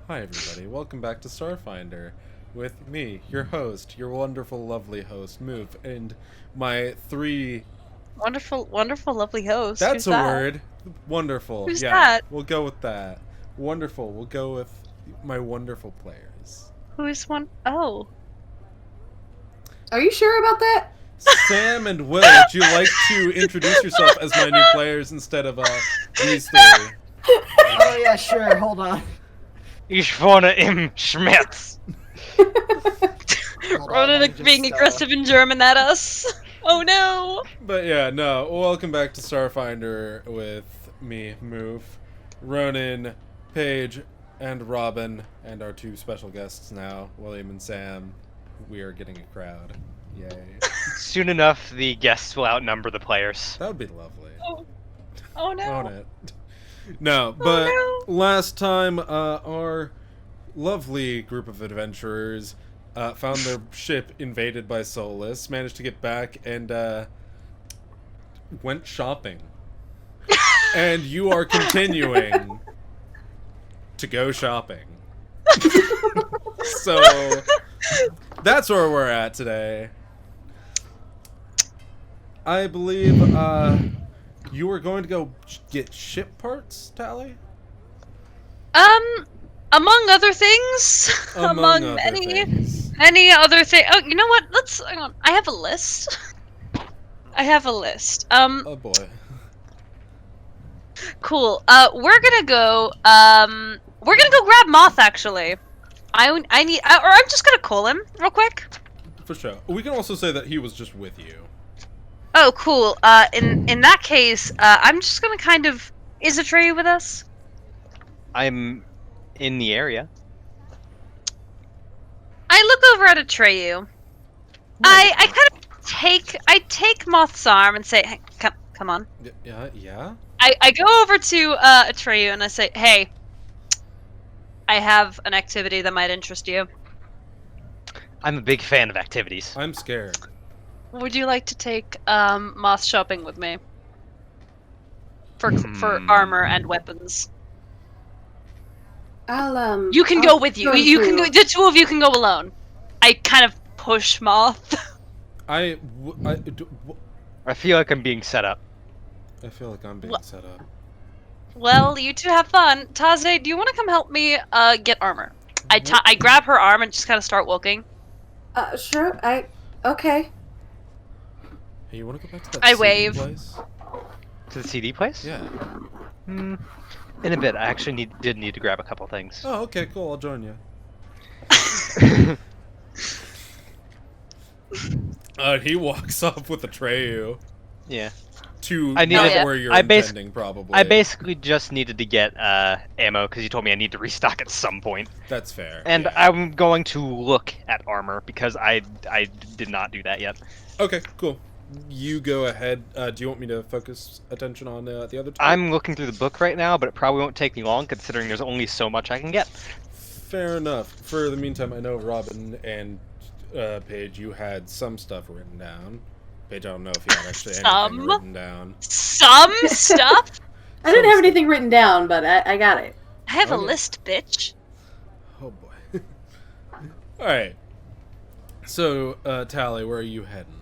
Hi everybody, welcome back to Starfinder with me, your host, your wonderful, lovely host, Move, and my three... Wonderful, wonderful, lovely host. That's Who's a that? word! Wonderful, Who's yeah, that? we'll go with that. Wonderful, we'll go with my wonderful players. Who's one? Oh. Are you sure about that? Sam and Will, would you like to introduce yourself as my new players instead of these three? Oh yeah, sure. Hold on. Ich wohne im Schmerz. Hold on, Ronan let me being just, aggressive in German at us. Oh no. But yeah, no, welcome back to Starfinder with me, Move, Ronan, Paige, and Robin, and our two special guests now, William and Sam. We are getting a crowd. Yay. Soon enough, the guests will outnumber the players. That would be lovely. Oh no. Own it. No, but no. last time, our lovely group of adventurers found their ship invaded by Solus, managed to get back, and went shopping. And you are continuing to go shopping. So, that's where we're at today. I believe, you were going to go get ship parts, Tally? Among other things. Among other many, things. any other thing. Oh, you know what? Hang on. I have a list. I have a list. Oh boy. Cool. We're gonna go grab Moth, actually. I'm just gonna call him real quick. For sure. We can also say that he was just with you. Oh, cool. In that case, I'm just gonna kind of... Is Atreyu with us? I'm in the area. I look over at Atreyu. I kind of take Moth's arm and say, hey, come on. Yeah? I go over to Atreyu and I say, hey, I have an activity that might interest you. I'm a big fan of activities. I'm scared. Would you like to take Moth shopping with me? For armor and weapons. You can go with you. You can go. The two of you can go alone. I kind of push Moth. I feel like I'm being set up. I feel like I'm being set up. Well, you two have fun. Taze, do you want to come help me get armor? I grab her arm and just kind of start walking. Sure. Okay. Hey, you want to go back to that I CD wave. place? To the CD place? Yeah. In a bit. I actually did need to grab a couple things. Oh, okay, cool. I'll join you. He walks off with Atreyu. Yeah. To I not needed- where you're I intending, probably. I basically just needed to get ammo because you told me I need to restock at some point. That's fair. And yeah. I'm going to look at armor because I did not do that yet. Okay, cool. You go ahead. Do you want me to focus attention on the other two? I'm looking through the book right now, but it probably won't take me long considering there's only so much I can get. Fair enough. For the meantime, I know Robin and Paige, you had some stuff written down. Paige, I don't know if you had actually anything written down. Some stuff? I didn't have anything written down, but I got it. I have a Okay. list, bitch. Oh boy. Alright. So, Tally, where are you heading?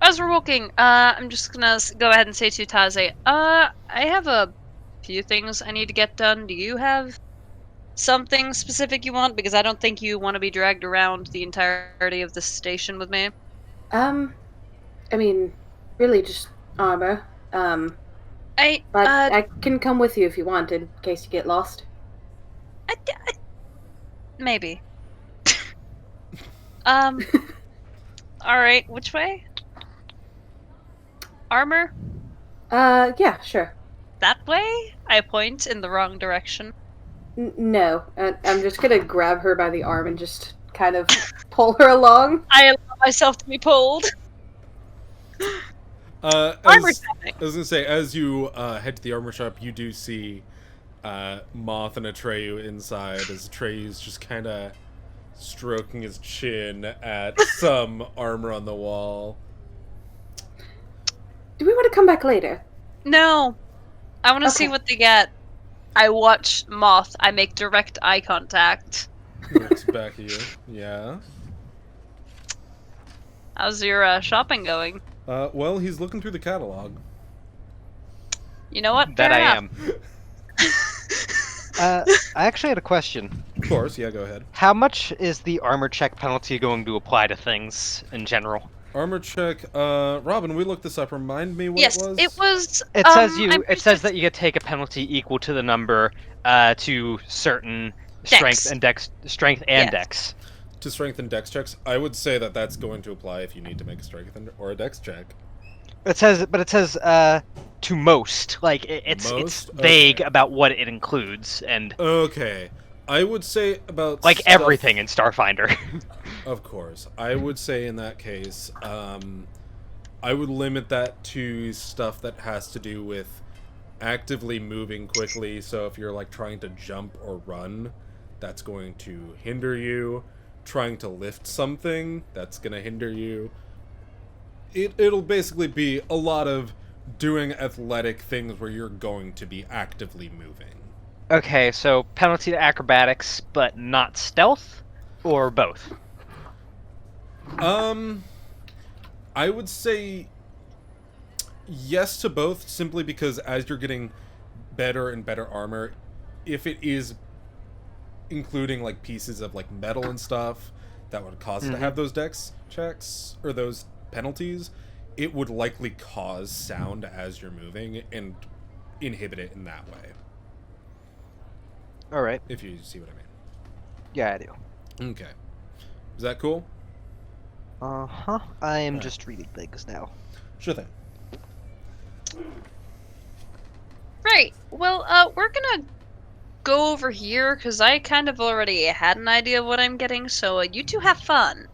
As we're walking, I'm just gonna go ahead and say to Taze, I have a few things I need to get done. Do you have something specific you want? Because I don't think you want to be dragged around the entirety of the station with me. I mean, really just armor. But I can come with you if you want, in case you get lost. Maybe. Alright, which way? Armor? Yeah, sure. That way? I point in the wrong direction. No, I'm just gonna grab her by the arm and just kind of pull her along. I allow myself to be pulled. Armor I was gonna say, as you head to the armor shop, you do see Moth and Atreyu inside, as Atreyu's just kind of stroking his chin at some armor on the wall. Do we want to come back later? No. I want to see Okay. what they get. I watch Moth. I make direct eye contact. Looks back at you. Yeah. How's your shopping going? Well, he's looking through the catalog. You know what? That Fair I enough. am. I actually had a question. Of course, yeah, go ahead. How much is the armor check penalty going to apply to things in general? Armor check. Robin, we looked this up. Remind me what Yes, it was. it was. It says I'm It says that you get take a penalty equal to the number to certain strength and dex. To strength and dex checks. I would say that that's going to apply if you need to make a strength or a dex check. It says to most. Like it's vague about what it includes and. Okay. I would say about like everything in Starfinder. Of course. I would say in that case, I would limit that to stuff that has to do with actively moving quickly. So if you're like trying to jump or run, that's going to hinder you. Trying to lift something, that's going to hinder you. It'll basically be a lot of doing athletic things where you're going to be actively moving. Okay, so penalty to acrobatics, but not stealth, or both? I would say yes to both, simply because as you're getting better and better armor, if it is including like pieces of like metal and stuff that would cause it to have those dex checks or those penalties, it would likely cause sound as you're moving and inhibit it in that way. All right. If you see what I mean. Yeah, I do. Okay. Is that cool? Uh-huh. I am just reading things now. Sure thing. Right. Well, we're gonna go over here, because I kind of already had an idea of what I'm getting, so you two have fun.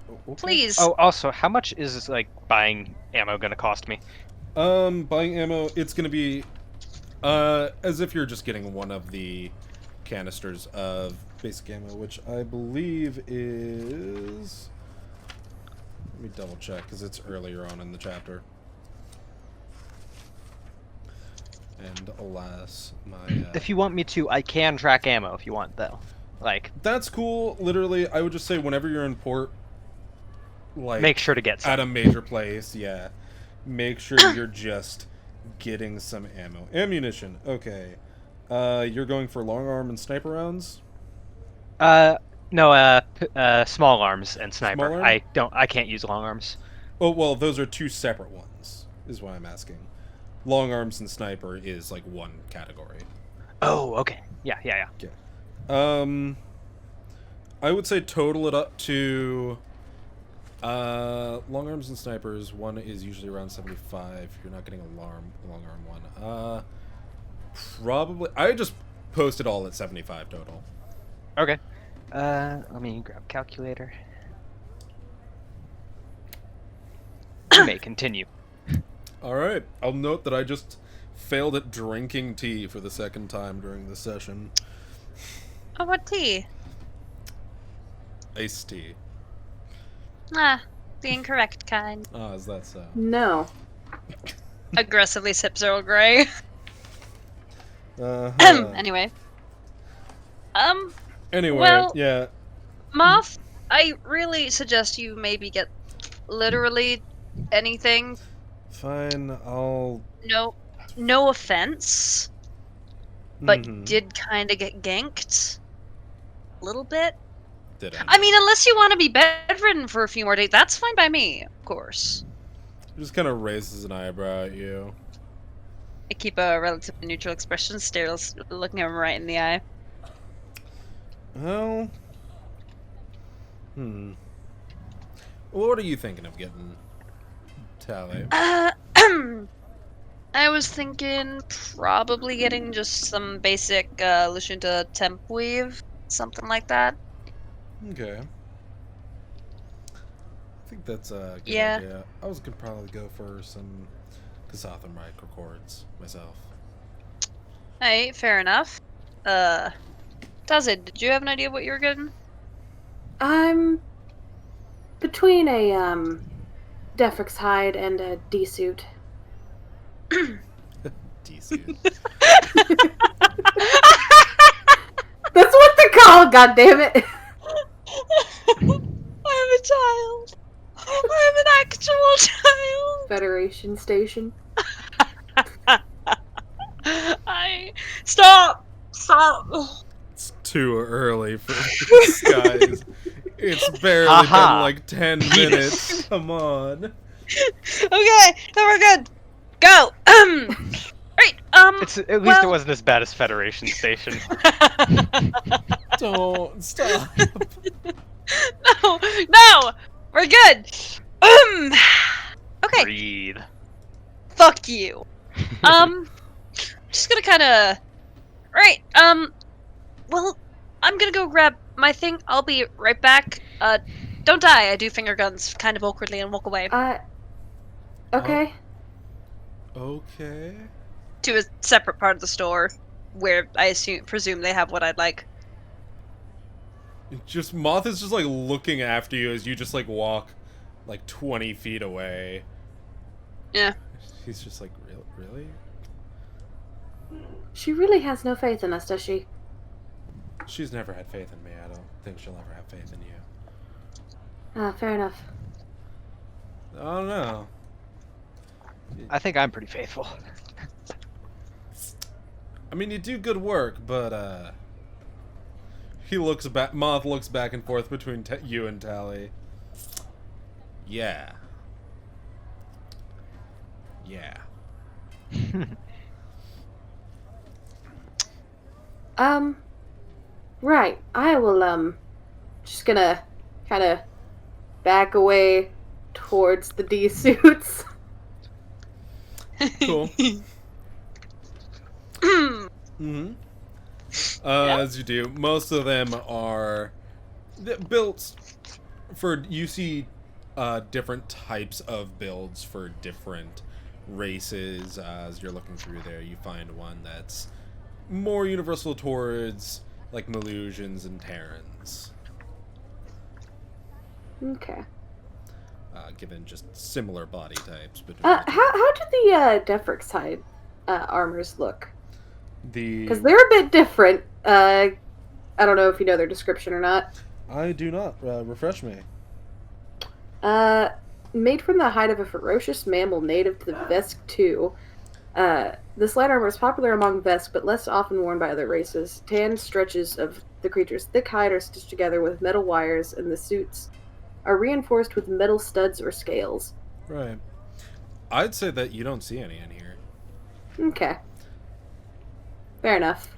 Okay. Please. Oh, also, how much is, like, buying ammo gonna cost me? Buying ammo, it's gonna be, as if you're just getting one of the canisters of basic ammo, which I believe is... Let me double check, because it's earlier on in the chapter. And alas, my... If you want me to, I can track ammo if you want, though. Like... That's cool. Literally, I would just say whenever you're in port, like... Make sure to get some. At a major place, yeah. Make sure you're just getting some ammo. Ammunition, okay. You're going for long arm and sniper rounds? No, small arms and sniper. Small arm? I can't use long arms. Oh, well, those are two separate ones, is what I'm asking. Long arms and sniper is, like, one category. Oh, okay. Yeah. Okay. I would say total it up to... long arms and snipers, one is usually around 75. You're not getting a long arm one. Probably... I just posted all at 75 total. Okay. Let me grab calculator. You may continue. Alright, I'll note that I just failed at drinking tea for the second time during this session. Oh, what tea? Iced tea. Ah, the incorrect kind. Ah, is that so? No. Aggressively sips Earl Grey. Anyway. Anyway, well, yeah. Moth, I really suggest you maybe get literally anything. Fine, I'll... No offense, but you did kind of get ganked. A little bit. Did I? I mean, unless you want to be bedridden for a few more days, that's fine by me, of course. Just kind of raises an eyebrow at you. I keep a relatively neutral expression, looking him right in the eye. Well... What are you thinking of getting, Tally? I was thinking probably getting just some basic Lucinda temp weave, something like that. Okay. I think that's a good Yeah. idea. I was gonna probably go for some Kasatham records myself. Hey, fair enough. Tazid, did you have an idea what you were getting? I'm between a Defrix hide and a D-suit. D-suit. God damn it! I'm a child. I'm an actual child. Federation Station. Stop. It's too early for this, guys. It's barely been Haha. like 10 Penis. minutes. Come on. Okay, then we're good. Go. Right. At least it wasn't as bad as Federation Station. Don't stop. No, we're good. Okay. Breathe. Fuck you. Just gonna kind of. Right. Well, I'm gonna go grab my thing. I'll be right back. Don't die. I do finger guns kind of awkwardly and walk away Okay. Okay. to a separate part of the store where I presume they have what I'd like. Just Moth is just like looking after you as you just like walk like 20 feet away. Yeah. He's just like, really? She really has no faith in us, does she? She's never had faith in me. I don't think she'll ever have faith in you. Fair enough. I don't know. I think I'm pretty faithful. I mean, you do good work, but he looks back. Moth looks back and forth between you and Tally. Yeah. Right. I will, just gonna kind of back away towards the D suits. Cool. Mm-hmm. As you do, most of them are built for. You see different types of builds for different races. As you're looking through there, you find one that's more universal towards like Melusians and Terrans. Okay. Given just similar body types between. How do the Defrixide armors look? Because The they're a bit different. I don't know if you know their description or not. I do not. Refresh me. Made from the hide of a ferocious mammal native to the Vesk II. This light armor is popular among Vesk, but less often worn by other races. Tan stretches of the creature's thick hide are stitched together with metal wires, and the suits are reinforced with metal studs or scales. Right. I'd say that you don't see any in here. Okay. Fair enough.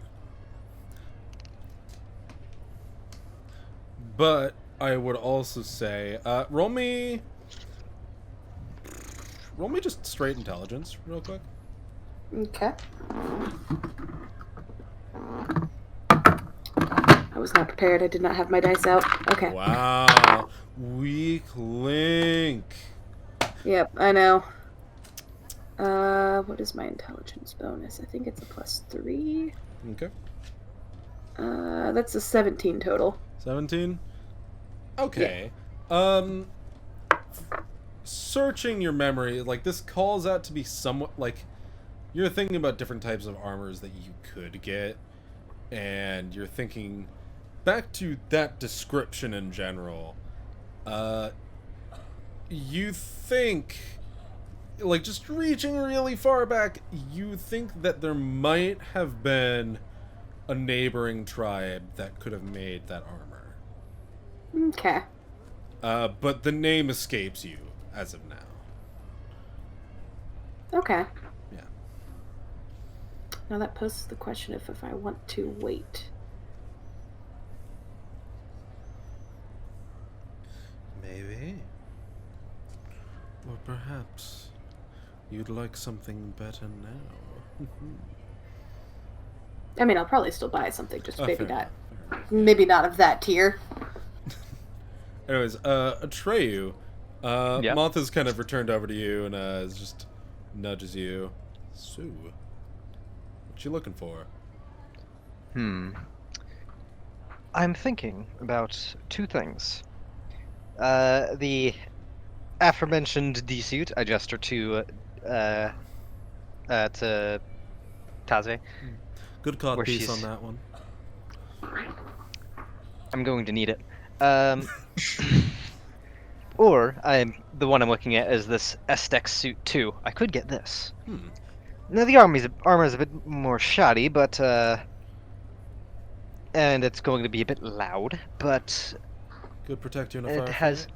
But I would also say, roll me just straight intelligence, real quick. Okay. I was not prepared. I did not have my dice out. Okay. Wow, weak link. Yep, I know. What is my intelligence bonus? I think it's a +3. Okay. That's a 17 total. 17. Okay. Searching your memory, like this calls out to be somewhat like you're thinking about different types of armors that you could get, and you're thinking back to that description in general. You think, like, just reaching really far back, you think that there might have been a neighboring tribe that could have made that armor. Okay. But the name escapes you as of now. Okay. Yeah. Now that poses the question if I want to wait. Maybe. Or perhaps you'd like something better now. I mean, I'll probably still buy something, just maybe fair not. enough, fair enough. Maybe not of that tier. Anyways, Atreyu, Yeah. Moth has kind of returned over to you and just nudges you. So, what you looking for? I'm thinking about two things. The aforementioned D-suit, I gesture to Taze. Good cod Where piece she's- on that one. I'm going to need it. Or the one I'm looking at is this Estex suit 2. I could get this. Now the armor's a bit more shoddy, but and it's going to be a bit loud, but Could protect you in a it firefight. has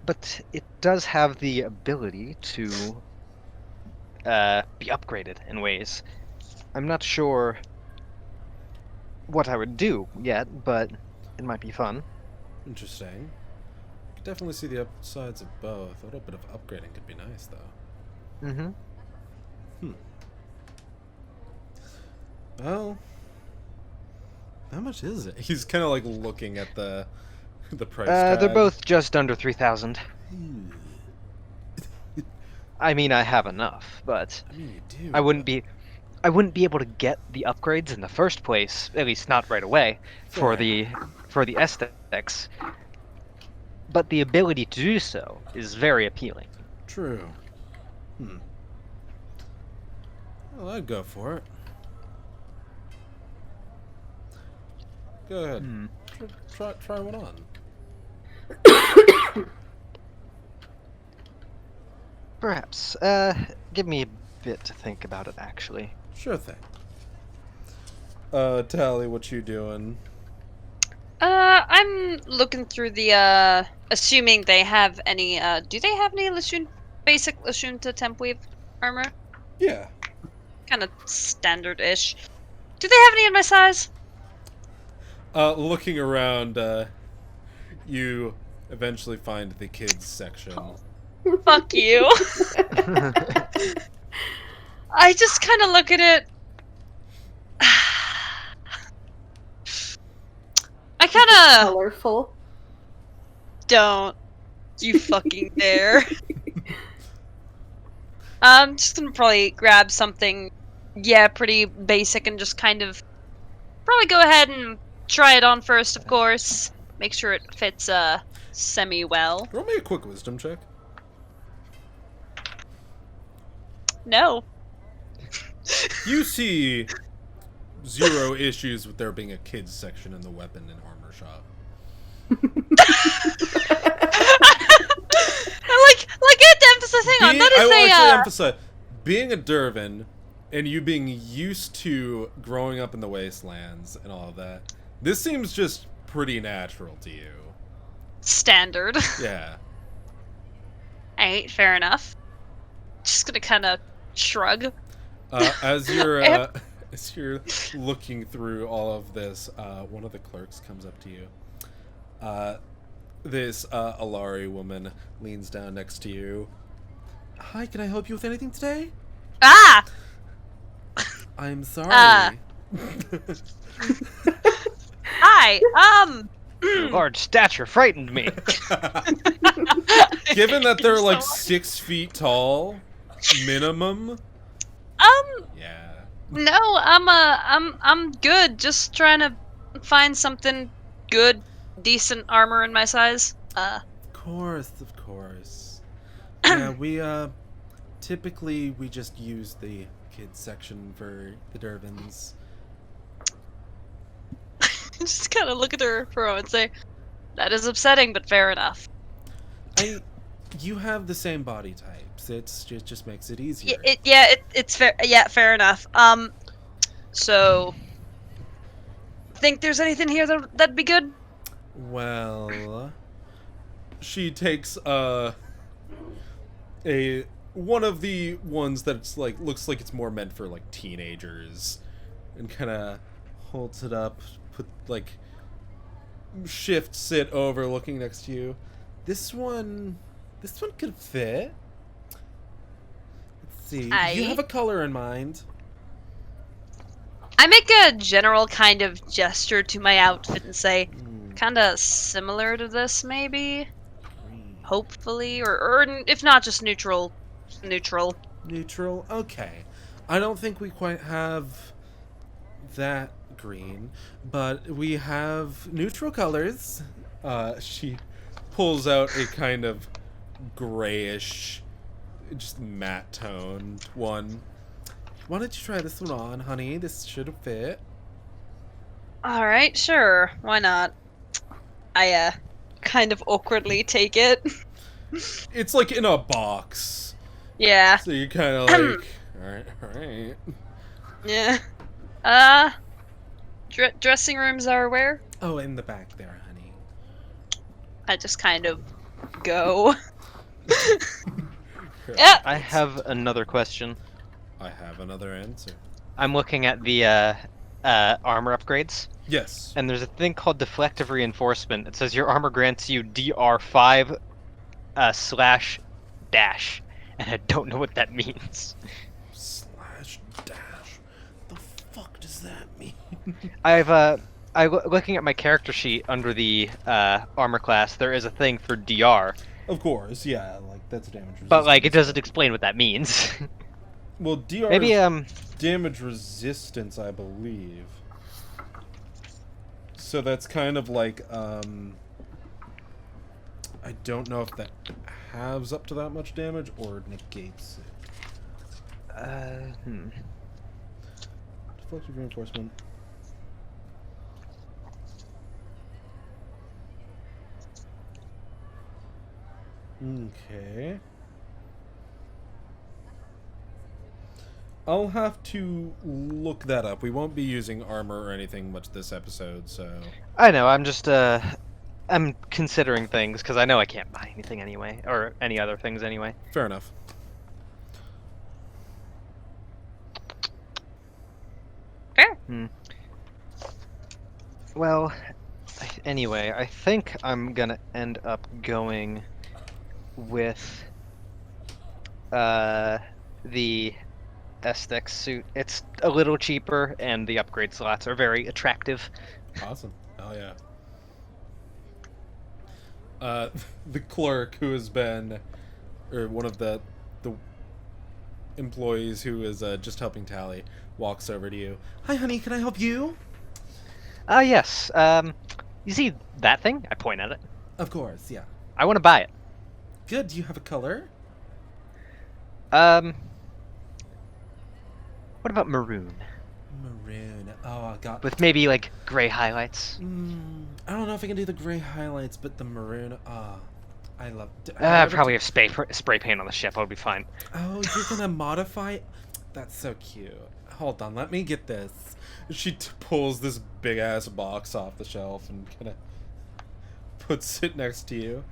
but it does have the ability to be upgraded in ways. I'm not sure what I would do yet, but it might be fun. Interesting. Could definitely see the upsides of both. A little bit of upgrading could be nice, though. Mm-hmm. Well, how much is it? He's kind of like looking at the price tag. They're both just under 3,000. I mean, I have enough, but I mean, you do. I wouldn't be able to get the upgrades in the first place, at least not right away, for the aesthetics. But the ability to do so is very appealing. True. Well, I'd go for it. Go ahead. Try one on. Perhaps. Give me a bit to think about it, actually. Sure thing. Tally, what you doing? I'm looking through the, assuming they have any, do they have any basic Lashunta Tempweave armor? Yeah. Kind of standard-ish. Do they have any in my size? Looking around, you eventually find the kids section. Fuck you. I just kind of look at it. I kind of Colorful. don't. You fucking dare. I'm just gonna probably grab something, yeah, pretty basic and just kind of probably go ahead and try it on first, of course. Make sure it fits, semi-well. Roll me a quick wisdom check. No. You see 0 issues with there being a kids section in the weapon and armor shop. I get to emphasize, hang on, that I will is actually emphasize, being a Dervin and you being used to growing up in the wastelands and all of that, this seems just pretty natural to you. standard. Yeah. Alright, fair enough. Just gonna kind of shrug. As you're looking through all of this, one of the clerks comes up to you. This Alari woman leans down next to you. Hi, can I help you with anything today? Ah! I'm sorry. Hi, Your large stature frightened me. Given that they're like 6 feet tall, minimum. Yeah. No, I'm good. Just trying to find something good, decent armor in my size. Of course. Yeah, we typically we just use the kids section for the Dervins. Just kind of look at her for a moment and say, that is upsetting, but fair enough. You have the same body types. It just makes it easier. It's fair. Yeah, fair enough. So, think there's anything here that'd be good? Well, she takes one of the ones that's like looks like it's more meant for like teenagers, and kind of holds it up, shifts it over, looking next to you. This one could fit. Let's see. Do you have a color in mind? I make a general kind of gesture to my outfit and say, kind of similar to this, maybe? Hopefully, or if not, just neutral. Neutral. Neutral? Okay. I don't think we quite have that green, but we have neutral colors. She pulls out a kind of grayish, just matte toned one. Why don't you try this one on, honey? This should fit. All right, sure. Why not? I kind of awkwardly take it. It's like in a box, Yeah. so you're kind of like, all right. Yeah. Dressing rooms are where? Oh, in the back there, honey. I just kind of go. Yeah. I have another question. I have another answer. I'm looking at the armor upgrades, Yes. and there's a thing called deflective reinforcement. It says your armor grants you DR5 slash dash, and I don't know what that means. Slash dash. The fuck does that mean? Looking at my character sheet under the armor class, there is a thing for DR, Of course, yeah. Like that's damage resistance. but like it doesn't explain what that means. Well, DR Maybe is damage resistance, I believe. So that's kind of like I don't know if that halves up to that much damage or negates it. Deflective reinforcement. Okay. I'll have to look that up. We won't be using armor or anything much this episode, so... I know. I'm just I'm considering things because I know I can't buy anything anyway, or any other things anyway. Fair enough. Fair. Well, anyway, I think I'm gonna end up going with the Aztec suit. It's a little cheaper, and the upgrade slots are very attractive. Awesome. Oh, yeah. The clerk who has been... Or one of the employees who is just helping Tally walks over to you. Hi, honey, can I help you? Yes. You see that thing? I point at it. Of course, yeah. I want to buy it. Good. Do you have a color? What about maroon? Maroon. Oh, God. With maybe, like, gray highlights? I don't know if I can do the gray highlights, but the maroon, I love... I probably have spray paint on the ship. I'll be fine. Oh, you're gonna modify... That's so cute. Hold on, let me get this. She pulls this big-ass box off the shelf and kind of puts it next to you.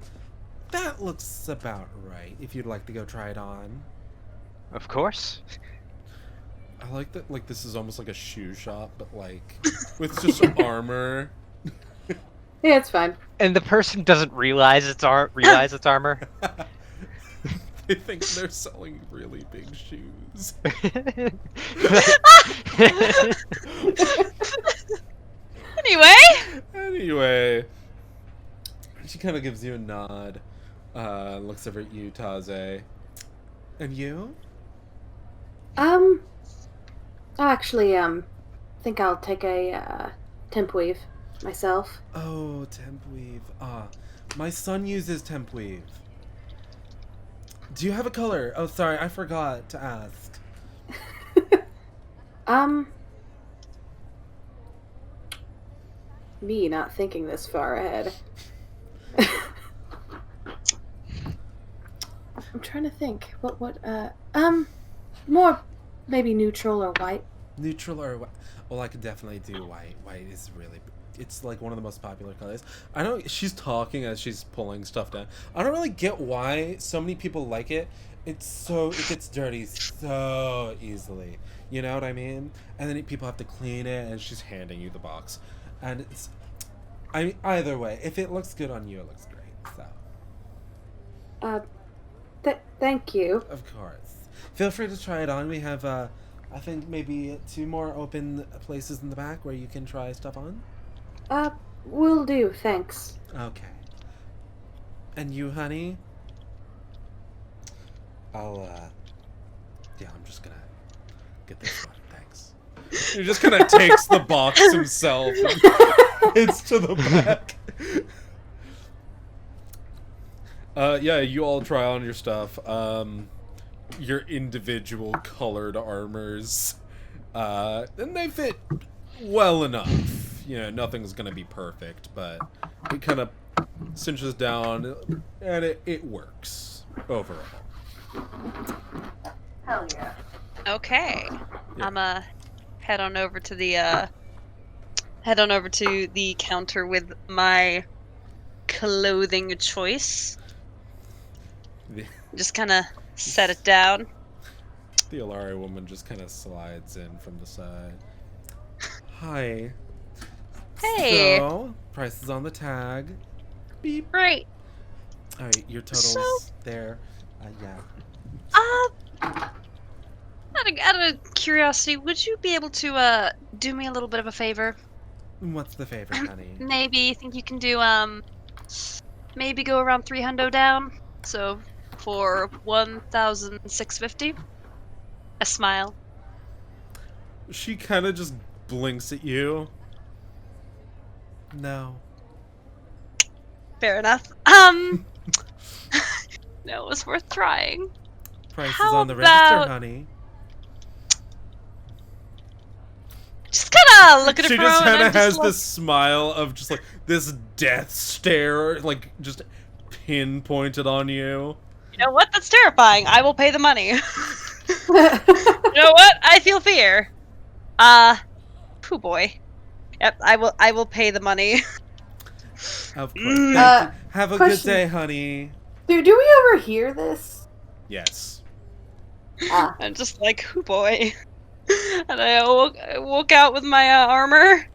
That looks about right, if you'd like to go try it on. Of course. I like that, like, this is almost like a shoe shop, but, like, with just armor. Yeah, it's fine. And the person doesn't realize it's armor. They think they're selling really big shoes. Anyway, she kind of gives you a nod, looks over at you, Taze. And you? Actually, think I'll take a temp weave myself. Oh, temp weave. My son uses temp weave. Do you have a color? Oh, sorry, I forgot to ask. Me not thinking this far ahead. I'm trying to think. More maybe neutral or white. Neutral or white? Well, I could definitely do white. White is really... It's like one of the most popular colors. I know she's talking as she's pulling stuff down. I don't really get why so many people like it. It gets dirty so easily. You know what I mean? And then people have to clean it, and she's handing you the box. And it's... I mean, either way, if it looks good on you, it looks great. So... Thank you. Of course. Feel free to try it on. We have, I think maybe 2 more open places in the back where you can try stuff on. Will do, thanks. Okay. And you, honey? I'm just gonna get this one, thanks. He just kinda takes the box himself and heads to the back. Yeah, you all try on your stuff. Your individual colored armors. And they fit well enough. nothing's gonna be perfect, but it kind of cinches down, and it works overall. Hell yeah. Okay. Yeah. I'm head on over to the counter with my clothing choice. The, Just kind of set it down. the Alari woman just kind of slides in from the side. Hi. Hey. So, price is on the tag. Beep. Right. All right, your total's So- there. Yeah. Out of curiosity, would you be able to do me a little bit of a favor? What's the favor, honey? Maybe think you can do maybe go around 300 down. So for 1,650. A smile. She kind of just blinks at you. No. Fair enough. No, it was worth trying. Price is How on the register, about- honey. Just kind of look at She her just phone kind of and has just this smile of just like this death stare, like just pinpointed on you. you know what? That's terrifying. I will pay the money. You know what? I feel fear. Pooh boy. Yep, I will pay the money. Of course. Mm. Thank you. Have a good Question. day, honey. Dude, do we ever hear this? Yes. Ah. I'm just like, hoo boy. And I walk out with my armor.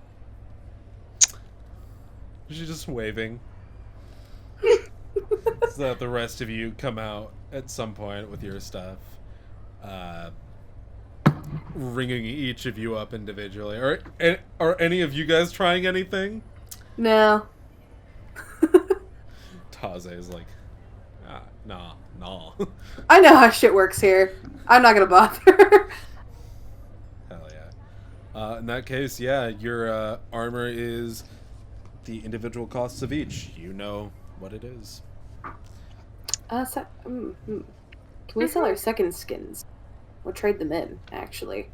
She's just waving. So that the rest of you come out at some point with your stuff. Ringing each of you up individually. Are any of you guys trying anything? No. Taze is like, nah. I know how shit works here. I'm not gonna bother. Hell yeah. In that case, yeah, your armor is the individual costs of each. You know what it is. Can we sell our second skins? We'll trade them in, actually.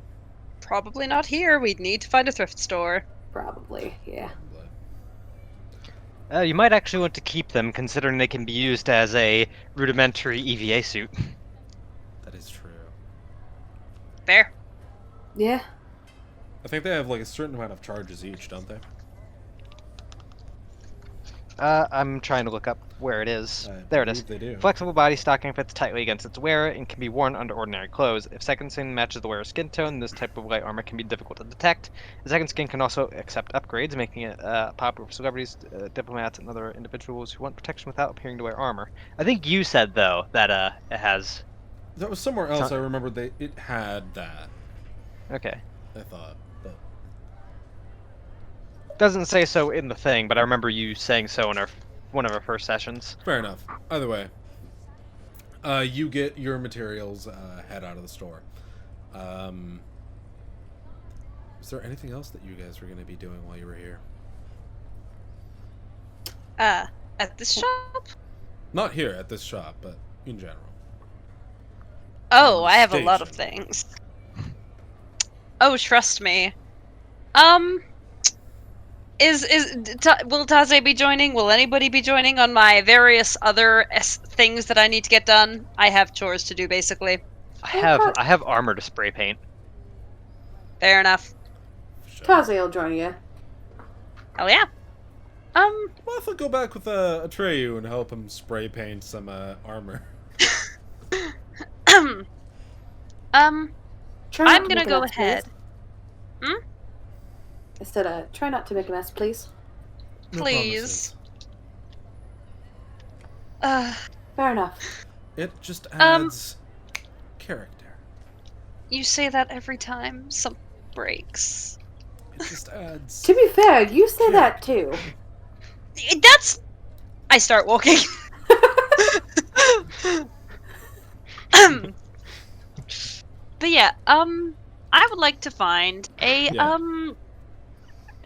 Probably not here. We'd need to find a thrift store. Probably, yeah. You might actually want to keep them, considering they can be used as a rudimentary EVA suit. That is true. Fair. Yeah. I think they have like a certain amount of charges each, don't they? I'm trying to look up where it is. There it is. They do. Flexible body stocking fits tightly against its wearer and can be worn under ordinary clothes. If second skin matches the wearer's skin tone, this type of light armor can be difficult to detect. The second skin can also accept upgrades, making it popular for celebrities, diplomats, and other individuals who want protection without appearing to wear armor. I think you said, though, that it has... That was somewhere else. So- I remember it had that. Okay. I thought, but Doesn't say so in the thing, but I remember you saying so in one of our first sessions. fair enough. Either way, you get your materials, head out of the store. Is there anything else that you guys were going to be doing while you were here? At this shop? Not here at this shop, but in general. Oh, I have a lot of Station. things. Oh, trust me. Will Taze be joining? Will anybody be joining on my various other things that I need to get done? I have chores to do, basically. I have armor to spray paint. Fair enough. Sure. Taze will join you. Hell yeah. Martha, go back with Atreyu and help him spray paint some armor. Try not I'm to gonna make a go mess, ahead. please. I said, try not to make a mess, please. No Please. Fair enough. It just adds character. You say that every time something breaks. It just adds. To be fair, you say that too. That's... I start walking. But yeah, I would like to find a, Yeah.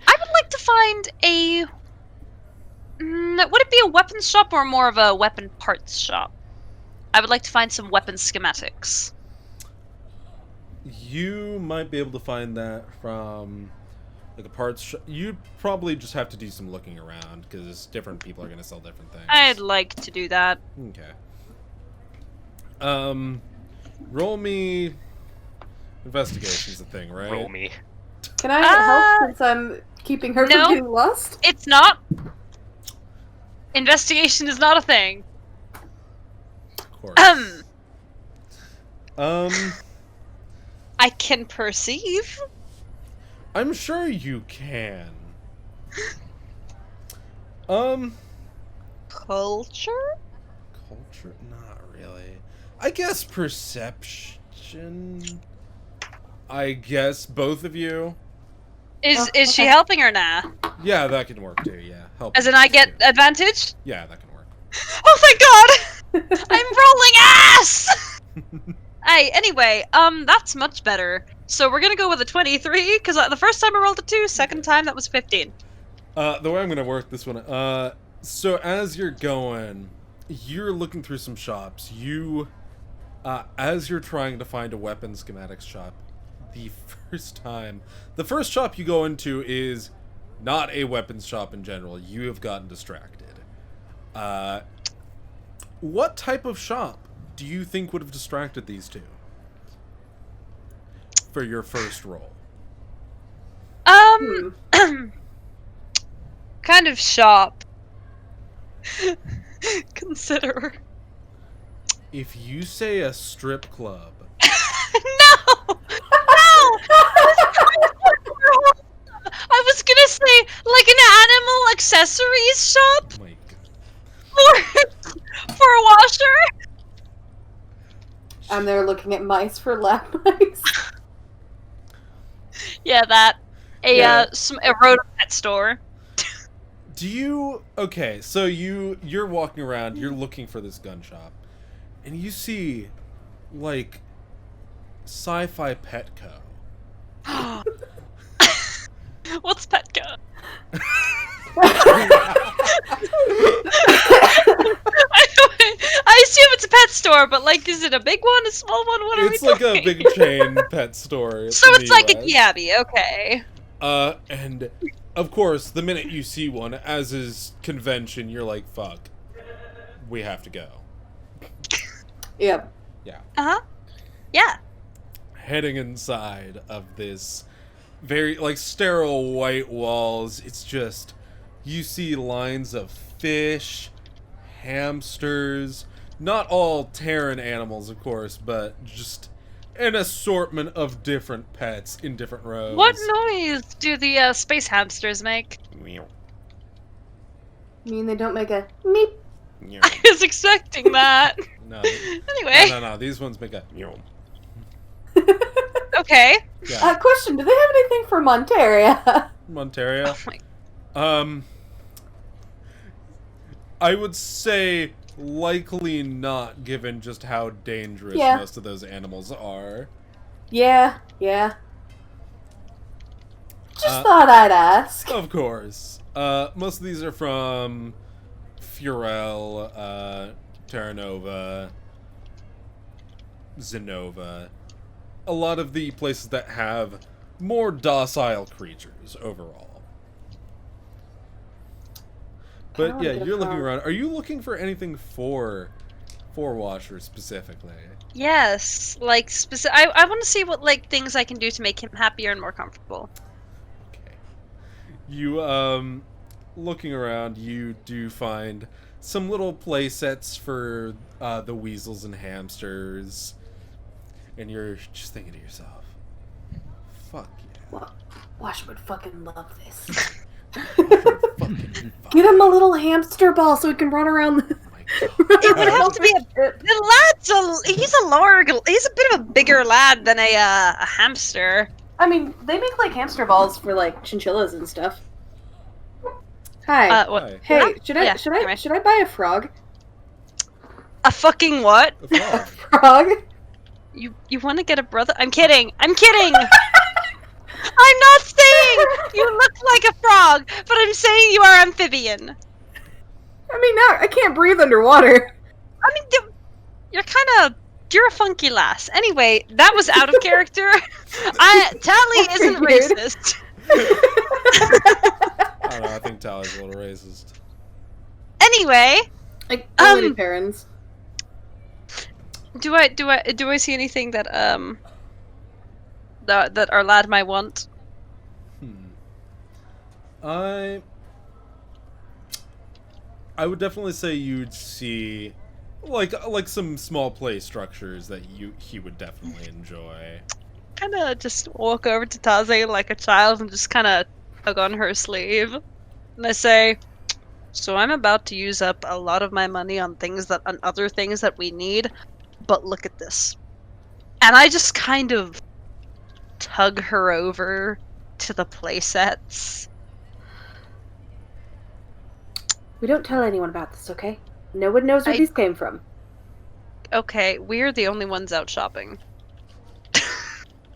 I would like to find a... would it be a weapons shop or more of a weapon parts shop? I would like to find some weapon schematics. You might be able to find that from like a parts shop, you'd probably just have to do some looking around because different people are going to sell different things. I'd like to do that. Okay. Roll me. Investigation's a thing, right? Roll me. Can I help since I'm keeping her no. from getting lost? It's not. Investigation is not a thing. Of course. I can perceive. I'm sure you can. Culture? Culture? Not really. I guess perception. I guess both of you. Is she okay. helping or nah? Yeah, that can work too. Yeah, help. As in, I get advantage? Yeah, that can work. Oh, thank God! I'm rolling ass! Hey, anyway, that's much better. So we're gonna go with a 23, because the first time I rolled a 2, second time that was 15. The way I'm gonna work this one, so as you're going, you're looking through some shops. You, as you're trying to find a weapon schematics shop, the first shop you go into is not a weapons shop in general. You have gotten distracted. What type of shop do you think would have distracted these two for your first roll? Kind of shop. Consider. If you say a strip club. No! No! I was gonna say, like an animal accessories shop Oh my God. for a washer. I'm there looking at mice for lab mice. Yeah, that. Yeah. A rodent pet store. Do you... Okay, so you're walking around, you're looking for this gun shop, and you see, like, Sci-Fi Petco. What's Petco? I assume it's a pet store, but like, is it a big one, a small one? What are It's we like talking? a big chain pet store. So in it's the like a US. Gabby, okay. And of course, the minute you see one, as is convention, you're like, fuck. We have to go. Yep. Yeah. Uh-huh. Yeah. Heading inside of this very, like, sterile white walls, it's just, you see lines of fish, hamsters, not all Terran animals, of course, but just an assortment of different pets in different rows. What noise do the space hamsters make? I mean, they don't make a meep. I was expecting that. No. Anyway. No. These ones make a... Okay. Yeah. Question, do they have anything for Monteria? Monteria. Oh my. I would say likely not, given just how dangerous Yeah. most of those animals are. Yeah. Just thought I'd ask. Of course. Most of these are from Furel, Terranova, Zenova. A lot of the places that have more docile creatures overall. But wanna yeah, get a you're looking frog. around. Are you looking for anything for Washer specifically? Yes, like I want to see what like things I can do to make him happier and more comfortable. Okay. You looking around, you do find some little play sets for the weasels and hamsters, and you're just thinking to yourself, "Fuck yeah." Wash would fucking love this. Fucking Give him a little hamster ball so he can run around. Oh my God. It would have to be he's a large, he's a bit of a bigger lad than a hamster. I mean, they make like hamster balls for like chinchillas and stuff. Hi. What? Hi. Hey, should I anyway. should I buy a frog? A fucking what? A frog. Frog? You want to get a brother? I'm kidding. I'm not saying you look like a frog, but I'm saying you are amphibian. I mean, now I can't breathe underwater. I mean, you're a funky lass. Anyway, that was out of character. Tally isn't Weird. racist. I don't know, I think Tally's a little racist. Anyway, Like, so many parents. do I see anything that that our lad might want? I would definitely say you'd see like some small play structures that he would definitely enjoy. Kind of just walk over to Taze like a child and just kind of tug on her sleeve, and I say, "So I'm about to use up a lot of my money on other things that we need, but look at this." And I just kind of tug her over to the playsets. We don't tell anyone about this, okay? No one knows where these came from. Okay, we're the only ones out shopping.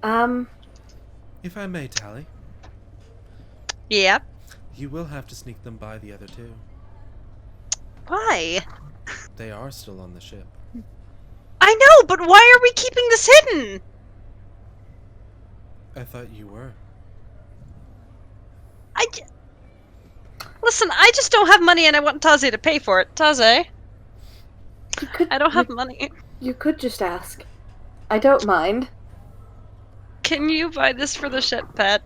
If I may, Tally, Yeah. you will have to sneak them by the other two. Why? They are still on the ship. I know, but why are we keeping this hidden? I thought you were. Listen, I just don't have money and I want Taze to pay for it. Taze, I don't have money. You could just ask. I don't mind. Can you buy this for the ship, pet?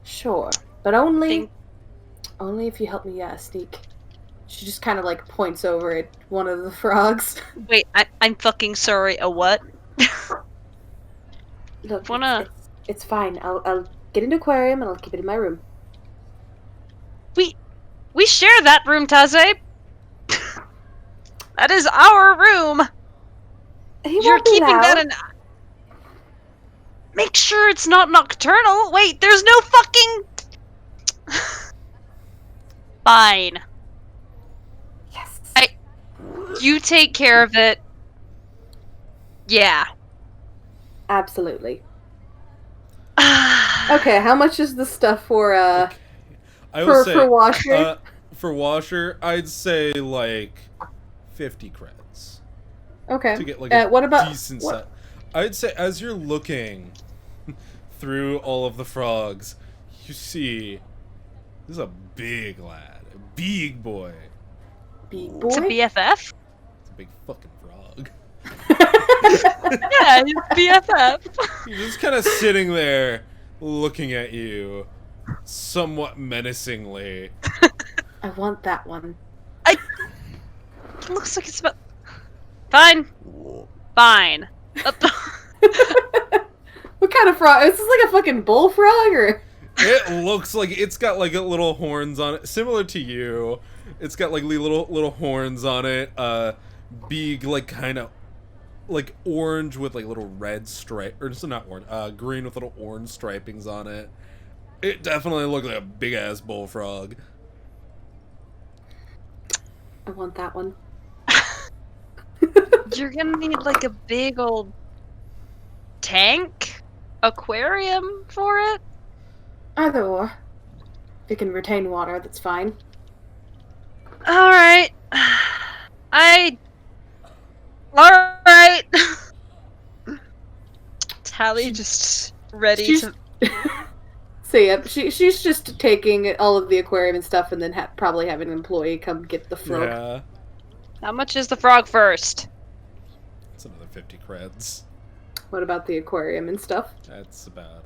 Sure. But only if you help me sneak. She just kind of like points over at one of the frogs. Wait, I'm fucking sorry. A what? Look, Wanna... it's fine. I'll get an aquarium and I'll keep it in my room. We share that room, Taze. That is our room. You're keeping that in. Make sure it's not nocturnal. Wait, there's no fucking. Fine. Yes. You take care of it. Yeah. Absolutely. Okay, how much is the stuff for for washer? For washer, I'd say like 50 creds. Okay. To get like a what about decent set. I'd say as you're looking through all of the frogs, you see this is a big lad, a big boy. Big boy? It's a BFF? It's a big fucking frog. Yeah, he's BFF. He's just kind of sitting there looking at you somewhat menacingly. I want that one. It looks like it's about... Fine. Fine. What kind of frog? Is this like a fucking bullfrog or? It looks like it's got like little horns on it, similar to you. It's got like little horns on it. Big like kind of like orange with like little red stripe, or just not orange. Green with little orange stripings on it. It definitely looked like a big ass bullfrog. I want that one. You're gonna need like a big old tank aquarium for it. Either or. If it can retain water, that's fine. All right. All right. Tally just ready to. So yeah, she's just taking all of the aquarium and stuff, and then probably have an employee come get the frog. Yeah. How much is the frog first? It's another 50 creds. What about the aquarium and stuff? That's about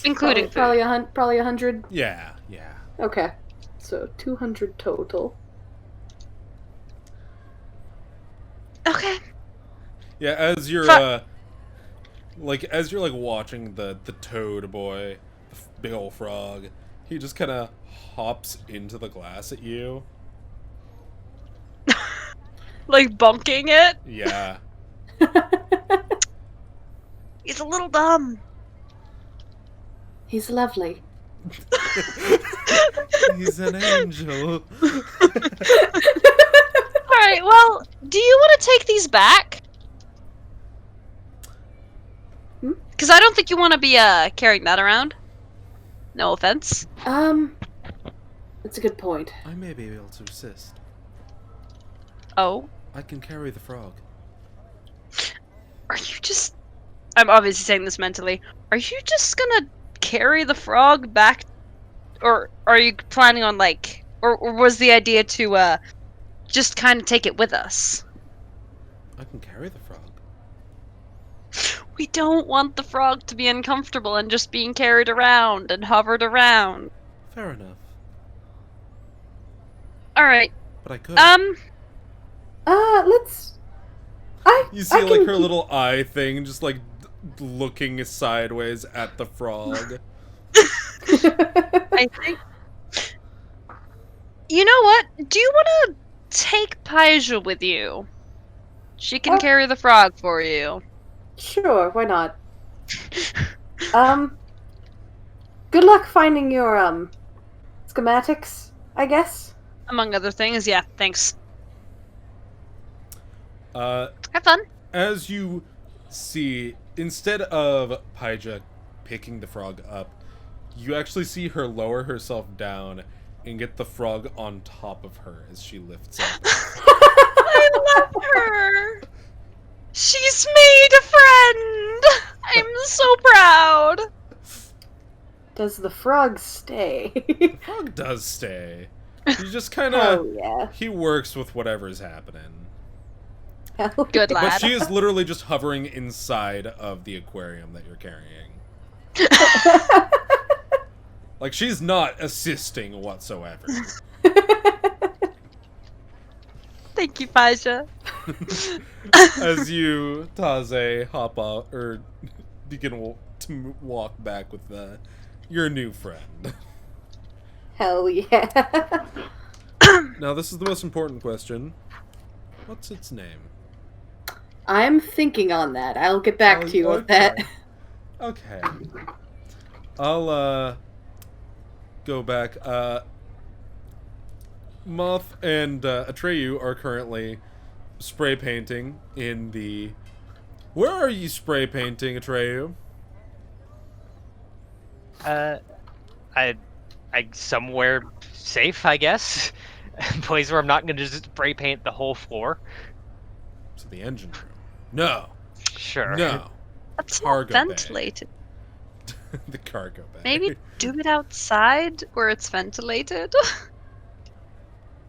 Including probably food. probably 100. Yeah. Okay, so 200 total. Okay. Yeah, as you're as you're watching the toad boy, the big old frog, he just kind of hops into the glass at you. Like bunking it? Yeah. He's a little dumb. He's lovely. He's an angel. Alright, well, do you want to take these back? Because I don't think you want to be carrying that around. No offense. That's a good point. I may be able to assist. Oh? I can carry the frog. Are you just I'm obviously saying this mentally. Are you just gonna carry the frog back, or are you planning on like, or was the idea to just kind of take it with us? I can carry the frog. We don't want the frog to be uncomfortable and just being carried around and hovered around. Fair enough. All right. But I could. Let's. You see, like, her little eye thing, just, like, looking sideways at the frog. I think. You know what? Do you want to take Paija with you? She can carry the frog for you. Sure, why not? Good luck finding your schematics, I guess. Among other things, yeah. Thanks. Have fun. As you see, instead of Paija picking the frog up, you actually see her lower herself down and get the frog on top of her as she lifts up. I love her. She's made a friend. I'm so proud. Does the frog stay? The frog does stay. He just kind of... Oh, yeah. He works with whatever's happening. Good But lad. she is literally just hovering inside of the aquarium that you're carrying. Like, she's not assisting whatsoever. Thank you, Paija. As you, Taze, hop out, or begin to walk back with your new friend. Hell yeah. Now, this is the most important question. What's its name? I'm thinking on that. I'll get back to you with that. Okay. I'll, go back. Moth and Atreyu are currently spray painting in the... Where are you spray painting, Atreyu? I somewhere safe, I guess. A place where I'm not going to just spray paint the whole floor. So the engine room. No. Sure. No. That's Cargo not bay. ventilated. The cargo bay. Maybe do it outside where it's ventilated.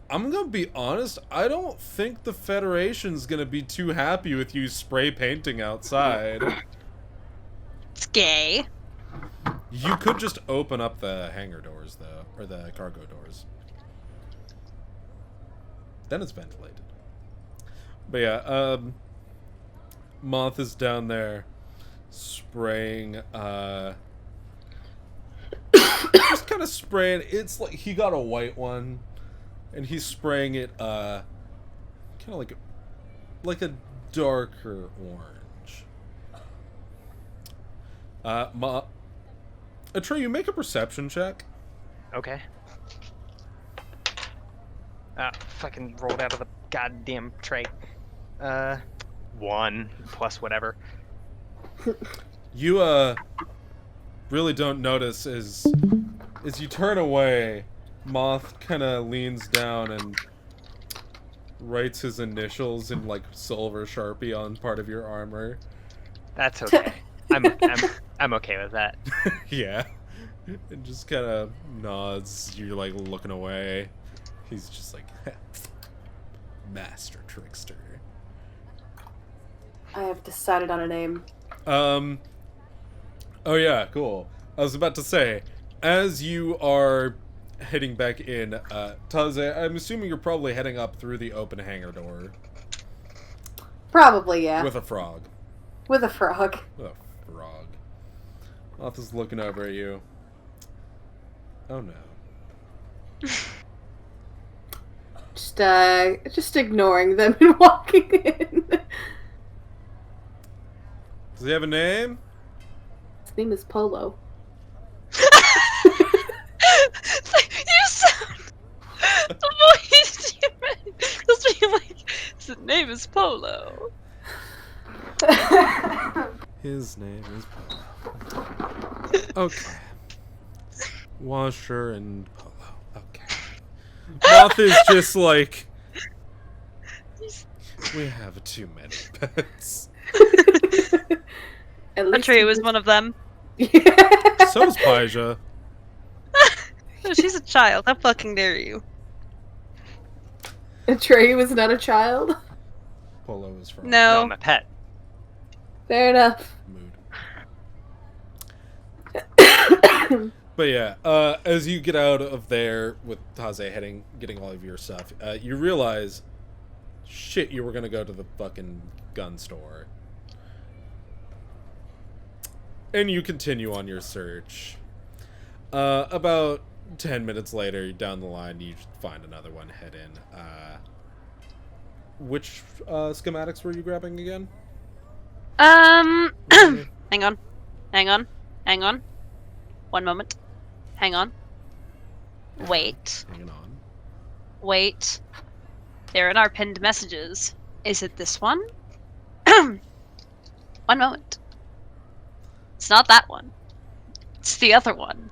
I'm gonna be honest, I don't think the Federation's gonna be too happy with you spray painting outside. It's gay. You could just open up the hangar doors, though, or the cargo doors. Then it's ventilated. But yeah, Moth is down there spraying, just kind of spraying. It's like he got a white one, and he's spraying it, kind of like a darker orange. Atreyu, make a perception check. Okay. Fucking rolled out of the goddamn tray. 1 plus whatever. You, really don't notice as you turn away, Moth kind of leans down and writes his initials in, like, silver Sharpie on part of your armor. That's okay. I'm okay with that. Yeah. And just kind of nods. You're, like, looking away. He's just like, master trickster. I have decided on a name. Oh yeah, cool. I was about to say, as you are heading back in, Taze, I'm assuming you're probably heading up through the open hangar door. Probably, yeah. With a frog. With a frog. With a frog. Moth is looking over at you. Oh no. Just ignoring them and walking in. Does he have a name? His name is Polo. You sound the voice you made. Just being like, his name is Polo. His name is Polo. Okay. Washer and Polo. Okay. Moth is just like, we have too many pets. At least Tree he was one of them. So's Paija. No, she's a child. How fucking dare you? Trey was not a child. Polo is from No, No. I'm a pet. Fair enough. Mood. But yeah, as you get out of there with Taze getting all of your stuff, you realize, shit, you were gonna go to the fucking gun store. And you continue on your search. About 10 minutes later, down the line, you find another one head in. Which schematics were you grabbing again? Hang on. Hang on. Hang on. One moment. Hang on. Wait. Hanging on. Wait. They're in our pinned messages. Is it this one? One moment. It's not that one. It's the other one.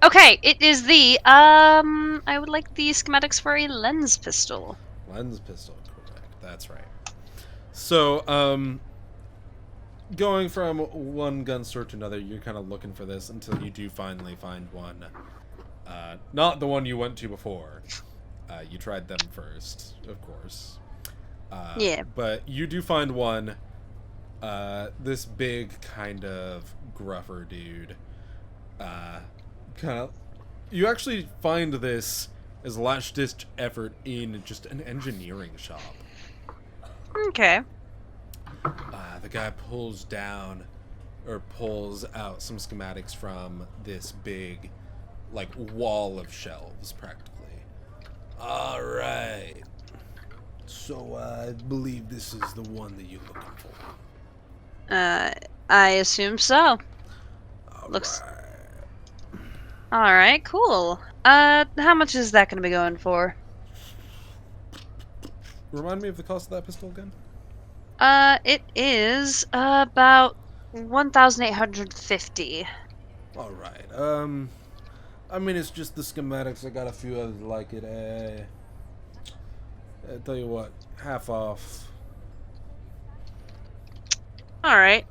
Okay, it is the, I would like the schematics for a lens pistol. Lens pistol, correct. That's right. So, going from one gun store to another, you're kind of looking for this until you do finally find one. Not the one you went to before. You tried them first, of course. Yeah. But you do find one. This big, kind of gruffer dude. You actually find this as a last-ditch effort in just an engineering shop. Okay. The guy pulls out some schematics from this big, like, wall of shelves, practically. Alright. So, I believe this is the one that you're looking for. I assume so. All Looks- right. Alright, cool. How much is that gonna be going for? Remind me of the cost of that pistol again? It is about 1,850. Alright, I mean, it's just the schematics. I got a few others like it. I tell you what, half off. Alright,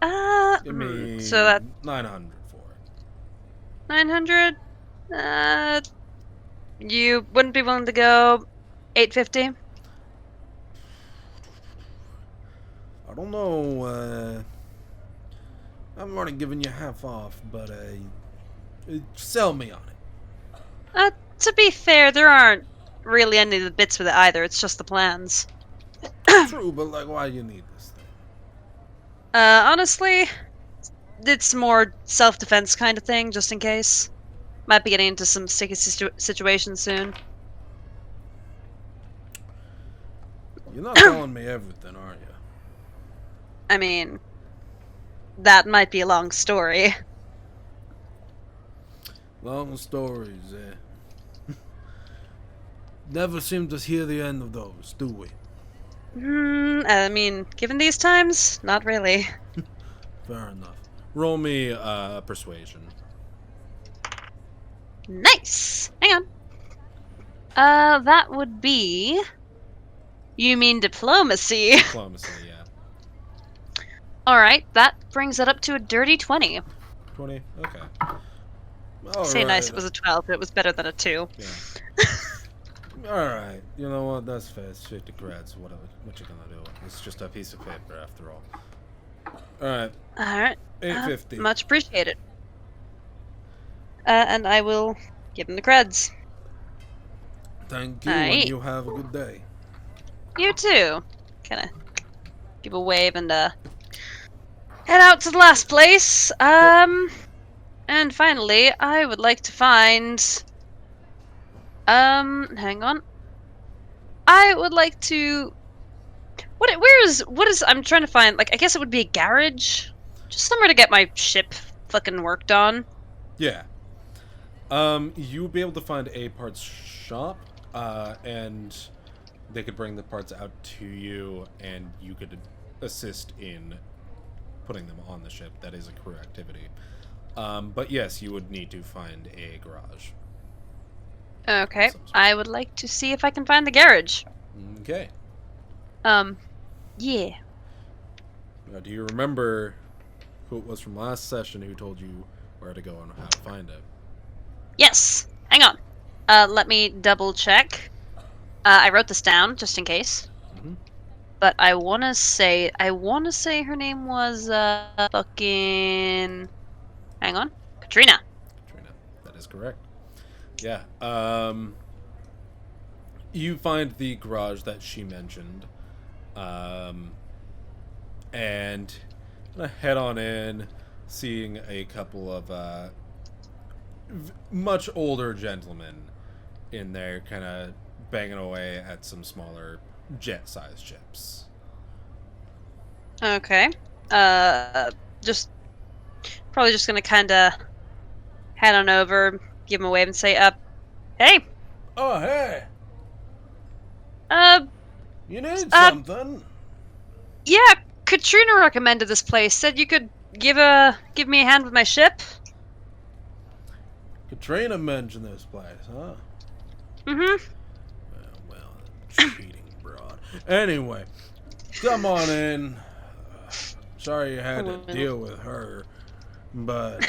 Give me so that 900 for it. 900? You wouldn't be willing to go 850? I don't know, I'm already giving you half off, but, sell me on it. To be fair, there aren't really any of the bits with it either, it's just the plans. True, but, like, why do you need this thing? Honestly, it's more self-defense kind of thing, just in case. Might be getting into some sticky situations soon. You're not telling me everything, are you? I mean, that might be a long story. Long stories, Never seem to hear the end of those, do we? I mean, given these times, not really. Fair enough. Roll me, persuasion. Nice! Hang on. That would be... You mean diplomacy? Diplomacy, yeah. Alright, that brings it up to a dirty 20. 20? Okay. Say nice, it Alright. was a 12, but it was better than a 2. Yeah. Alright, you know what, that's fair. It's 50 creds, what you gonna do? It's just a piece of paper, after all. Alright, Alright. 850. Much appreciated. And I will give him the creds. Thank you, Aight. and you have a good day. You too. Kinda give a wave and head out to the last place. And finally, I would like to find hang on. I would like to what is I'm trying to find, like, I guess it would be a garage? Just somewhere to get my ship fucking worked on. Yeah. You would be able to find a parts shop, and they could bring the parts out to you, and you could assist in putting them on the ship. That is a crew activity. But yes, you would need to find a garage. Okay. I would like to see if I can find the garage. Okay. Yeah. Now, do you remember who it was from last session who told you where to go and how to find it. Yes. Hang on. Let me double check. I wrote this down just in case. Mm-hmm. But I wanna say her name was fucking. Hang on, Katrina. Katrina, that is correct. Yeah. You find the garage that she mentioned, and head on in, seeing a couple of much older gentlemen in there, kind of banging away at some smaller jet-sized ships. Okay. Just probably just gonna kind of head on over, give him a wave, and say, hey, Oh, hey! uh, You need something? yeah, Katrina recommended this place. Said you could give me a hand with my ship. Katrina mentioned this place, huh? Mm-hmm. Well, cheating broad. Anyway, come on in. Sorry you had to deal with her, but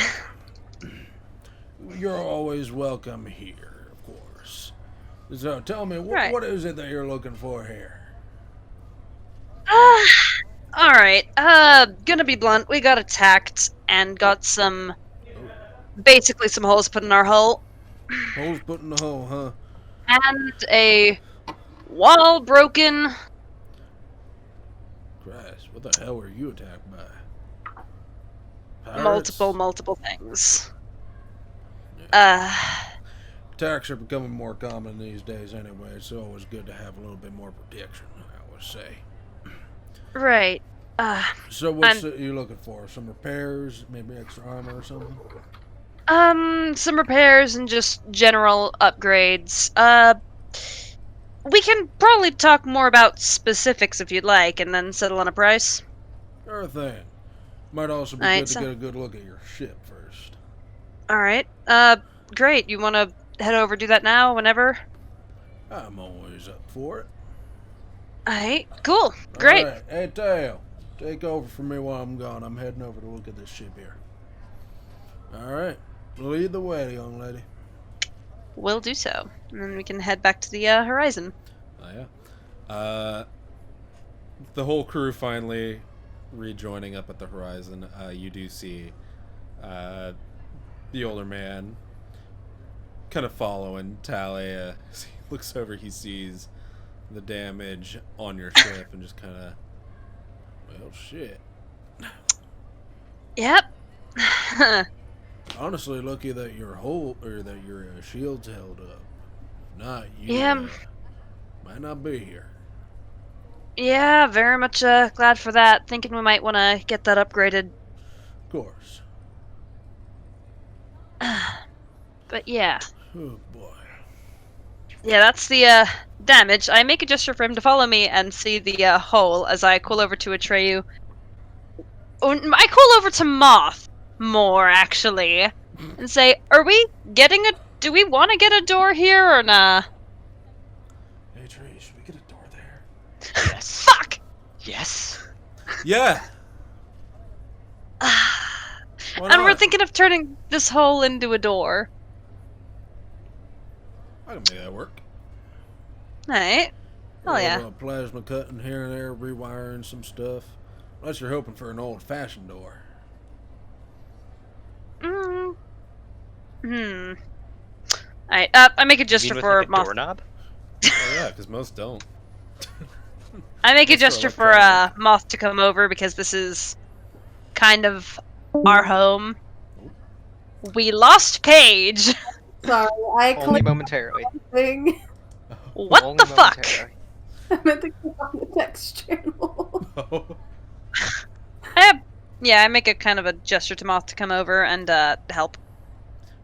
you're always welcome here, of course. So tell me, Right. what is it that you're looking for here? All right. Gonna be blunt. We got attacked and got basically some holes put in our hull, Holes put in the hole, huh? and a wall broken. Christ, what the hell were you attacked by? Pirates? Multiple things. Attacks are becoming more common these days anyway. It's always good to have a little bit more protection, I would say. Right. So what's you looking for? Some repairs? Maybe extra armor or something? Some repairs and just general upgrades. We can probably talk more about specifics if you'd like, and then settle on a price. Sure thing. Might also be good to get a good look at your ship first. Alright. Great. You want to head over, do that now, whenever? I'm always up for it. Alright, cool. Great. Alright, hey Tail, take over for me while I'm gone. I'm heading over to look at this ship here. Alright, lead the way, young lady. We'll do so. And then we can head back to the horizon. Oh yeah. The whole crew finally rejoining up at the horizon. You do see the older man kind of following Tally. He looks over, he sees the damage on your ship and just kind of, well, shit. Yep. Honestly, lucky that your shield's held up. If not, you Yeah. might not be here. Yeah, very much glad for that. Thinking we might want to get that upgraded. Of course. But yeah. Oh boy. Yeah, that's the damage. I make a gesture for him to follow me and see the hole as I call over to Atreyu. Oh, I call over to Moth more, actually, and say, do we want to get a door here or nah? Hey Trey, should we get a door there? Yes. Fuck! Yes. Yeah! Why And we're not? thinking of turning this hole into a door. I can make that work. Alright. Oh yeah. Plasma cutting here and there, rewiring some stuff. Unless you're hoping for an old-fashioned door. Alright, I make a You gesture mean with, for like, a Moth. doorknob? Oh yeah, because most don't. I make a That's for gesture for electronic. Moth to come over because this is kind of our home. We lost Paige. Sorry, I Only clicked momentarily. thing. What Only the fuck? momentarily. I meant to click on the text channel. I make a kind of a gesture to Moth to come over and help.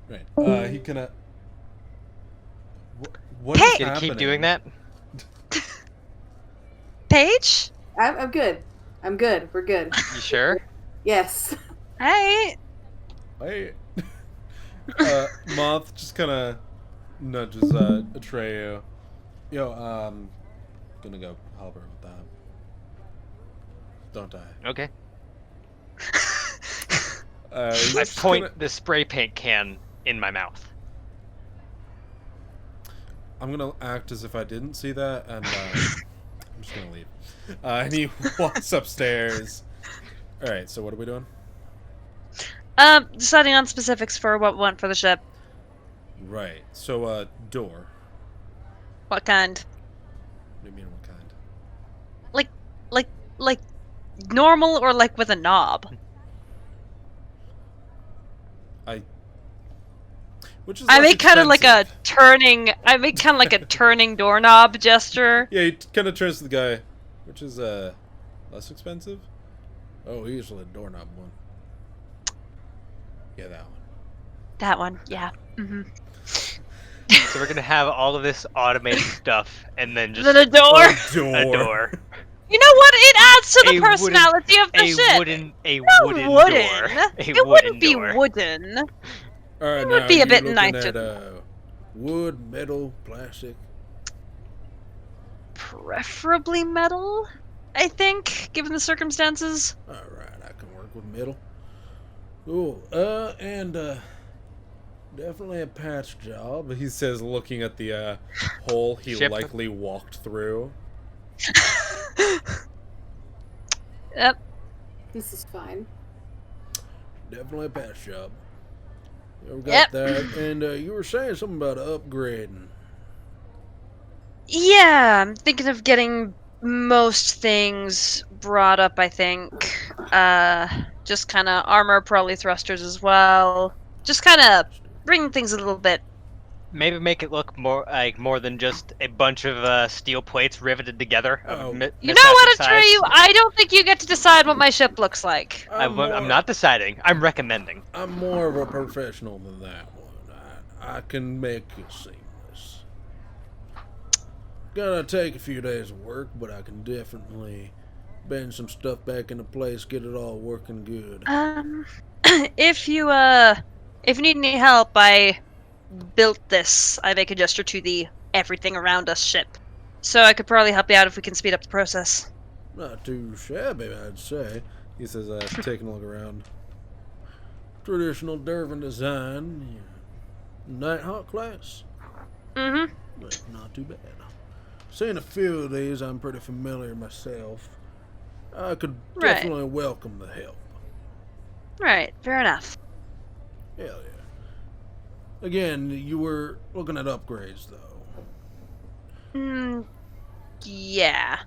Right. He kinda... What Hey! is Gonna happening? keep doing that? Paige? I'm good. I'm good. We're good. You sure? Yes. Hey. Hey. Moth just kind of nudges Atreyu. Yo, gonna go help her with that. Don't die. Okay. He's I just point gonna- the spray paint can in my mouth. I'm gonna act as if I didn't see that, and I'm just gonna leave. And he walks upstairs. All right. So what are we doing? Deciding on specifics for what we want for the ship. Right. So door. What kind? What do you mean what kind? Like normal or like with a knob? Which is I less make kind of like a expensive? turning. I make kind of like a turning doorknob gesture. Yeah, he kind of turns to the guy, which is less expensive. Oh, usually a doorknob one. Yeah, that one. That one, yeah. Mm-hmm. So we're gonna have all of this automated stuff, and then just Then a door. a door. You know what? It adds to the A wooden- personality of the ship. A wooden door. A It wooden wouldn't be door. wooden. All right, It now would be a are you bit looking nicer at than- wood, metal, plastic. Preferably metal, I think, given the circumstances. All right, I can work with metal. Cool. And definitely a patch job. He says, looking at the hole he Ship. likely walked through. Yep. This is fine. Definitely a patch job. We got Yep. that. And you were saying something about upgrading. Yeah, I'm thinking of getting most things brought up, I think. Just kind of armor, probably thrusters as well. Just kind of bring things a little bit. Maybe make it look more than just a bunch of steel plates riveted together. Of Oh. You know what, mismatched size. Atreyu? I don't think you get to decide what my ship looks like. I'm not deciding. I'm recommending. I'm more of a professional than that one. I can make it seamless. Gonna take a few days of work, but I can definitely bend some stuff back into place, get it all working good. If you need any help, I built this. I make a gesture to the everything around us ship. So I could probably help you out if we can speed up the process. Not too shabby, I'd say. He says, taking a look around. Traditional Dervin design. Nighthawk class. Mm-hmm. But not too bad. Seen a few of these, I'm pretty familiar myself. I could Right. definitely welcome the help. Right, fair enough. Hell yeah. Again, you were looking at upgrades, though. Yeah.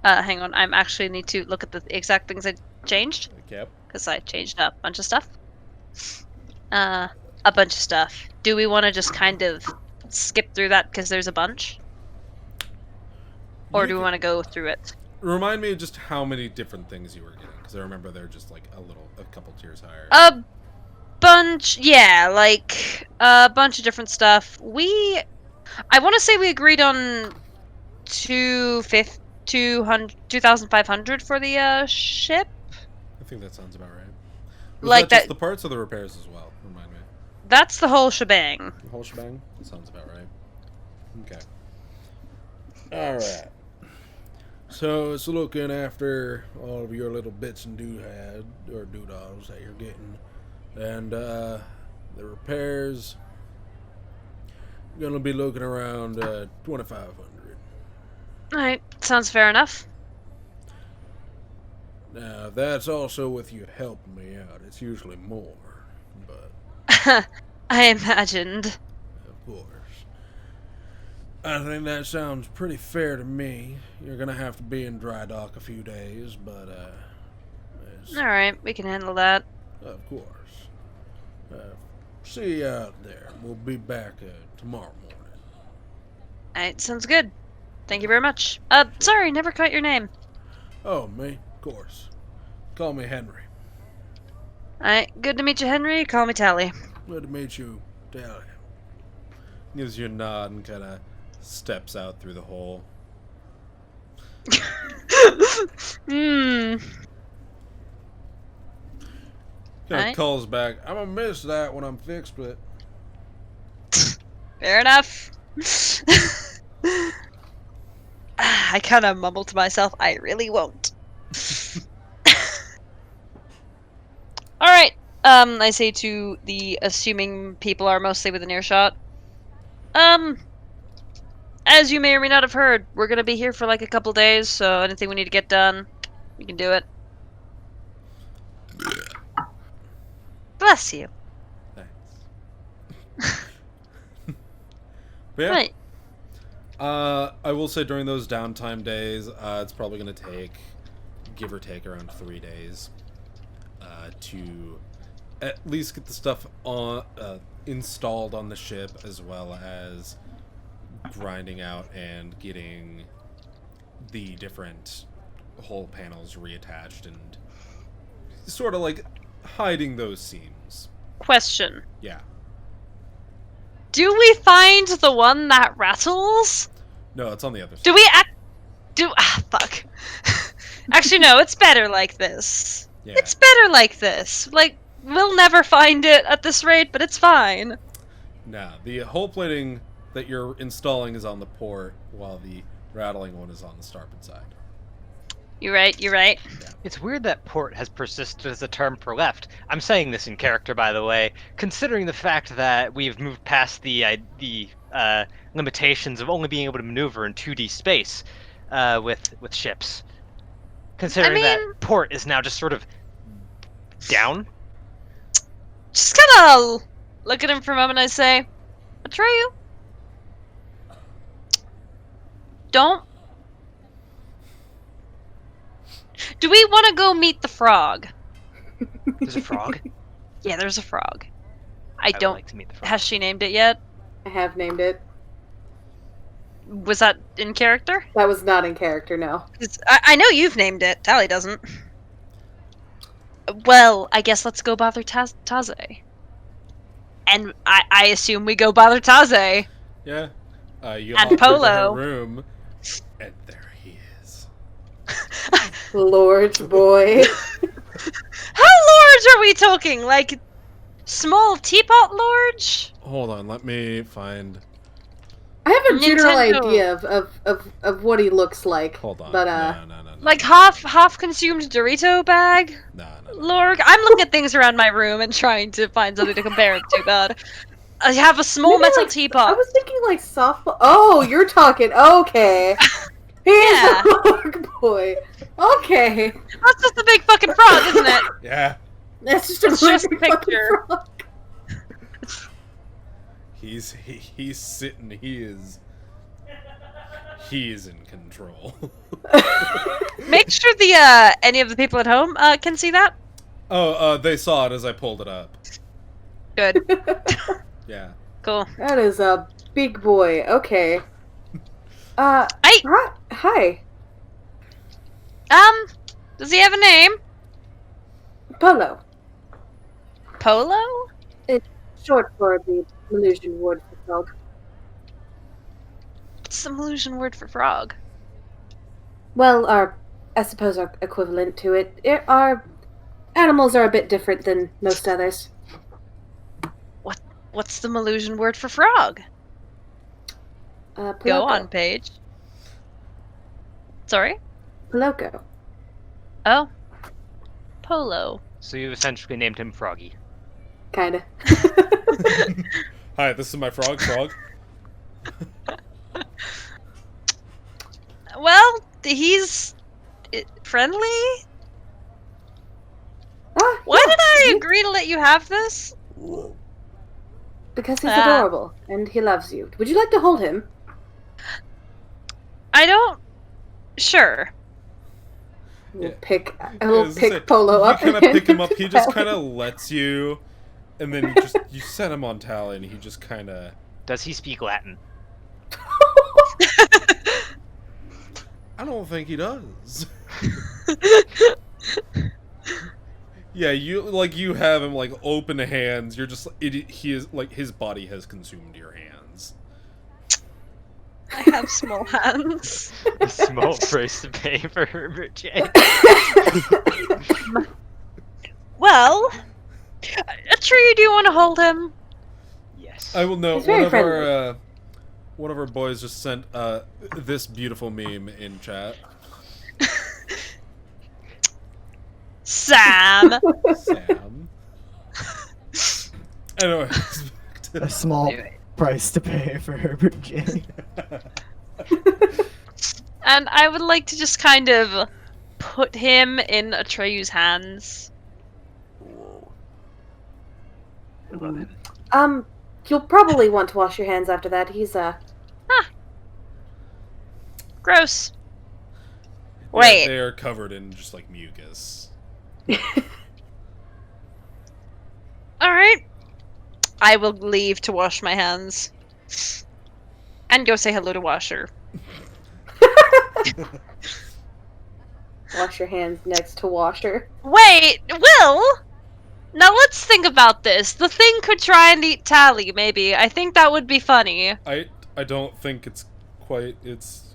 Hang on, I'm actually need to look at the exact things I changed. Yep. Because I changed a bunch of stuff. A bunch of stuff. Do we want to just kind of skip through that because there's a bunch? Or do we want to go through it? Remind me just how many different things you were getting, because I remember they're just like a couple tiers higher. A bunch, yeah, like a bunch of different stuff. I want to say we agreed on 2,500 for the ship. I think that sounds about right. Was Like that just that- the parts or the repairs as well? Remind me. That's the whole shebang. The whole shebang? That sounds about right. Okay. Alright. So it's looking after all of your little bits and doodahs that you're getting. And the repairs, you're gonna be looking around 2,500. Alright, sounds fair enough. Now that's also with you helping me out. It's usually more, but I imagined. of course. I think that sounds pretty fair to me. You're gonna have to be in dry dock a few days, but Alright, we can handle that. of course. See you out there. We'll be back tomorrow morning. Alright, sounds good. Thank you very much. Sorry, never caught your name. Oh, me? Of course. Call me Henry. Alright, good to meet you, Henry. Call me Tally. Good to meet you, Talia. Gives you a nod and kind of steps out through the hole. Hmm. Kind of Right. calls back. I'm gonna miss that when I'm fixed with it. Fair enough. I kind of mumble to myself, I really won't. Alright, I say to the assuming people are mostly within earshot. As you may or may not have heard, we're gonna be here for like a couple days, so anything we need to get done, we can do it. Bless you. Thanks. But yeah, Right. I will say during those downtime days, it's probably going to take, give or take, around 3 days to at least get the stuff on installed on the ship, as well as grinding out and getting the different hull panels reattached and sort of like hiding those seams. Question. Yeah. Do we find the one that rattles? No, it's on the other side. Do we fuck. Actually, no, it's better like this. Yeah. It's better like this. Like, we'll never find it at this rate, but it's fine. Nah, the hull plating that you're installing is on the port, while the rattling one is on the starboard side. You're right, you're right. It's weird that port has persisted as a term for left. I'm saying this in character, by the way, considering the fact that we've moved past the limitations of only being able to maneuver in 2D space with ships. Considering that port is now just sort of down. Just kinda look at him for a moment, I say, Atreyu, don't. Do we want to go meet the frog? There's a frog. Yeah, there's a frog. I would don't. like to meet the frog. Has she named it yet? I have named it. Was that in character? That was not in character, no. I know you've named it. Tally doesn't. Well, I guess let's go bother Taze. And I assume we go bother Taze. Yeah. You And hop into Polo. her room, and there he is. Lord boy. How large are we talking? Like, small teapot large? Hold on, let me find. I have a general Nintendo. idea of what he looks like. Hold on. But No. Like half consumed Dorito bag? No. Lorg, I'm looking at things around my room and trying to find something to compare it to, but I have a small Maybe, metal like, I teapot. was thinking like softball. Oh, you're talking. Okay. He's Yeah. a Lord boy. Okay. That's just a big fucking frog, isn't it? Yeah. That's just a It's really just a big fucking picture. frog. He's sitting. He is in control. Make sure the any of the people at home can see that. Oh, they saw it as I pulled it up. Good. Yeah. Cool. That is a big boy. Okay. I Hi. does he have a name? Polo. Polo? Short for the Malaysian word for frog. What's some Malaysian word for frog? Well, I suppose our equivalent to it. Our animals are a bit different than most others. What's the Malaysian word for frog? Poloco. Go on, Paige. Sorry? Poloco. Oh. Polo. So you essentially named him Froggy. Kinda. Hi, this is my frog. Well, he's friendly? Why did I agree to let you have this? Because he's adorable, and he loves you. Would you like to hold him? I don't. Sure. We'll Yeah. We'll pick Polo up. You kind of and pick him up. He just Tally. kind of lets you, and then you set him on Tally, and he just kind of. Does he speak Latin? I don't think he does. Yeah, you have him like open hands. You're just he is like his body has consumed your hands. I have small hands. A small price to pay for Herbert J. Well, Tree, do you want to hold him? Yes. I will note He's very one of our boys just sent this beautiful meme in chat. Sam. Sam. Anyways, A small price to pay for Herbert J. And I would like to just kind of put him in Atreyu's hands. I love him. You'll probably want to wash your hands after that. He's Gross. Yeah, Wait. they are covered in just like mucus. Alright. I will leave to wash my hands. And go say hello to Washer. Wash your hands next to washer. Wait, Will? Now let's think about this. The thing could try and eat Tally, maybe. I think that would be funny. I don't think it's quite. It's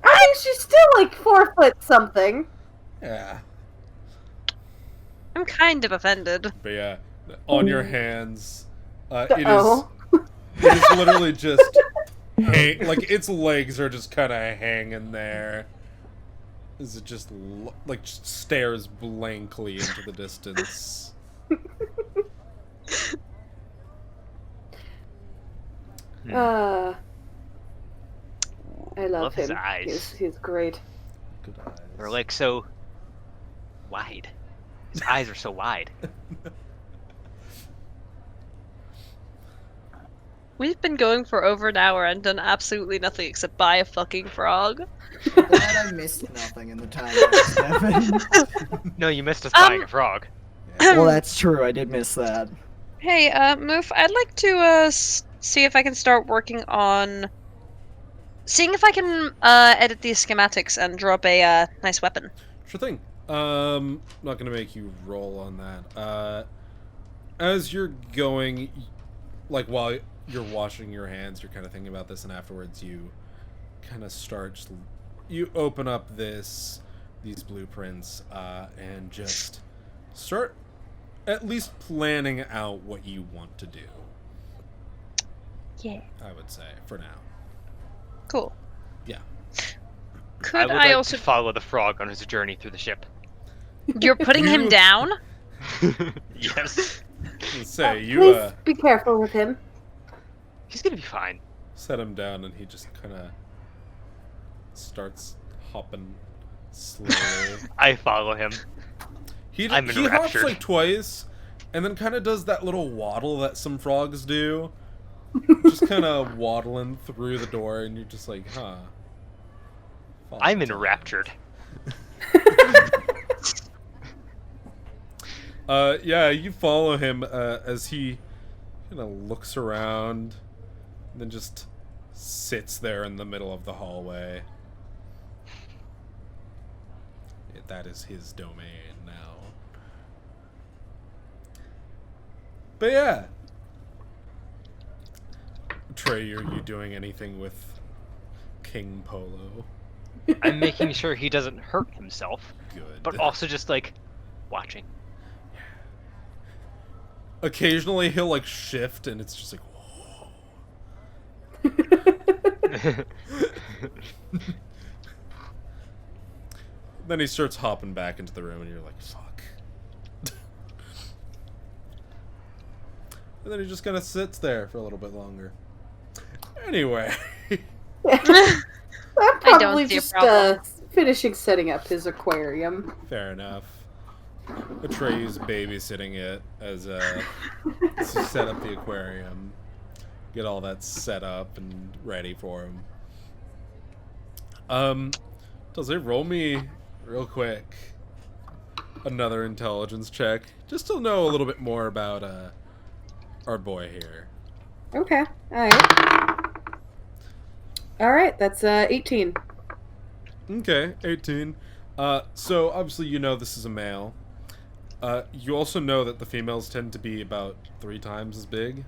I think she's still like 4 foot something. yeah. I'm kind of offended. But yeah, on your hands, it Oh. is literally just like its legs are just kind of hanging there. Is it just like just stares blankly into the distance? I love Love his him. eyes. He's great. Good eyes. They're like so wide. His eyes are so wide. We've been going for over an hour and done absolutely nothing except buy a fucking frog. I'm glad I missed nothing in the time that happened. No, you missed us buying a frog. Well, that's true. I did miss that. Hey, Moof, I'd like to, see if I can start working on... Seeing if I can, edit these schematics and draw up a, nice weapon. Sure thing. Not gonna make you roll on that. As you're going, like while you're washing your hands, you're kind of thinking about this, and afterwards you kind of start. You open up these blueprints, and just start at least planning out what you want to do. Yeah. I would say for now. Cool. Yeah. Could I would like also... to follow the frog on his journey through the ship. You're putting him You- down? Yes. Let's say you Please be careful with him. He's gonna be fine. set him down, and he just kind of starts hopping slowly. I follow him. He I'm hops enraptured. like twice, and then kind of does that little waddle that some frogs do. Just kind of waddling through the door, and you're just like, huh. I'm Fun enraptured. Yeah, you follow him as he kind of looks around, and then just sits there in the middle of the hallway. That is his domain now. But yeah. Trey, are you doing anything with King Polo? I'm making sure he doesn't hurt himself, Good. but also just like watching. Occasionally he'll like shift, and it's just like, whoa. Then he starts hopping back into the room, and you're like, fuck. And then he just kind of sits there for a little bit longer. Anyway. I'm probably see a just problem. finishing setting up his aquarium. Fair enough. Atreyu's babysitting it as you set up the aquarium. Get all that set up and ready for him. Does it roll me real quick another intelligence check, just to know a little bit more about our boy here. Okay, alright. Alright, that's 18. Okay, 18. So obviously you know this is a male. You also know that the females tend to be about 3 times as big.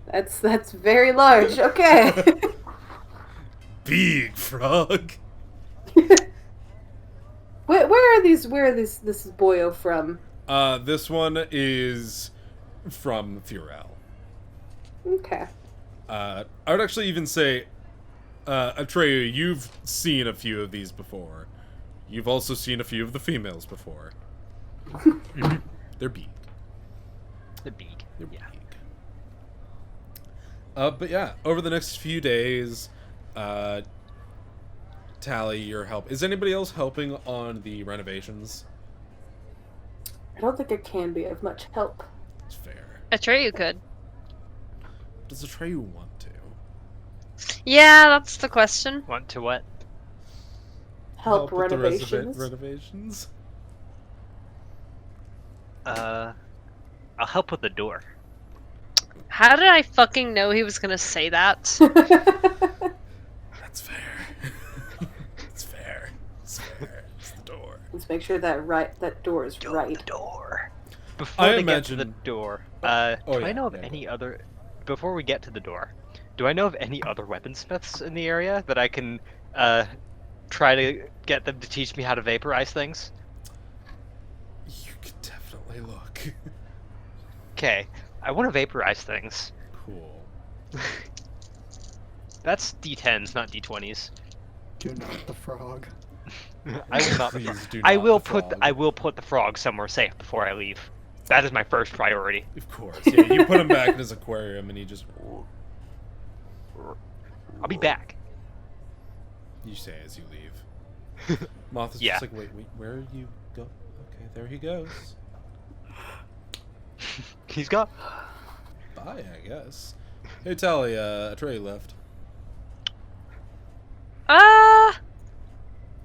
That's very large. Okay. Big frog. Where are these? Where are this boyo from? This one is from Furel. Okay. I would actually even say, Atreyu, you've seen a few of these before. You've also seen a few of the females before. They're big. The big. They're Yeah. big. But yeah, over the next few days, Tally, your help. Is anybody else helping on the renovations? I don't think I can be of much help. It's fair. Atreyu could. Does Atreyu want to? Yeah, that's the question. Want to what? Help with the renovations. renovations? I'll help with the door. How did I fucking know he was gonna say that? That's fair. It's fair. It's fair. It's the door. Let's make sure that door is right. The door. Before I they get to the imagine- door, oh, do yeah, I know of yeah. any other? Before we get to the door, do I know of any other weaponsmiths in the area that I can try to get them to teach me how to vaporize things? You could definitely look. Okay, I want to vaporize things. Cool. That's D10s, not D20s. Do not the frog. I will not. Please do I not will the put. frog. I will put the frog somewhere safe before I leave. That is my first priority. Of course. Yeah, you put him back in his aquarium and he just... I'll be back. You say as you leave. Moth is Yeah. just like, wait, where are you go? Okay, there he goes. He's gone. Bye, I guess. Hey, Tally, Atreyu left.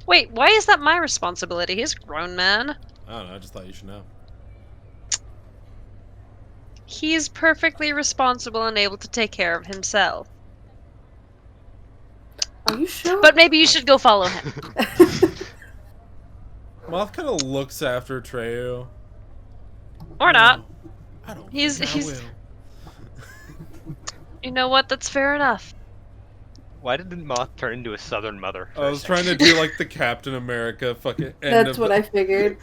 Wait, why is that my responsibility? He's a grown man. I don't know, I just thought you should know. He's perfectly responsible and able to take care of himself. Are you sure? But maybe you should go follow him. Moth kind of looks after Atreyu. Or not. I don't He's- think I he's- will. You know what? That's fair enough. Why did the moth turn into a southern mother? I was trying to do like the Captain America fucking end That's of what the... I figured.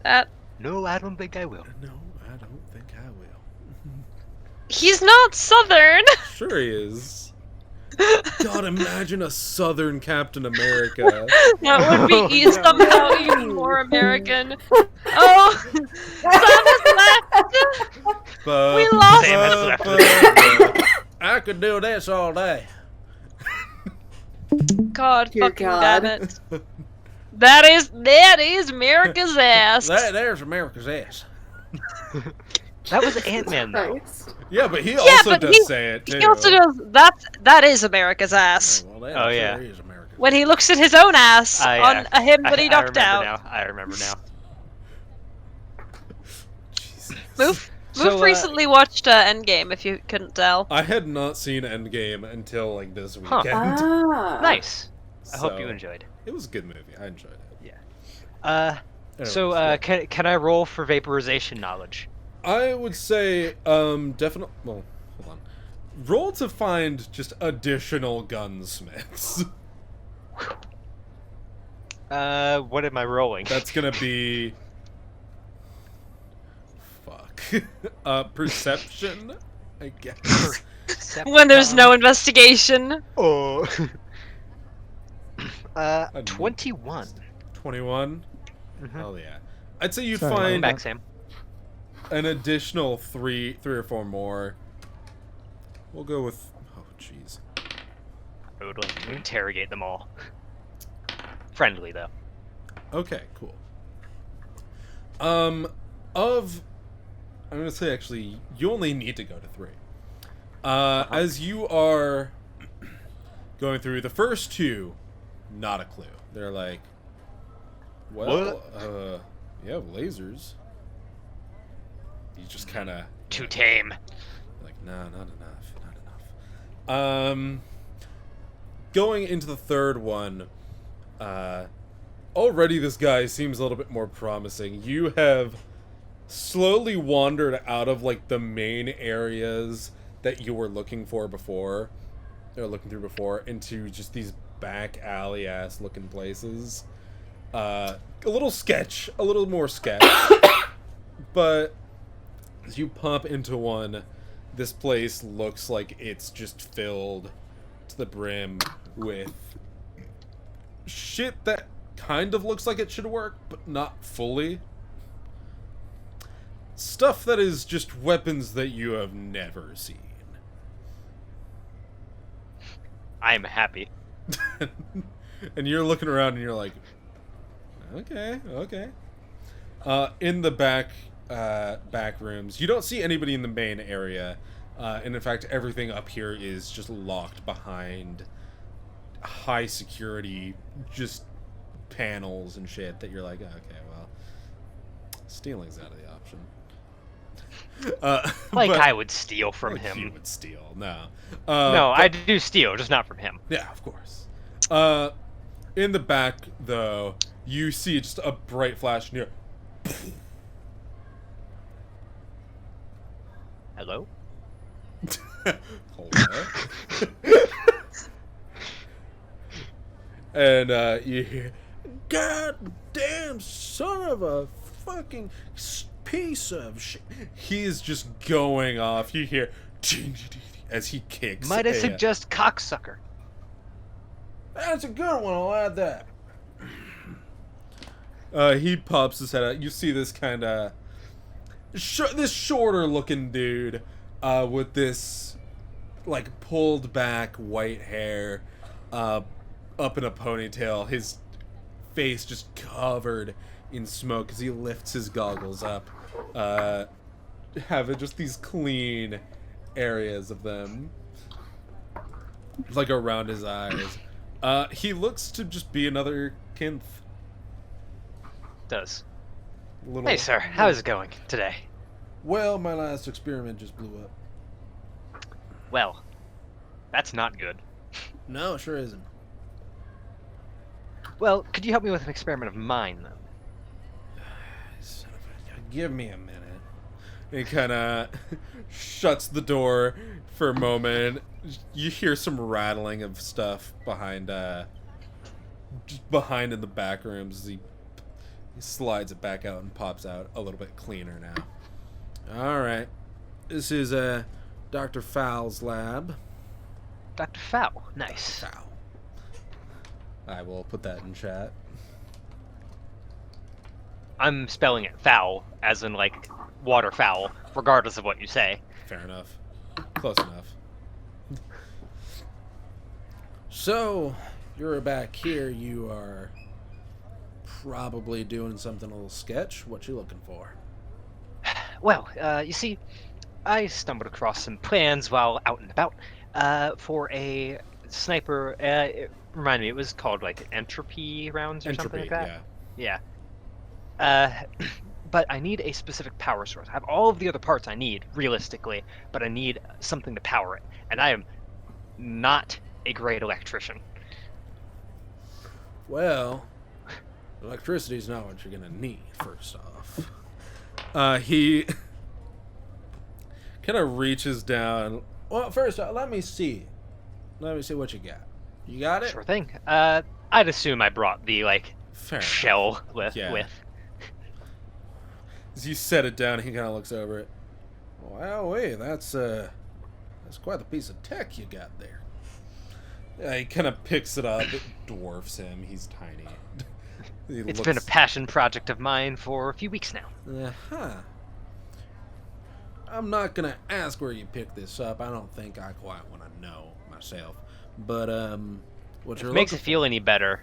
That No, I don't think I will. No, I don't think I will. he's not southern. Sure he is. God, imagine a Southern Captain America. That would be somehow even more American. Oh, Sam has left. We lost. Sam has left. I could do this all day. God, Dear fucking God. damn it. That is America's ass. There's America's ass. That was Ant-Man though. Christ. Yeah, but he also but does he- say it too. He also does that is America's ass. Oh, well, that Oh, sure yeah. is America's When he looks at his own ass on a him that he I knocked remember out. now. I remember now. Jesus. Move So, recently watched Endgame, if you couldn't tell. I had not seen Endgame until like this Huh. weekend. Ah. Nice. I hope you So, enjoyed. It was a good movie. I enjoyed it. So Anyways, can I roll for vaporization knowledge? I would say definitely. Well, hold on. Roll to find just additional gunsmiths. What am I rolling? That's gonna be. Fuck. Perception, I guess. When there's no investigation. Oh. 21. 21. 21. Mhm. Hell yeah. I'd say you Sorry, Welcome find back, Sam. an additional three or four more. We'll go with. Oh, jeez. I would like to interrogate them all. Friendly though. Okay, cool. I'm gonna say actually, you only need to go to 3. As you are going through the first 2, not a clue. They're like, well, you have lasers. You just kind of Too tame. like, nah, not enough. Going into the third one, already this guy seems a little bit more promising. You have slowly wandered out of like the main areas that you were looking through before, into just these back alley ass looking places. A little more sketch, but as you pop into one, this place looks like it's just filled to the brim with shit that kind of looks like it should work, but not fully. Stuff that is just weapons that you have never seen. I'm happy. And you're looking around and you're like, okay. In the back rooms, you don't see anybody in the main area. And in fact, everything up here is just locked behind high security, just panels and shit that you're like, okay, well, stealing's out of the option. Like but- I would steal from like him. You would steal, no. No, but- I do steal, just not from him. Yeah, of course. In the back, though, you see just a bright flash near. Hello? Hello? And you hear, "Goddamn son of a fucking piece of shit." He's just going off. You hear as he kicks. Might I a- suggest cocksucker? That's a good one. I'll add that. He pops his head out. You see this kind of this shorter looking dude with this like pulled back white hair up in a ponytail. His face just covered in smoke as he lifts his goggles up, having just these clean areas of them like around his eyes. He looks to just be another Kinth. Does. Little, Hey, sir, how's it going today? Well, my last experiment just blew up. Well, that's not good. No, it sure isn't. Well, could you help me with an experiment of mine, then? Son of a- Give me a minute. He kind of shuts the door for a moment. You hear some rattling of stuff behind just behind in the back rooms as he slides it back out and pops out a little bit cleaner now. All right. This is Dr. Fowl's lab. Dr. Fowl. Nice. Fowl. I will put that in chat. I'm spelling it foul, as in, like, waterfowl, regardless of what you say. Fair enough. Close enough. So, you're back here. You are probably doing something a little sketch. What you looking for? Well, you see, I stumbled across some plans while out and about for a sniper. Remind me, it was called, like, entropy rounds or something like that? yeah. Yeah. But I need a specific power source. I have all of the other parts I need, realistically, but I need something to power it. And I am not a great electrician. Well, electricity's not what you're gonna need, first off. He kind of reaches down. Well, first off, let me see. Let me see what you got. You got it? Sure thing. I'd assume I brought the, like, Fair enough. shell with. Yeah. As you set it down, he kind of looks over it. Wow, wait, that's quite the piece of tech you got there. He kind of picks it up. It dwarfs him. He's tiny. It's been a passion project of mine for a few weeks now. Uh-huh. I'm not gonna ask where you picked this up. I don't think I quite want to know myself. But what If you're it makes it looking feel any better,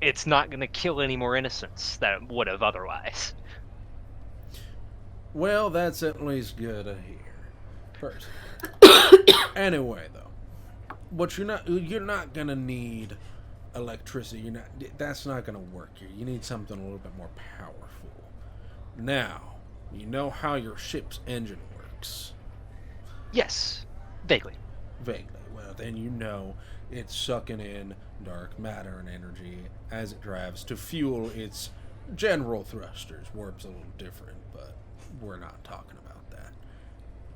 it's not going to kill any more innocents than it would have otherwise. Well, that's at least good to hear. First. Anyway, though, what you're not gonna need electricity. That's not gonna work here. You need something a little bit more powerful. Now, you know how your ship's engine works. Yes, vaguely. Vaguely. Well, then you know it's sucking in dark matter and energy as it drives to fuel its general thrusters. Warp's a little different, but we're not talking about that.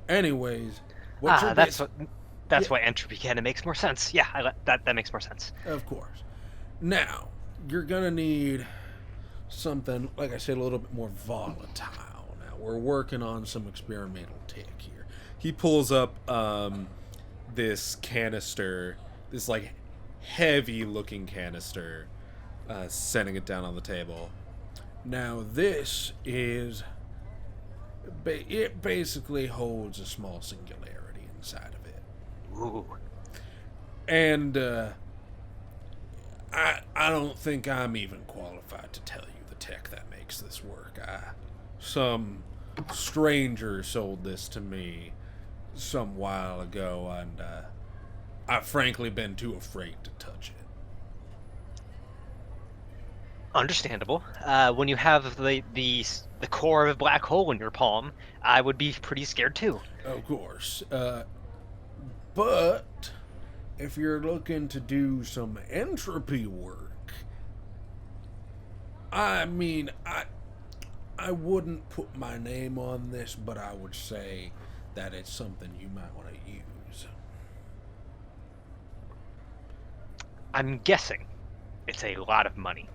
Anyways, what you're That's why entropy kind of makes more sense. Yeah, that makes more sense. Of course. Now, you're gonna need something, like I said, a little bit more volatile. Now, we're working on some experimental tech here. He pulls up this canister, this like heavy looking canister, setting it down on the table. Now this is... It basically holds a small singularity inside of it. Ooh. And I don't think I'm even qualified to tell you the tech that makes this work. Some stranger sold this to me some while ago, and I've frankly been too afraid to touch it. Understandable. When you have the core of a black hole in your palm, I would be pretty scared too. Of course. But if you're looking to do some entropy work, I mean, I wouldn't put my name on this, but I would say that it's something you might want to use. I'm guessing it's a lot of money.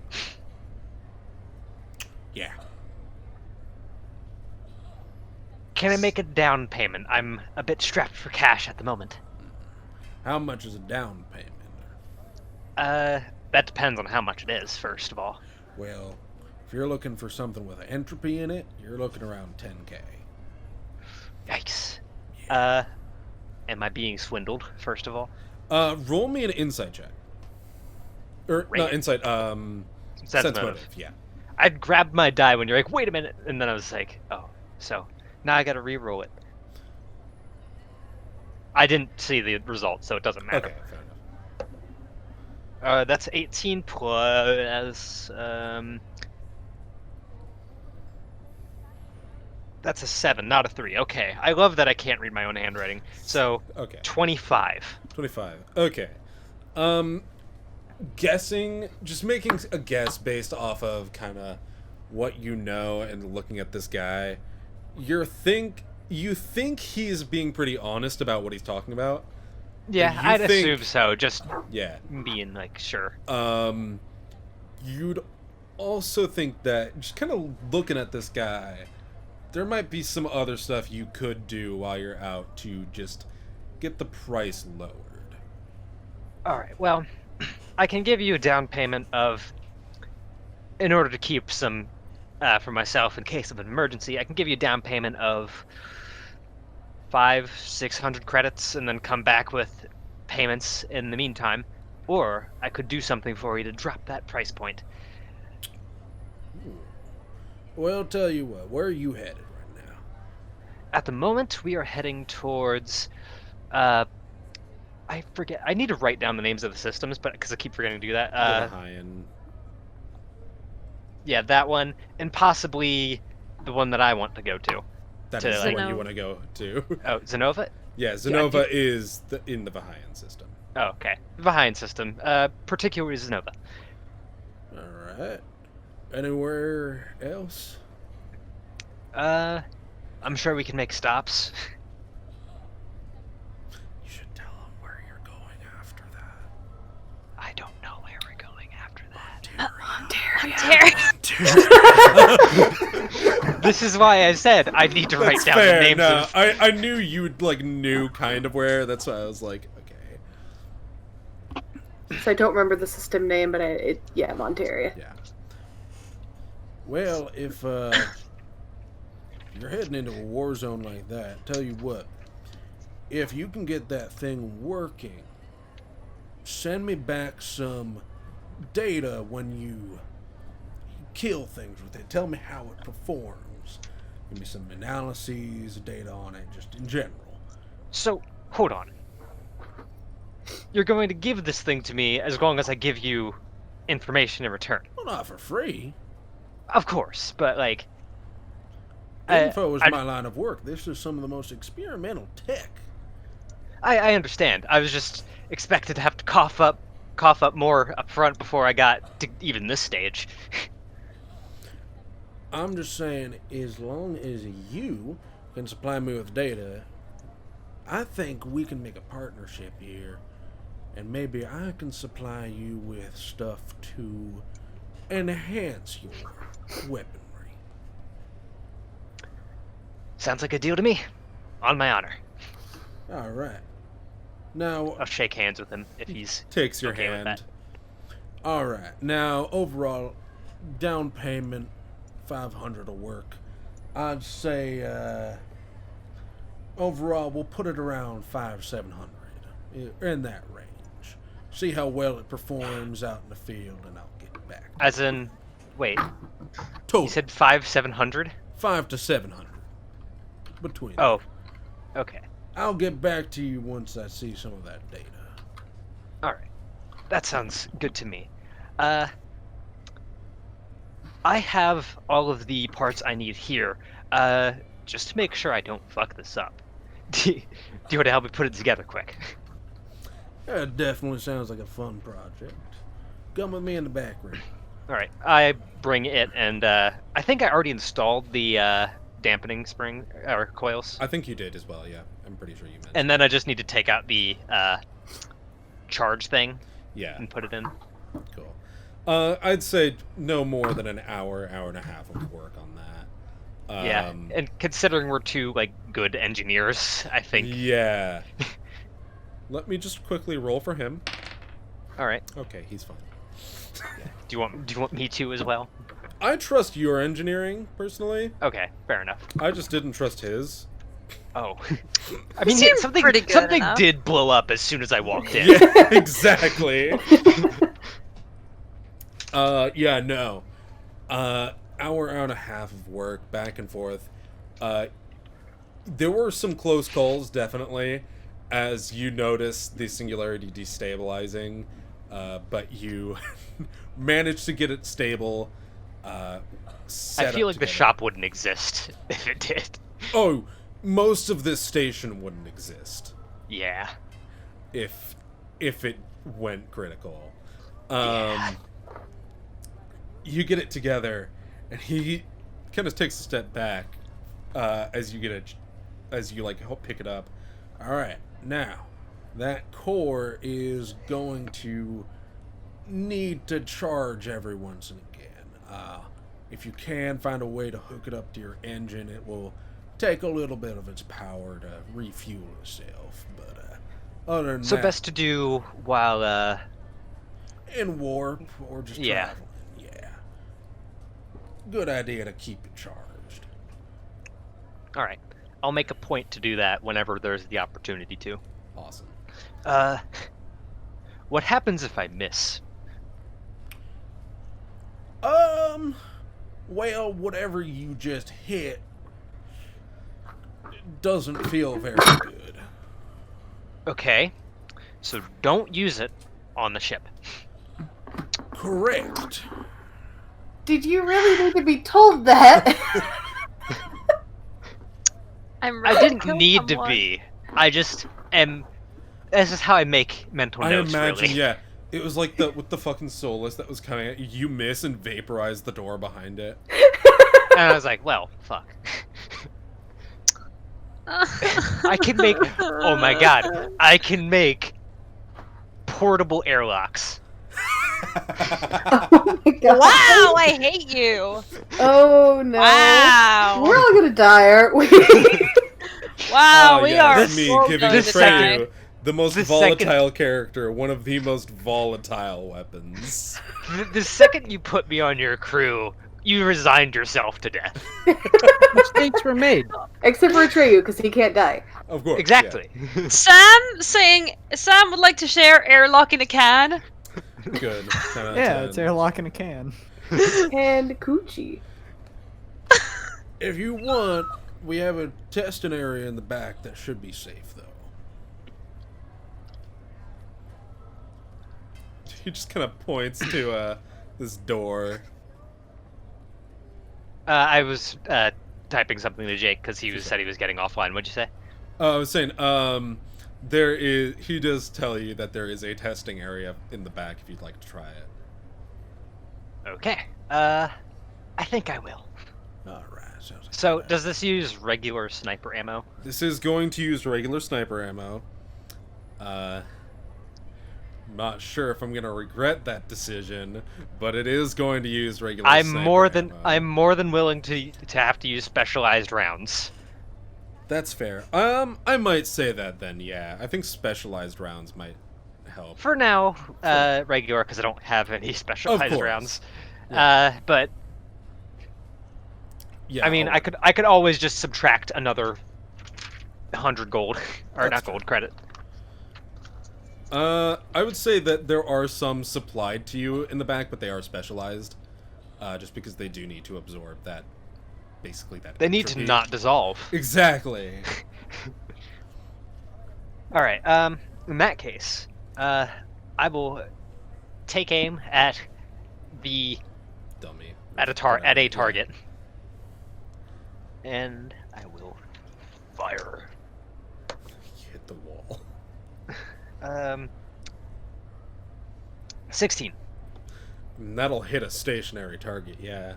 Yeah. Can I make a down payment? I'm a bit strapped for cash at the moment. How much is a down payment? That depends on how much it is, first of all. Well, if you're looking for something with entropy in it, you're looking around 10K. Yikes. Am I being swindled, first of all? Roll me an insight check. Or, Right. not insight, sense motive. motive, yeah. I grabbed my die when you're like, wait a minute, and then I was like, oh, so now I gotta re-roll it. I didn't see the result, so it doesn't matter. Okay, fair enough. That's 18 plus, that's a 7, not a 3. Okay, I love that I can't read my own handwriting. So, Okay. 25. 25. Okay. Guessing, just making a guess based off of kind of what you know and looking at this guy, you think he's being pretty honest about what he's talking about. Yeah, You I'd think- assume so, just Yeah. being like, sure. You'd also think that just kind of looking at this guy, there might be some other stuff you could do while you're out to just get the price lowered. Alright, well, I can give you a down payment of, in order to keep some for myself in case of an emergency, I can give you a down payment of 500-600 credits and then come back with payments in the meantime. Or I could do something for you to drop that price point. Well, I'll tell you what, where are you headed right now? At the moment, we are heading towards, I forget, I need to write down the names of the systems, but because I keep forgetting to do that. The High-end. Yeah, that one, and possibly the one that I want to go to. That to, is the like- one you Zenova. want to go to. Oh, Zenova? Yeah, Zenova is in the Vahayan system. Oh, okay. Vahayan system, particularly Zenova. Alright. Anywhere else? I'm sure we can make stops. You should tell them where you're going after that. I don't know where we're going after that. Ontario. This is why I said I need to write That's down fair. the names No, of... I knew you knew kind of where. That's why I was like, okay. So I don't remember the system name, but yeah, Monteria. Yeah. Well, if you're heading into a war zone like that, tell you what, if you can get that thing working, send me back some data when you kill things with it. Tell me how it performs. Give me some analyses, data on it, just in general. So, hold on. You're going to give this thing to me as long as I give you information in return. Well, not for free. Of course, but like... Info is I- my line of work. This is some of the most experimental tech. I understand. I was just expected to have to cough up more up front before I got to even this stage. I'm just saying, as long as you can supply me with data, I think we can make a partnership here. And maybe I can supply you with stuff to enhance your weaponry. Sounds like a deal to me. On my honor. Alright. Now, I'll shake hands with him if he's takes your okay with hand. All right. Now, overall, down payment, 500 will work. I'd say, overall, we'll put it around 700, in that range. See how well it performs out in the field, and I'll get it back. As in, wait, Total, you said 700? 5 to 700 between. Oh, okay. I'll get back to you once I see some of that data. All right. That sounds good to me. I have all of the parts I need here. Just to make sure I don't fuck this up. Do you want to help me put it together quick? That definitely sounds like a fun project. Come with me in the back room. All right. I bring it, and I think I already installed the dampening spring or coils. I think you did as well, yeah. I'm pretty sure you mentioned. And then I just need to take out the charge thing Yeah, and put it in. cool. I'd say no more than an hour and a half of work on that. Yeah, and considering we're two like good engineers, I think. Yeah. Let me just quickly roll for him. All right. Okay, he's fine. Do you want me to as well? I trust your engineering, personally. Okay, fair enough. I just didn't trust his. Oh, I mean, seemed something pretty good something enough. did blow up as soon as I walked in. Yeah, exactly. Yeah, no. Hour and a half of work, back and forth. There were some close calls, definitely, as you noticed the singularity destabilizing, but you managed to get it stable. I Set feel up like the together. shop wouldn't exist if it did. Oh, most of this station wouldn't exist Yeah. if it went critical. Yeah. You get it together, and he kind of takes a step back as you help pick it up. All right, now that core is going to need to charge every once and again. If you can find a way to hook it up to your engine, it will take a little bit of its power to refuel itself. But other than So that, best to do while in warp or just Yeah. traveling. Yeah. Good idea to keep it charged. all right. I'll make a point to do that whenever there's the opportunity to. Awesome. What happens if I miss? Well, whatever you just hit doesn't feel very good. Okay. So don't use it on the ship. Correct. Did you really need to be told that? I'm I ready to didn't kill need to someone. be. I just am. This is how I make mental I notes, imagine, really. yeah. It was like with the fucking Solus that was coming at you. You miss and vaporize the door behind it. And I was like, well, fuck. I can make. Oh my god. I can make portable airlocks. Oh my god. Wow, I hate you. Oh no. Wow. We're all gonna die, aren't we? Wow, Oh, we yeah, are it's me so giving going to die. Atreyu the most The volatile character, one of the most volatile weapons. The second you put me on your crew, you resigned yourself to death. Mistakes were made. Except for Atreyu, because he can't die. Of course. Exactly. Sam saying Sam would like to share airlock in a can. Yeah. Good. 10 out of Yeah, 10. it's airlock in a can. And Coochie. If you want, we have a testing area in the back that should be safe, though. He just kind of points to this door. I was typing something to Jake because said he was getting offline. What'd you say? I was saying, he does tell you that there is a testing area in the back if you'd like to try it. Okay. I think I will. Alright, sounds like So, a plan. does this use regular sniper ammo? This is going to use regular sniper ammo. Not sure if I'm gonna regret that decision, but it is going to use regular I'm sniper more than willing to have to use specialized rounds. That's fair. I might say that then, yeah. I think specialized rounds might help. For now, regular, because I don't have any specialized course. rounds. Yeah. But Yeah, I mean, I could always just subtract another 100 gold, or That's not fair. gold credit. I would say that there are some supplied to you in the back, but they are specialized. Just because they do need to absorb that, basically that. They need to entropy. not dissolve. Exactly. All right. In that case, I will take aim at the Dummy. at a target, and I will fire. You hit the wall. 16. And that'll hit a stationary target. Yeah.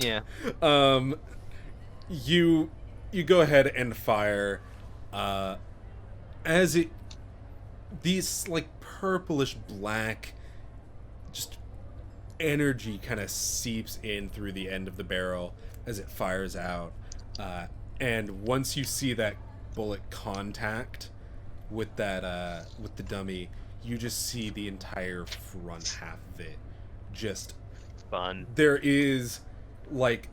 Yeah. You go ahead and fire. As these like purplish black, just energy kind of seeps in through the end of the barrel as it fires out, and once you see that bullet contact with that with the dummy, you just see the entire front half of it just Fun. there is like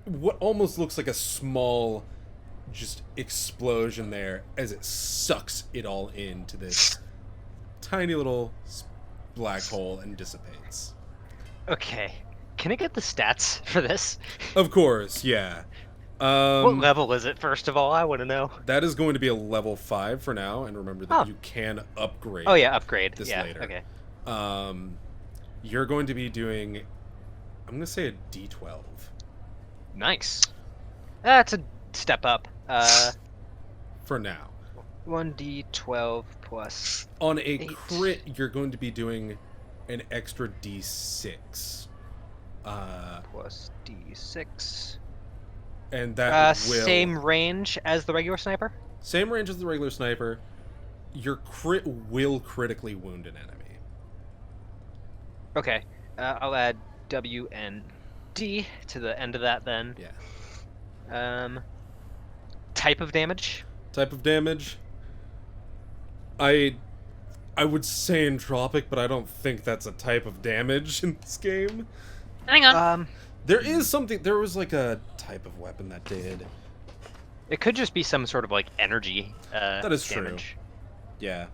what almost looks like a small just explosion there as it sucks it all into this tiny little black hole and dissipates. Okay. Can I get the stats for this? Of course, yeah. What level is it, first of all? I want to know. That is going to be a level 5 for now, and remember that Oh. you can upgrade. Oh, yeah, upgrade. This yeah, later. okay. You're going to be doing, I'm going to say a D12. Nice. That's a step up. For now. 1d12 plus... On a 8. crit, you're going to be doing an extra D6. plus d6. And that will... Same range as the regular sniper? Same range as the regular sniper. Your crit will critically wound an enemy. Okay. I'll add W and D to the end of that then. Yeah. Type of damage? Type of damage? I would say entropic, but I don't think that's a type of damage in this game. Hang on. There is something... There was like a type of weapon that did. It could just be some sort of like energy That is damage. true. Yeah.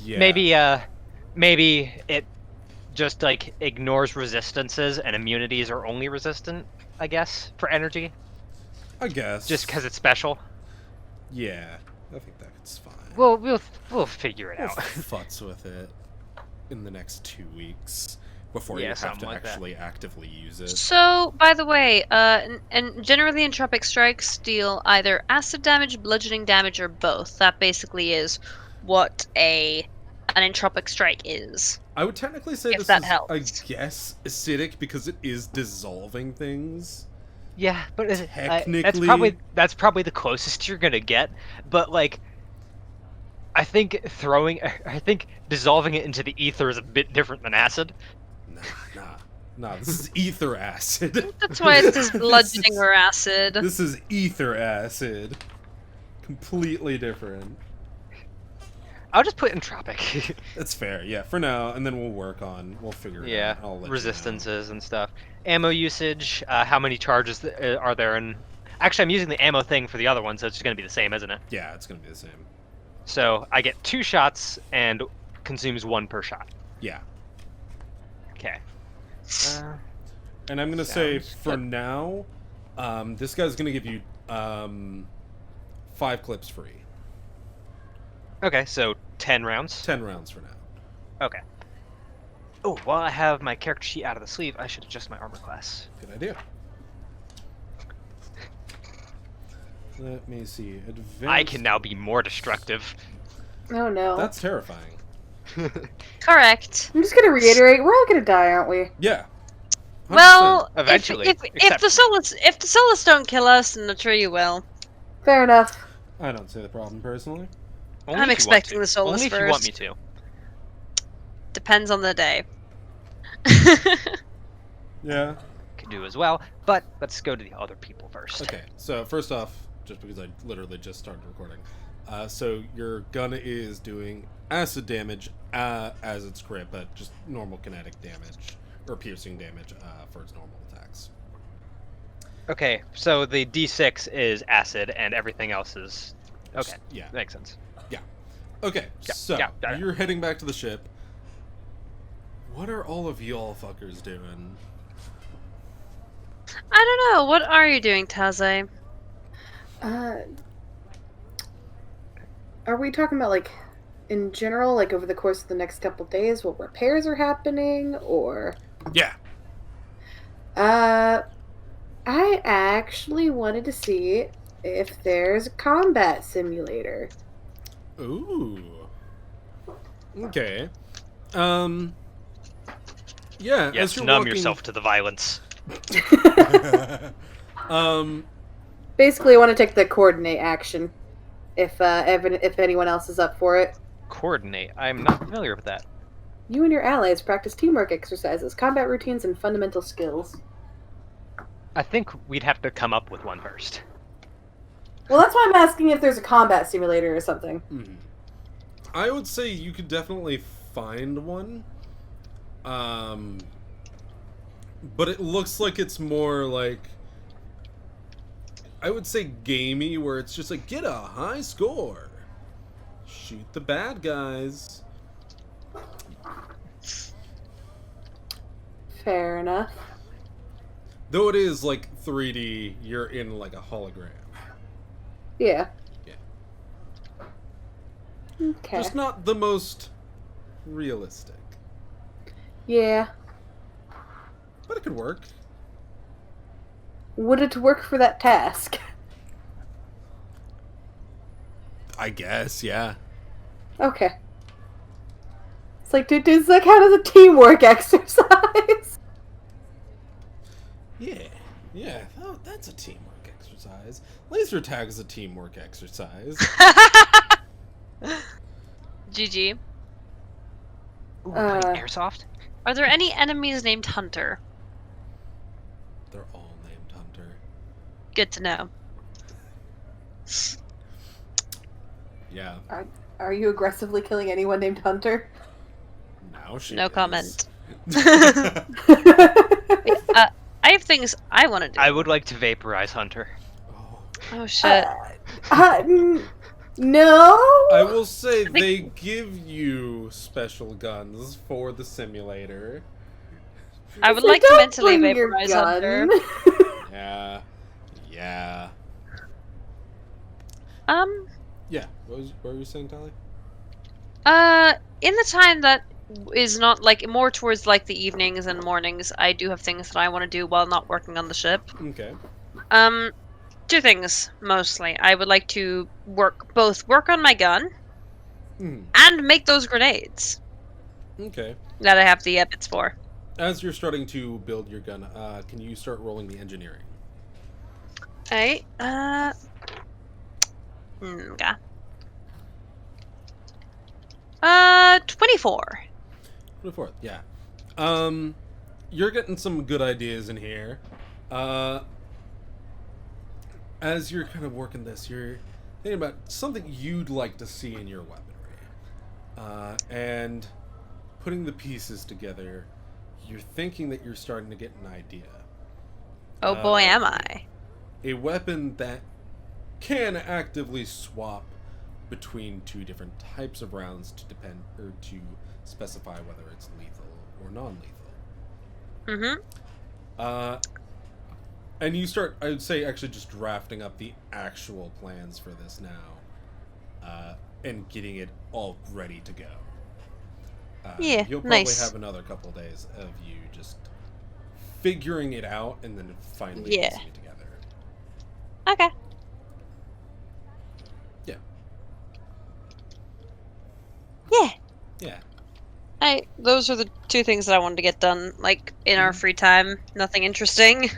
Yeah. Maybe it just like ignores resistances and immunities are only resistant, I guess, for energy. I guess. Just because it's special. Yeah. I think that's fine. We'll figure it We'll out. futz with it in the next 2 weeks before Yeah, you have something to like that. actually actively use it. So, by the way, and generally entropic strikes deal either acid damage, bludgeoning damage, or both. That basically is what an entropic strike is. I would technically say If this that is, helps. I guess, acidic because it is dissolving things. Yeah, but that's Technically- probably the closest you're gonna get. But like, I think dissolving it into the ether is a bit different than acid. Nah. This is ether acid. That's why it says This bludgeoning is- or acid. This is ether acid. Completely different. I'll just put entropic. That's fair, yeah, for now, and then we'll figure it Yeah, out. I'll let you know. resistances and stuff. Ammo usage. How many charges are there? And actually, I'm using the ammo thing for the other one, so it's just gonna be the same, isn't it? Yeah, it's gonna be the same. So I get 2 shots and consumes 1 per shot. Yeah. Okay. And I'm gonna say Sounds for good. now, this guy's gonna give you 5 clips free. Okay, so 10 rounds. 10 rounds for now. Okay. Oh, while I have my character sheet out of the sleeve, I should adjust my armor class. Good idea. Let me see. Advanced. I can now be more destructive. Oh no. That's terrifying. Correct. I'm just gonna reiterate, we're all gonna die, aren't we? Yeah. 100%. Well, Eventually, if except- the Solus don't kill us, then the tree will. Fair enough. I don't see the problem personally. Only I'm if you want expecting to. the Solus Only if you want me first. to. Depends on the day. Yeah. Could do as well, but let's go to the other people first. Okay. So first off, just because I literally just started recording, So your gun is doing acid damage as its grip, but just normal kinetic damage or piercing damage for its normal attacks. Okay, so the D6 is acid and everything else is... Okay, Yeah. makes sense. Okay, Yeah, so yeah, got it. you're heading back to the ship. What are all of y'all fuckers doing? I don't know. What are you doing, Taze? Are we talking about, like, in general, like, over the course of the next couple days, what repairs are happening, or... Yeah. I actually wanted to see if there's a combat simulator. Ooh. Okay. Yeah. Yes, as you're numb walking... yourself to the violence. Basically, I want to take the coordinate action. If anyone else is up for it. Coordinate. I'm not familiar with that. You and your allies practice teamwork exercises, combat routines, and fundamental skills. I think we'd have to come up with one first. Well, that's why I'm asking if there's a combat simulator or something. I would say you could definitely find one. But it looks like it's more like, I would say gamey, where it's just like, get a high score. Shoot the bad guys. Fair enough. Though it is like 3D, you're in like a hologram. Yeah. Yeah. Okay. Just not the most realistic. Yeah. But it could work. Would it work for that task? I guess, yeah. Okay. It's like, does that count as a teamwork exercise? Yeah. Oh, that's a teamwork exercise. Laser tag is a teamwork exercise. GG. Ooh, playing Uh, airsoft? Are there any enemies named Hunter? They're all named Hunter. Good to know. Yeah. Are you aggressively killing anyone named Hunter? Now she No is. comment. I have things I want to do. I would like to vaporize Hunter. Oh. Oh shit. No. I will say they give you special guns for the simulator. I would So like to don't mentally bring your vaporize gun. Hunter. Yeah. Yeah. What were you saying, Tally? In the time that is not like more towards like the evenings and mornings, I do have things that I want to do while not working on the ship. Okay. Two things mostly. I would like to work on my gun and make those grenades Okay. that I have the bits for. As you're starting to build your gun, can you start rolling the engineering? Alright, okay. 24. 24th, yeah. You're getting some good ideas in here. As you're kind of working this, you're thinking about something you'd like to see in your weaponry. And putting the pieces together, you're thinking that you're starting to get an idea. Oh boy, am I. A weapon that can actively swap between two different types of rounds to specify whether it's lethal or non-lethal. And you start, I would say, actually just drafting up the actual plans for this now, and getting it all ready to go. Yeah, you'll probably nice. have another couple days of you just figuring it out and then finally Yeah. piecing it together. Okay. Yeah. Those are the two things that I wanted to get done, like, in our free time. Nothing interesting.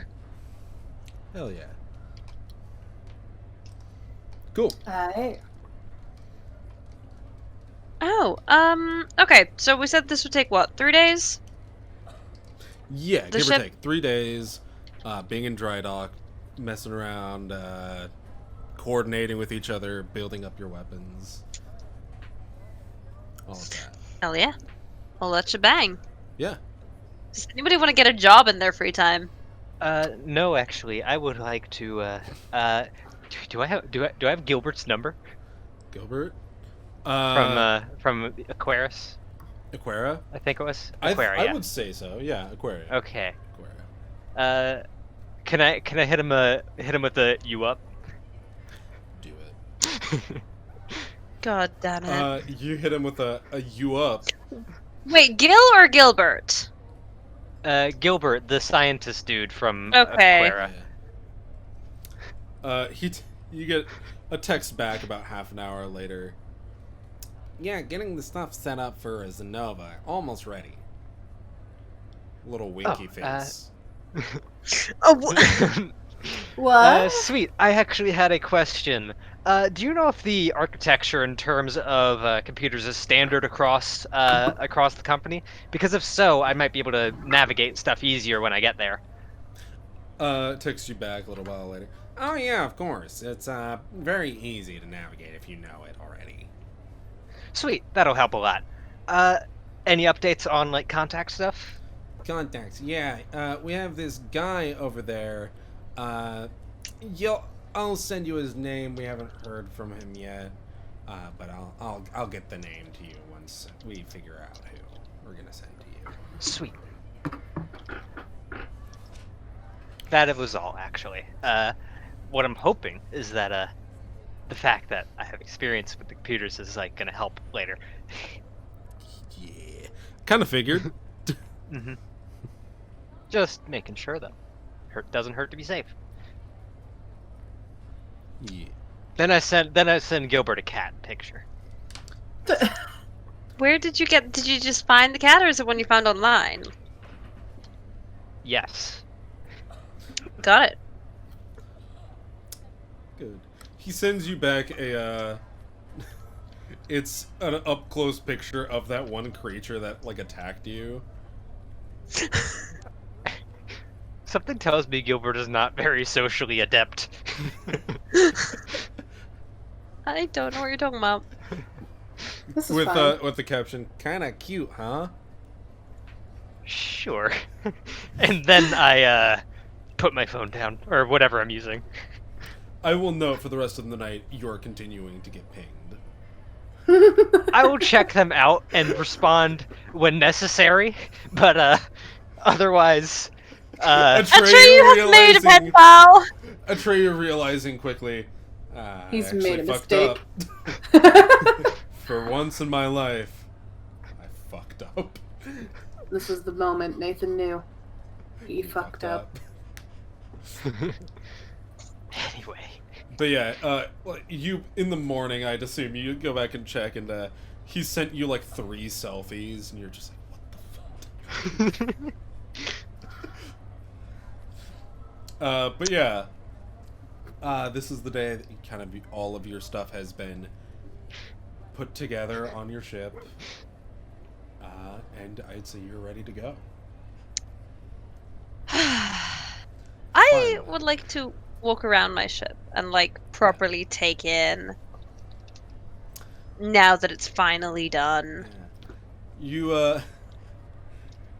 Hell yeah. Cool. Alright. Oh, okay, so we said this would take, what, 3 days? Yeah, The give or ship- take 3 days, being in dry dock, messing around, coordinating with each other, building up your weapons. All of that. Hell yeah. Well, let's bang. Yeah. Does anybody want to get a job in their free time? No, actually, I would like to. Do I have Gilbert's number Gilbert? from Aquarius? Aquara? I think it was I Aquaria. would say so. Yeah, Aquaria. Okay. Aquaria. Can I hit him with a you up? Do it. God damn it. You hit him with a you up. Wait, Gil or Gilbert? Gilbert, the scientist dude from Okay. Aquaria. You get a text back about half an hour later. Yeah, getting the stuff set up for Zenova. Almost ready. Little winky face. Oh, What? Sweet. I actually had a question. Do you know if the architecture in terms of computers is standard across the company? Because if so, I might be able to navigate stuff easier when I get there. Text you back a little while later. Oh yeah, of course. It's very easy to navigate if you know it already. Sweet. That'll help a lot. Any updates on like contact stuff? Contacts, yeah. We have this guy over there. I'll send you his name. We haven't heard from him yet, but I'll get the name to you once we figure out who we're gonna send to you. Sweet. That was all, actually. What I'm hoping is that the fact that I have experience with the computers is like gonna help later. Yeah, kind of figured. Mm-hmm. Just making sure, though. Doesn't hurt to be safe. Yeah. Then I send Gilbert a cat picture. where did you just find the cat, or is it one you found online? Yes. Got it. Good. He sends you back a it's an up close picture of that one creature that like attacked you. Something tells me Gilbert is not very socially adept. I don't know what you're talking about. This is fine. With the caption, "Kinda cute, huh?" Sure. And then I put my phone down, or whatever I'm using. I will note for the rest of the night you're continuing to get pinged. I will check them out and respond when necessary, but otherwise, Atreyu has made a pet pal. Atreyu realizing quickly, He's I made a fucked mistake. up. For once in my life, I fucked up. This was the moment Nathan knew. He fucked up. Anyway. But yeah, you in the morning, I'd assume you go back and check, and he sent you like 3 selfies, and you're just like, what the fuck? But yeah, this is the day that kind of all of your stuff has been put together on your ship, and I'd say you're ready to go. I would like to walk around my ship and like properly take in now that it's finally done. Yeah.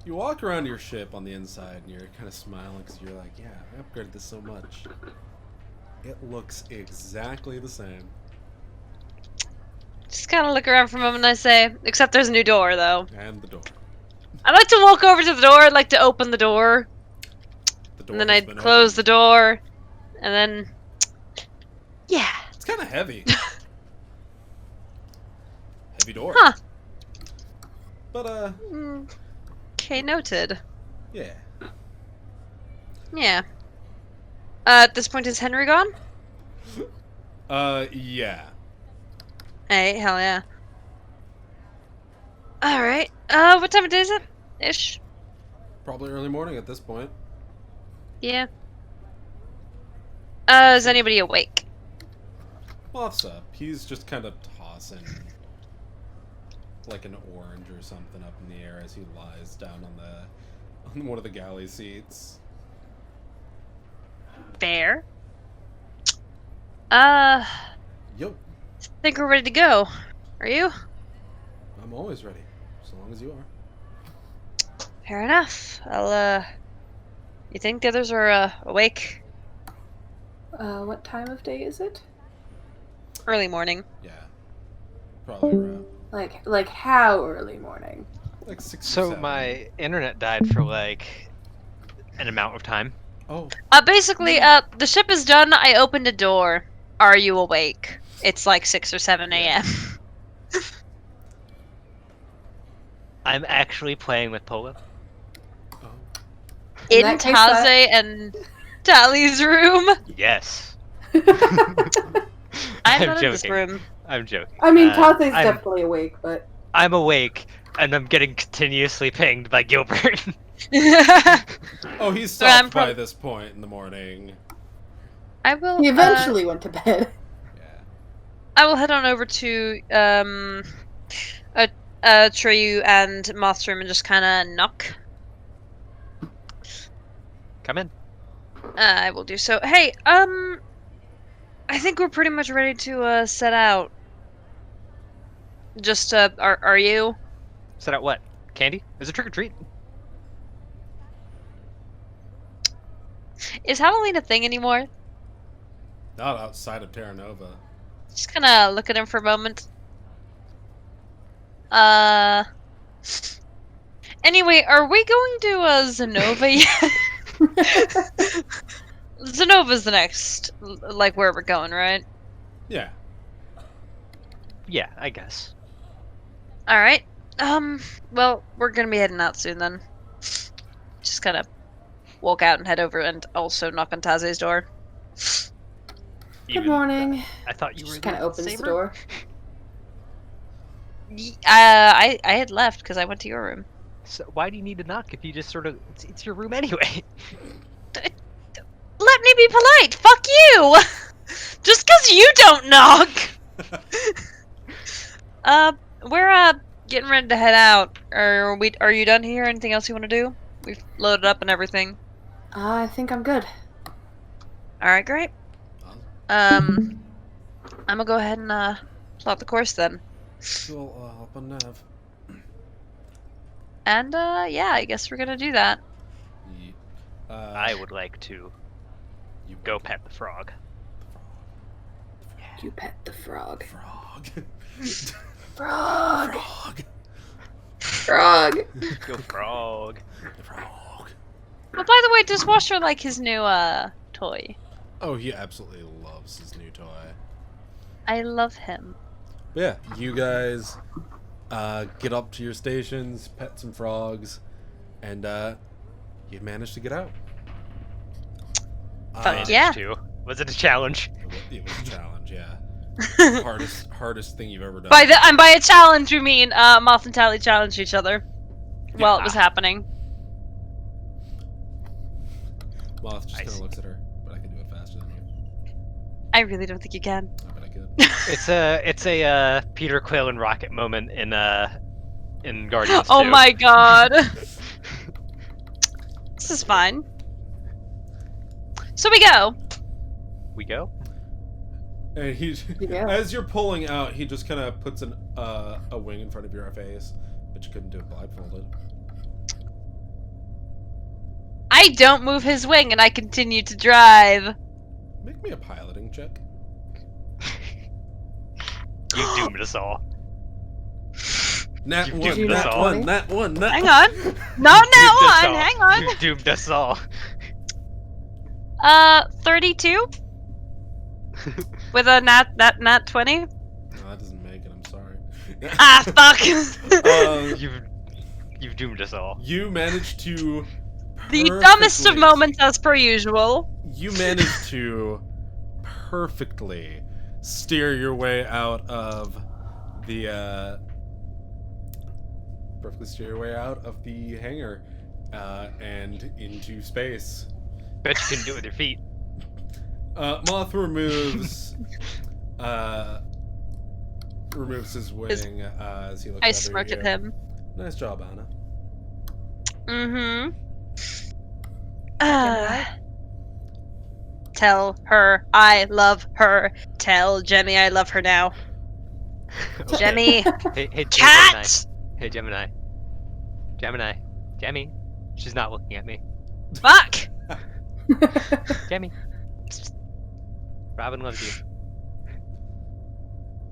You walk around your ship on the inside and you're kind of smiling because you're like, yeah, I upgraded this so much. It looks exactly the same. Just kind of look around for a moment and I say, except there's a new door though. And the door. I'd like to walk over to the door, I'd like to open the door. The door And then has I'd been close the opened. door. And then... Yeah. It's kind of heavy. Heavy door. Huh. But, Okay, noted. yeah. Yeah. At this point, is Henry gone? Yeah. Hey, hell yeah. Alright. What time of day is it? Ish. Probably early morning at this point. Yeah. Is anybody awake? Moth's up. He's just kind of tossing like an orange or something up in the air as he lies down on one of the galley seats. Fair. Yo, think we're ready to go. Are you? I'm always ready, as long as you are. Fair enough. You think the others are, awake? What time of day is it? Early morning. Yeah, probably around Like how early morning? like 6 or So 7. my internet died for like an amount of time. Oh, Basically, the ship is done. I opened a door. Are you awake? It's like 6 or 7 a.m. I'm actually playing with Polo. oh. In In that case, Taze and Tally's room. Yes. I'm not in this joking. room. I'm joking. I mean, Tate's I'm definitely awake, but I'm awake and I'm getting continuously pinged by Gilbert. Oh, he's So I'm stopped by this point in the morning. I will. he eventually went to bed. Yeah. I will head on over to Treyu and Moth's room and just kind of knock. Come in. I will do so. Hey, I think we're pretty much ready to set out. Just are you? Set out what? Candy? Is it trick or treat? Is Halloween a thing anymore? Not outside of Terra Nova. Just kind of look at him for a moment. Anyway, are we going to Zenova yet? Zenova's the next, like, where we're going, right? Yeah. Yeah, I guess. Alright. Well, we're gonna be heading out soon then. Just kind of walk out and head over and also knock on Taze's door. Good morning. I thought you were Just kind of the opens the same door. I had left because I went to your room. So why do you need to knock if you just sort of it's your room anyway? Let me be polite. Fuck you. Just because you don't knock. We're getting ready to head out. Are you done here? Anything else you want to do? We've loaded up and everything. I think I'm good. All right, great. I'm gonna go ahead and plot the course then. Cool, hop on Nav. And yeah, I guess we're gonna do that. I would like to You go pet the frog. You pet the frog. Frog. Frog. Frog. Frog. Go frog. Frog. Oh, by the way, does Washer like his new toy? Oh, he absolutely loves his new toy. I love him. But yeah, you guys get up to your stations, pet some frogs, and you managed to get out. Fuck yeah. Too. Was it a challenge? It was a challenge, yeah. hardest thing you've ever done. By a challenge, we mean Moth and Tally challenged each other while it was happening. Moth just kind of looks at her, but I can do it faster than you. I really don't think you can. I bet I could. It's a Peter Quill and Rocket moment in Guardians 2. Oh my god. This is fine. So we go. We go? And he, Yeah. as you're pulling out, he just kind of puts a wing in front of your face, but you couldn't do it blindfolded. I don't move his wing and I continue to drive. Make me a piloting check. You doomed us all. Nat You one, doomed us nat all. one, nat one, nat Hang on. Not that one. Hang on. You doomed us all. 32 with a nat 20. No, that doesn't make it. I'm sorry. Ah, fuck. You've doomed us all. You managed to. The dumbest of perfectly- moments, as per usual. You managed to perfectly steer your way out of the hangar and into space. Bet you couldn't do it with your feet. Moth removes his wing as he looks I over smirk you. at him. Nice job, Anna. Mm-hmm. Tell her I love her. Tell Jemmy I love her now. Okay. Jemmy. Hey, Cat! Hey, Gemini. Gemini. Jemmy. She's not looking at me. Fuck! Jemmy. Robin loves you.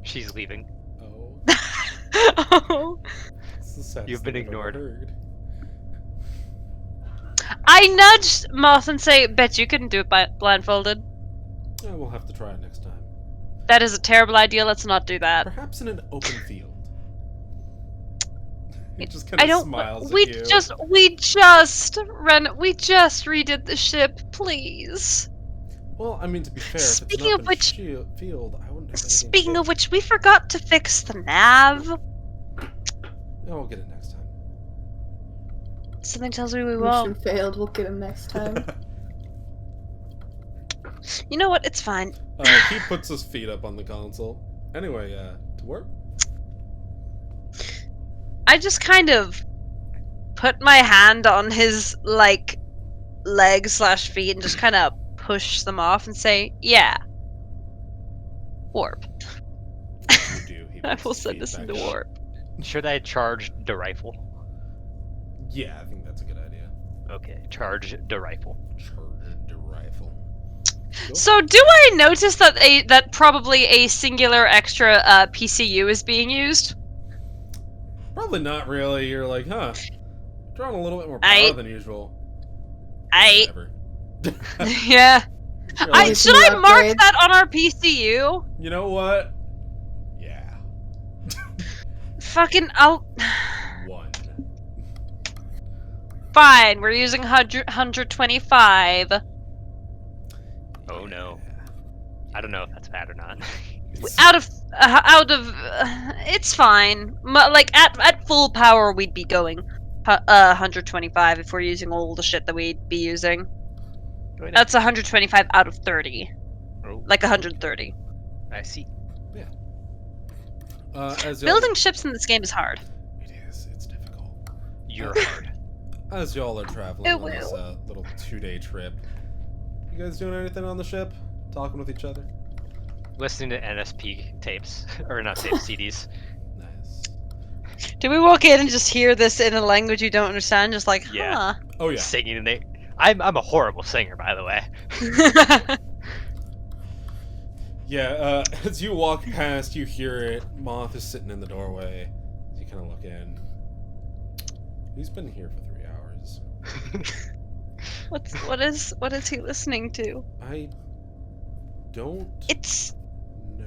She's leaving. Oh, Oh. it's the saddest You've been thing I've ever ignored. heard. I nudged Moth and say, bet you couldn't do it blindfolded. Yeah, we'll have to try it next time. That is a terrible idea, let's not do that. Perhaps in an open field. He just kind I of don't. smiles We at you. just redid the ship, please. Well, I mean, to be fair, if it's Speaking an of open which- field, I wouldn't have anything Speaking to of which, we forgot to fix the nav. Yeah, we'll get it next time. Something tells me we Mission won't. failed. We'll get him next time. You know what? It's fine. He puts his feet up on the console. Anyway, to work? I just kind of put my hand on his, like, leg/feet and just kind of push them off and say, yeah. Warp. You do. He I puts will his send feet us back into up. warp. Should I charge the rifle? Yeah, I think that's a good idea. Okay, charge the rifle. Charge the rifle. Cool. So, do I notice that probably a singular extra PCU is being used? Probably not really. You're like, huh? Drawing a little bit more power than usual. Whatever. Yeah. You're like, Should I mark upgrades? that on our PCU? you know what? Yeah. Fucking, I'll... One. Fine, we're using 125. Oh no. I don't know if that's bad or not. Out of, it's fine. Like, at full power, we'd be going 125 if we're using all the shit that we'd be using. That's 125 out of 30. Oh, Like 130. I see. As y'all, Building ships in this game is hard. it is. It's difficult. You're hard. As y'all are traveling It on this little 2-day trip, you guys doing anything on the ship? Talking with each other? Listening to NSP tapes. Or not tapes, CDs. Nice. Do we walk in and just hear this in a language you don't understand? Just like, Yeah. Oh yeah. Singing and they... I'm a horrible singer, by the way. huh. Yeah, as you walk past, you hear it. Moth is sitting in the doorway. You kind of look in. He's been here for 3 hours. what is he listening to? I don't It's know.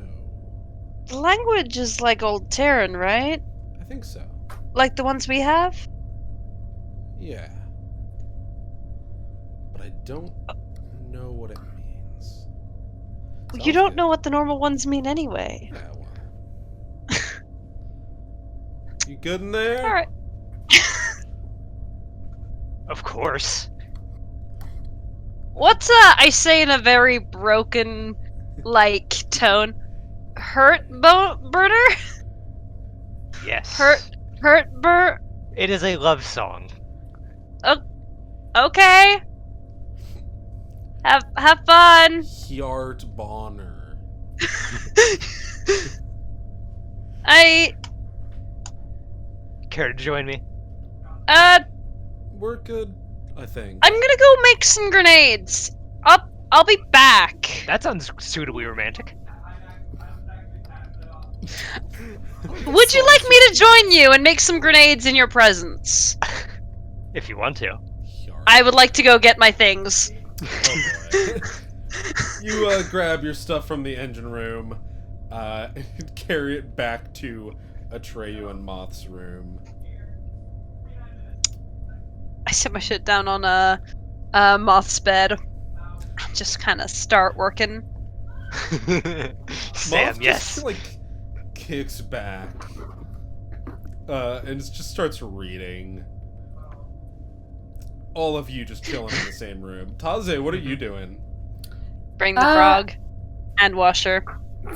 the language is like Old Terran, right? I think so. Like the ones we have? Yeah. But I don't know what it means. You Sounds don't good. know what the normal ones mean anyway. Yeah, well. You good in there? Alright. Of course. What's I say in a very broken, like, tone? Burner? Yes. Hurt It is a love song. Okay. Have fun. Hjart Bonner. Care to join me? We're good, I think. I'm gonna go make some grenades. I'll be back. That sounds suitably romantic. Would you like me to join you and make some grenades in your presence? If you want to. Hjart. I would like to go get my things. Oh boy. You grab your stuff from the engine room, and carry it back to Atreyu and Moth's room. I set my shit down on Moth's bed. And just kind of start working. Sam, Moth yes. just, like, kicks back, and just starts reading. All of you just chilling in the same room. Taze, what are you doing? Bring the frog and washer. We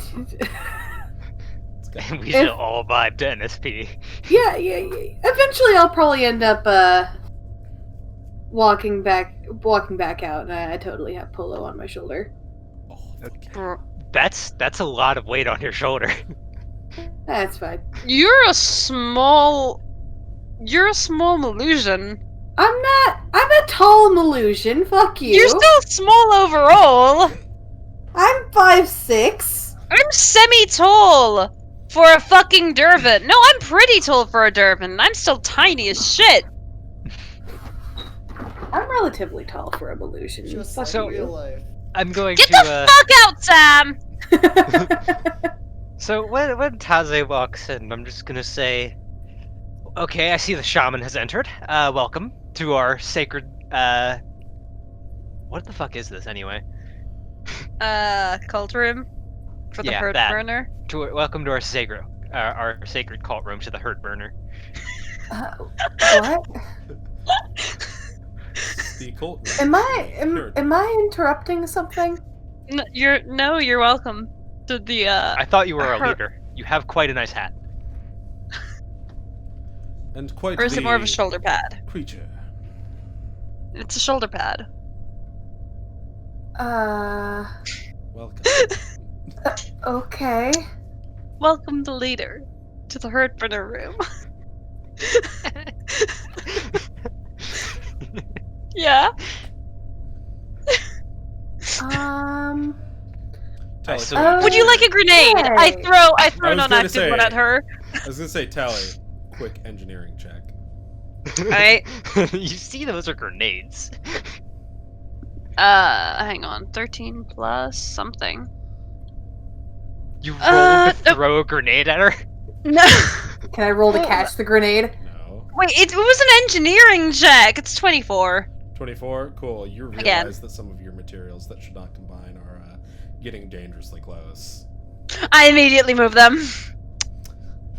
should all vibe to NSP. Yeah. Eventually, I'll probably end up walking back out, and I totally have Polo on my shoulder. Oh, fuck yeah. Br- That's a lot of weight on your shoulder. That's fine. You're a small Malusian. I'm a tall Malusian. Fuck you. You're still small overall. I'm 5'6". I'm semi-tall for a fucking Durban. No, I'm pretty tall for a Durban, and I'm still tiny as shit. I'm relatively tall for a Malusian. Just Fuck like So- real life. I'm going Get to. the fuck out, Sam! So when Taze walks in, I'm just gonna say, okay, I see the shaman has entered. Welcome to our sacred. What the fuck is this anyway? Cult room for the Yeah, herd that. burner. Welcome to our sacred cult room to the hurt burner. What? The cult. Am I interrupting something? You're welcome to the I thought you were a hurt- leader. You have quite a nice hat. And quite Or is the it more of a shoulder pad? creature. It's a shoulder pad. Welcome. Okay. Welcome the leader to the herd burner room. Yeah. Tally, so- quick Would you like a grenade? I Okay. throw I was an gonna unactive one say- at her. I was gonna say, Tally, quick engineering check. Alright. You see, those are grenades. Hang on. 13 plus something. You roll Uh, to nope. throw a grenade at her. No. Can I roll to catch the grenade? No. Wait, it was an engineering check. It's 24. 24? Cool. You Again. realize that some of your materials that should not combine are getting dangerously close. I immediately move them.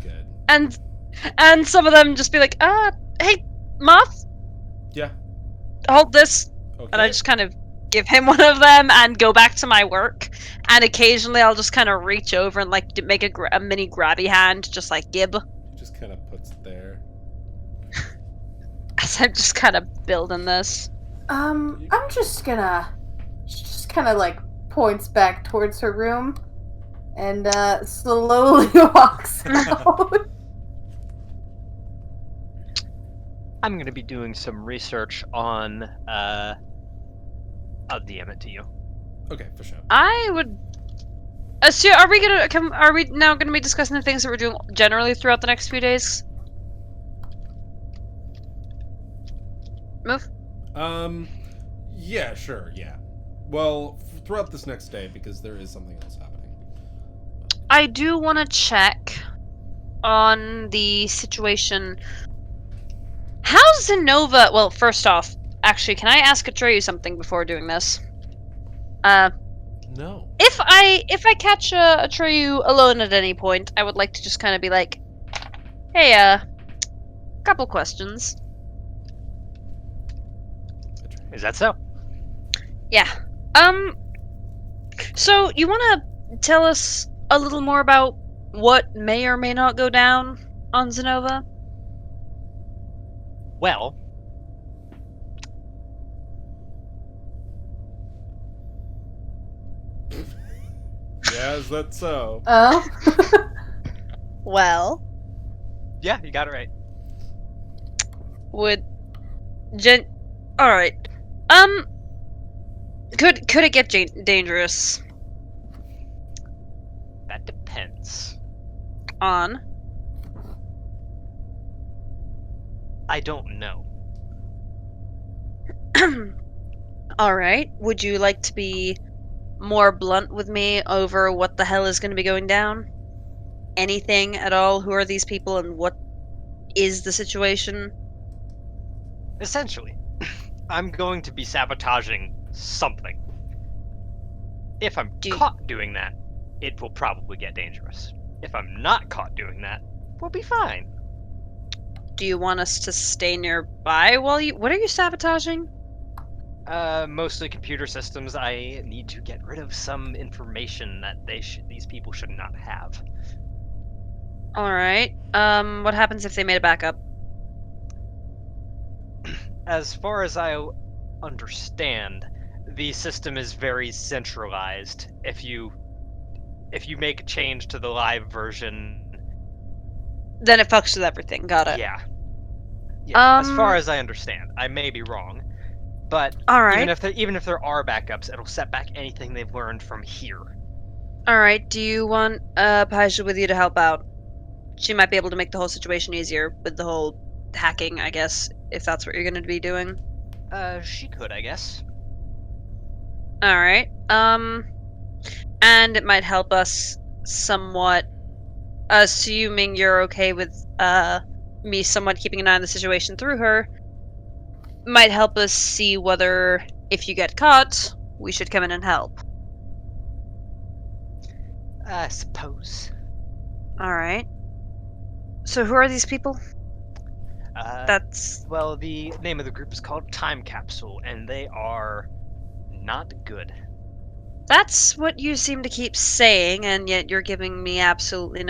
Good. And some of them just be like, hey, Moth, Yeah. hold this. Okay. And I just kind of give him one of them and go back to my work. And occasionally I'll just kind of reach over and like make a mini grabby hand, just like Gib, He just kind of puts it there. as I'm just kind of building this. I'm just gonna. She just kind of like points back towards her room, and slowly walks out. I'm gonna be doing some research on. I'll DM it to you. Okay, for sure. I would assume. Are we now gonna be discussing the things that we're doing generally throughout the next few days? Move. Yeah, sure, yeah. Well, throughout this next day, because there is something else happening. I do want to check on the situation. How's Zenova? Well, first off, actually, can I ask Atreyu something before doing this? No. If I catch Atreyu alone at any point, I would like to just kind of be like, hey, couple questions. Is that so? Yeah. So you want to tell us a little more about what may or may not go down on Zenova? Well, Yeah, is that so? Oh. Well, yeah, you got it right. would all right. Could it get dangerous That depends. on? I don't know. All right. Would you like to be more blunt with me over what the hell is going to be going down? Anything at all? Who are these people and what is the situation? Essentially, I'm going to be sabotaging something. If I'm caught doing that, it will probably get dangerous. If I'm not caught doing that, we'll be fine. Do you want us to stay nearby while you... What are you sabotaging? Mostly computer systems. I need to get rid of some information that these people should not have. Alright. What happens if they made a backup? as far as I understand, the system is very centralized. If you make a change to the live version, Then it fucks with everything. Got it. yeah. Yeah, as far Um, as I understand. I may be wrong. But All right. even if there are backups, it'll set back anything they've learned from here. All right. Do you want Paisha with you to help out? She might be able to make the whole situation easier with the whole hacking, I guess, if that's what you're going to be doing. She could, I guess. All right. And it might help us somewhat, assuming you're okay with me somewhat keeping an eye on the situation through her. Might help us see whether, if you get caught, we should come in and help. I suppose. All right. So who are these people? That's Well, the name of the group is called Time Capsule, and they are not good. That's what you seem to keep saying, and yet you're giving me absolutely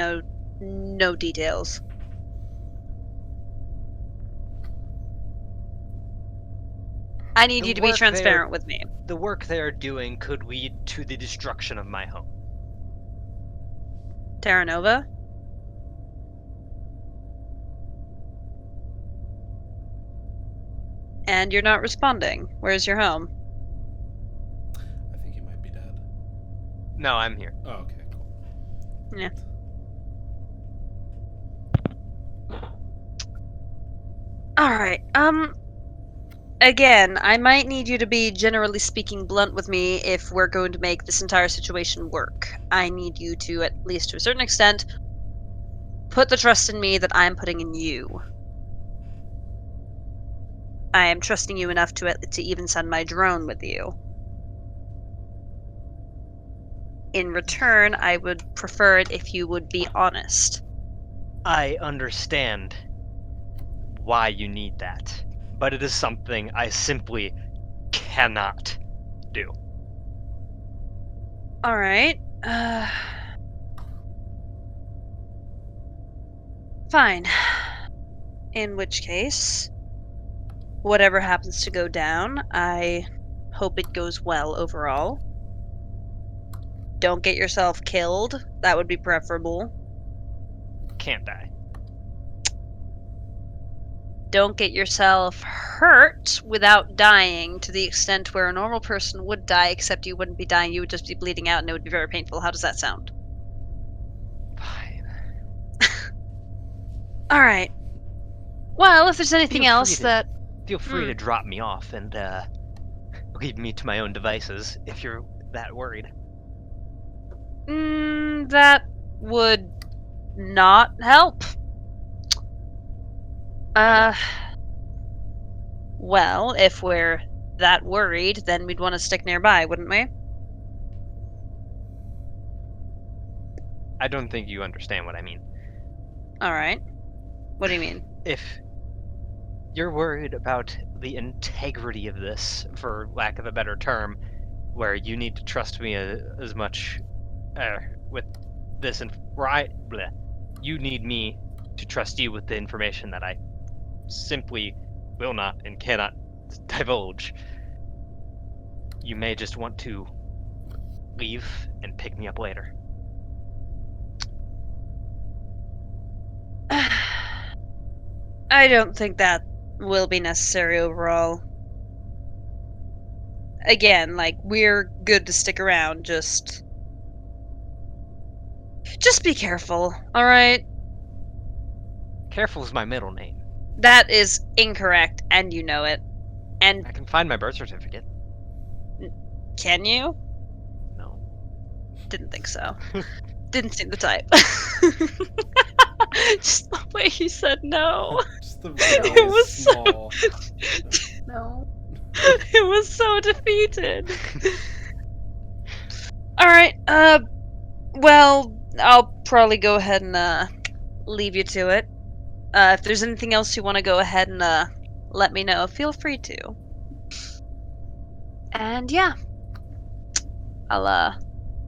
no details. I need The you to be work transparent with me. The work they are doing could lead to the destruction of my home. Terra Nova? And you're not responding. Where's your home? I think he might be dead. No, I'm here. Oh, okay, cool. Yeah. Alright, again, I might need you to be, generally speaking, blunt with me if we're going to make this entire situation work. I need you to, at least to a certain extent, put the trust in me that I'm putting in you. I am trusting you enough to even send my drone with you. In return, I would prefer it if you would be honest. I understand why you need that, but it is something I simply cannot do. Alright, fine. In which case, whatever happens to go down, I hope it goes well overall. Don't get yourself killed. That would be preferable. Can't die. Don't get yourself hurt without dying to the extent where a normal person would die, except you wouldn't be dying, you would just be bleeding out and it would be very painful. How does that sound? Fine. Alright. Well, if there's anything Feel else free to- that... Feel free to drop me off and leave me to my own devices if you're that worried. That would not help. Well, if we're that worried, then we'd want to stick nearby, wouldn't we? I don't think you understand what I mean. Alright. What do you mean? If you're worried about the integrity of this, for lack of a better term, where you need to trust me as much with this, and you need me to trust you with the information that I simply will not and cannot divulge. You may just want to leave and pick me up later. I don't think that will be necessary overall. Again, like, we're good to stick around, just be careful, alright? Careful is my middle name. That is incorrect, and you know it. And I can find my birth certificate. can you? No. Didn't think so. Didn't seem the type. Just the way he said no. Just the It really was small. No. It was so defeated. Alright, well, I'll probably go ahead and, leave you to it. If there's anything else you want to go ahead and, let me know, feel free to. And yeah. I'll,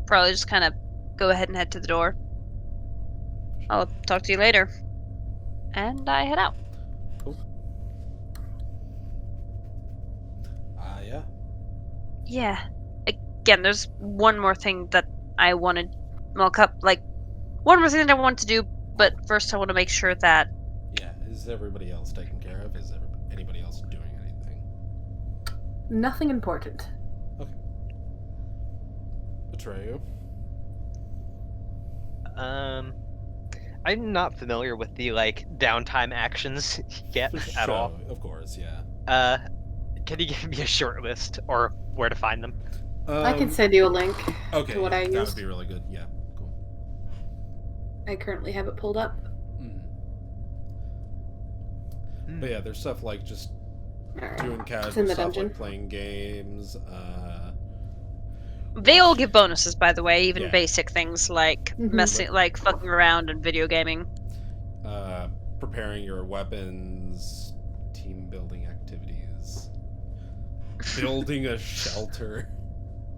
probably just kind of go ahead and head to the door. I'll talk to you later. And I head out. Cool. Yeah. Again, there's one more thing that I wanted. Well, one more thing that I want to do, but first I want to make sure that. Yeah, is everybody else taken care of? Is anybody else doing anything? Nothing important. Okay. Atreyu? I'm not familiar with the downtime actions yet at all. Of course, yeah. Can you give me a short list or where to find them? I can send you a link Okay, to what yeah, I that used. would be really good. Yeah, cool. I currently have it pulled up. But yeah, there's stuff like just Alright. doing It's in casual the stuff dungeon. like playing games. They all give bonuses, by the way, even Yeah. basic things like Mhm. fucking around and video gaming. Preparing your weapons, team building activities, building a shelter.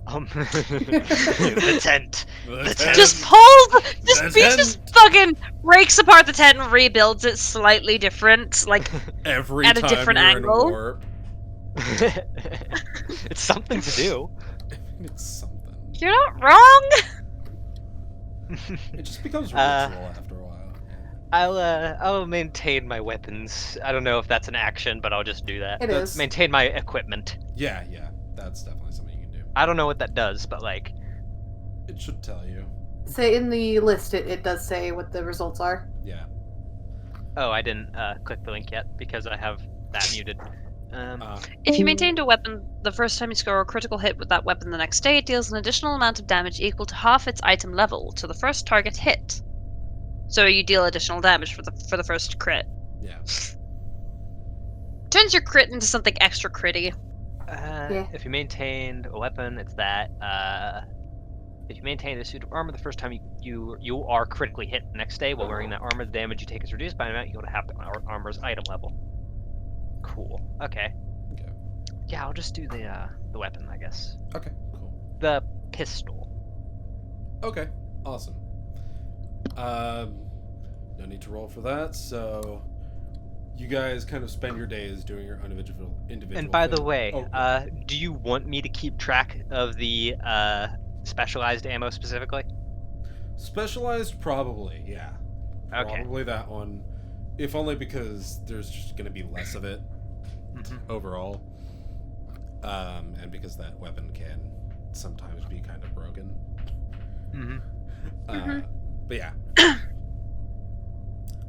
The tent. The tent. Just tent. just fucking breaks apart the tent and rebuilds it slightly different, Every at a time different you're angle. in warp. It's something to do. It's something. You're not wrong. It just becomes ritual after a while. I'll maintain my weapons. I don't know if that's an action, but I'll just do that. It is. Maintain my equipment. Yeah, that's definitely something you can do. I don't know what that does, but It should tell you. Say in the list, it does say what the results are. Yeah. oh, I didn't click the link yet because I have that muted. If you maintained a weapon, the first time you score a critical hit with that weapon the next day, it deals an additional amount of damage equal to half its item level to the first target hit. So you deal additional damage for the first crit. Yeah. Turns your crit into something extra critty. Yeah. If you maintained a weapon, it's that. If you maintain a suit of armor the first time you are critically hit the next day while wearing that armor, the damage you take is reduced by an amount equal to half the armor's item level. Cool. Okay. Okay. Yeah, I'll just do the weapon, I guess. Okay, cool. The pistol. Okay, awesome. No need to roll for that, so you guys kind of spend your days doing your individual And by the thing. way, Oh, do you want me to keep track of the specialized ammo specifically? specialized, probably, yeah. Okay. Probably that one. If only because there's just going to be less of it overall. And because that weapon can sometimes be kind of broken. But yeah.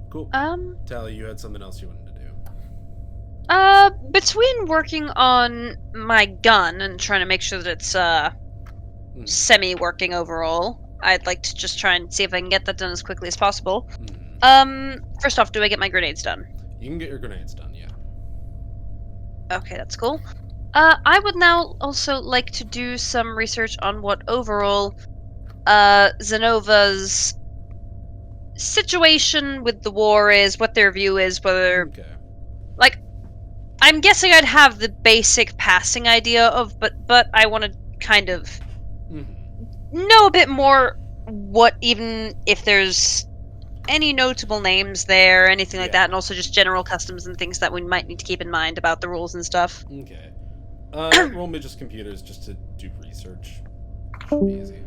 Cool. Tally, you had something else you wanted to do. Between working on my gun and trying to make sure that it's semi-working overall, I'd like to just try and see if I can get that done as quickly as possible. First off, do I get my grenades done? You can get your grenades done, yeah. Okay, that's cool. I would now also like to do some research on what overall Zenova's situation with the war is, what their view is, whether Okay. I'm guessing I'd have the basic passing idea of, but I want to kind of know a bit more what, even if there's any notable names there, anything like that, and also just general customs and things that we might need to keep in mind about the rules and stuff. Okay. Roll me just computers just to do research. Should be easy.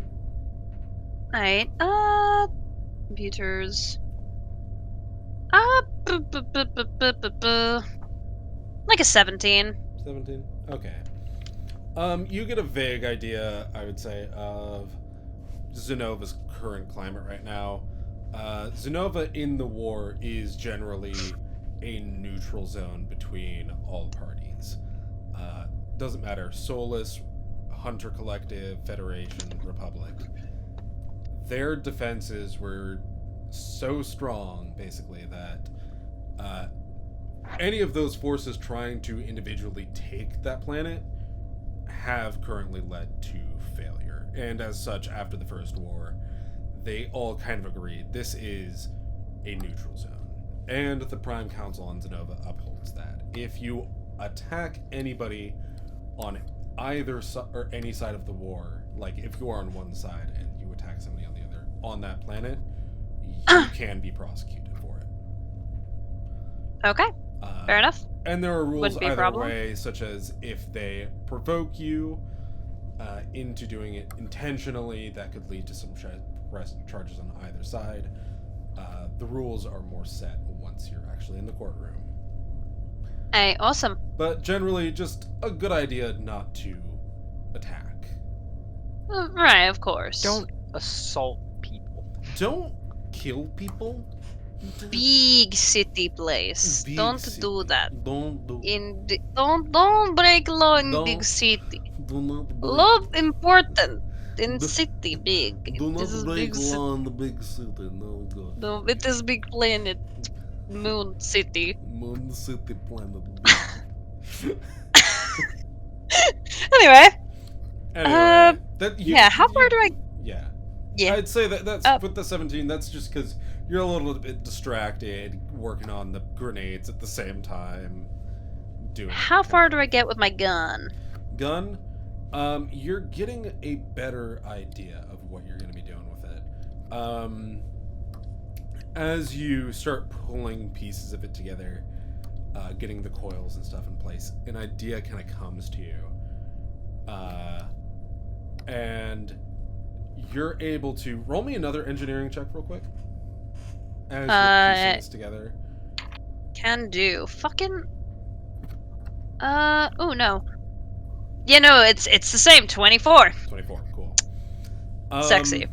Alright, computers. Like a 17. 17? Okay. You get a vague idea, I would say, of Zenova's current climate right now. Zenova in the war is generally a neutral zone between all parties. Doesn't matter. Soulless, Hunter Collective, Federation, Republic. Their defenses were so strong, basically, that any of those forces trying to individually take that planet have currently led to failure. And as such, after the First War, they all kind of agreed this is a neutral zone. And the Prime Council on Zenova upholds that. If you attack anybody on either side or any side of the war, like if you are on one side and you attack somebody on the other on that planet, you can be prosecuted for it. Okay, fair enough. And there are rules Wouldn't be a either problem. way, such as if they provoke you, into doing it intentionally, that could lead to some charges on either side. The rules are more set once you're actually in the courtroom. Hey, awesome. But generally, just a good idea not to attack. Right, of course. Don't assault people. Don't kill people. Big city place. Big Don't city. do that. Don't do. Don't break law in Don't- big city. Do not break. Law important in Do- city big. Do This is not break big city. law in the big city. No good. No, it is big planet. Moon city. Moon City planet. Anyway, Anyway, that you, yeah. How far do I? Yeah. Yeah. I'd say that's Oh. with the 17. That's just because you're a little bit distracted, working on the grenades at the same time. Doing How far do I get with my gun? gun? You're getting a better idea of what you're going to be doing with it. As you start pulling pieces of it together, getting the coils and stuff in place, an idea kind of comes to you. And you're able to roll me another engineering check real quick. As you're piecing this together. Can do. Fucking. Oh no. Yeah, no, it's the same. 24. 24, cool. Sexy.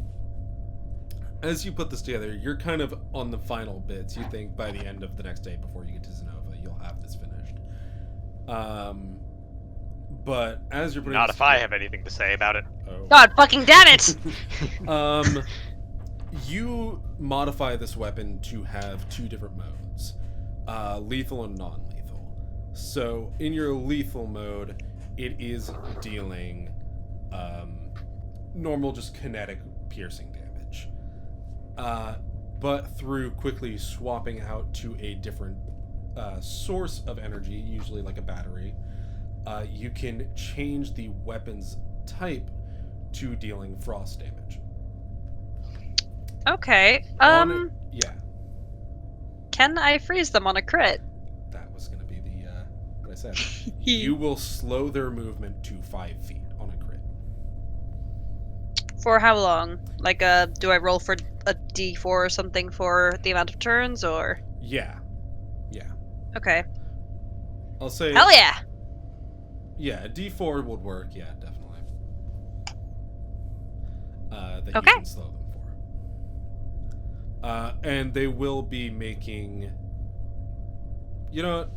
As you put this together, you're kind of on the final bits. You think by the end of the next day, before you get to Zenova, you'll have this finished. But as you're putting Not this if I together- have anything to say about it. Oh. God fucking damn it! You modify this weapon to have two different modes, lethal and non-lethal. So in your lethal mode, it is dealing normal, just kinetic piercing damage. But through quickly swapping out to a different source of energy, usually like a battery, you can change the weapon's type to dealing frost damage. Okay. Yeah, Can I freeze them on a crit? that was gonna be the what I said. You will slow their movement to 5 feet on a crit. For how long? Like, do I roll for a d4 or something for the amount of turns, or? Yeah. Okay. I'll say. Hell yeah! Yeah, a D4 would work. Yeah, definitely. That Okay. you can slow them for. And they will be making. You know what?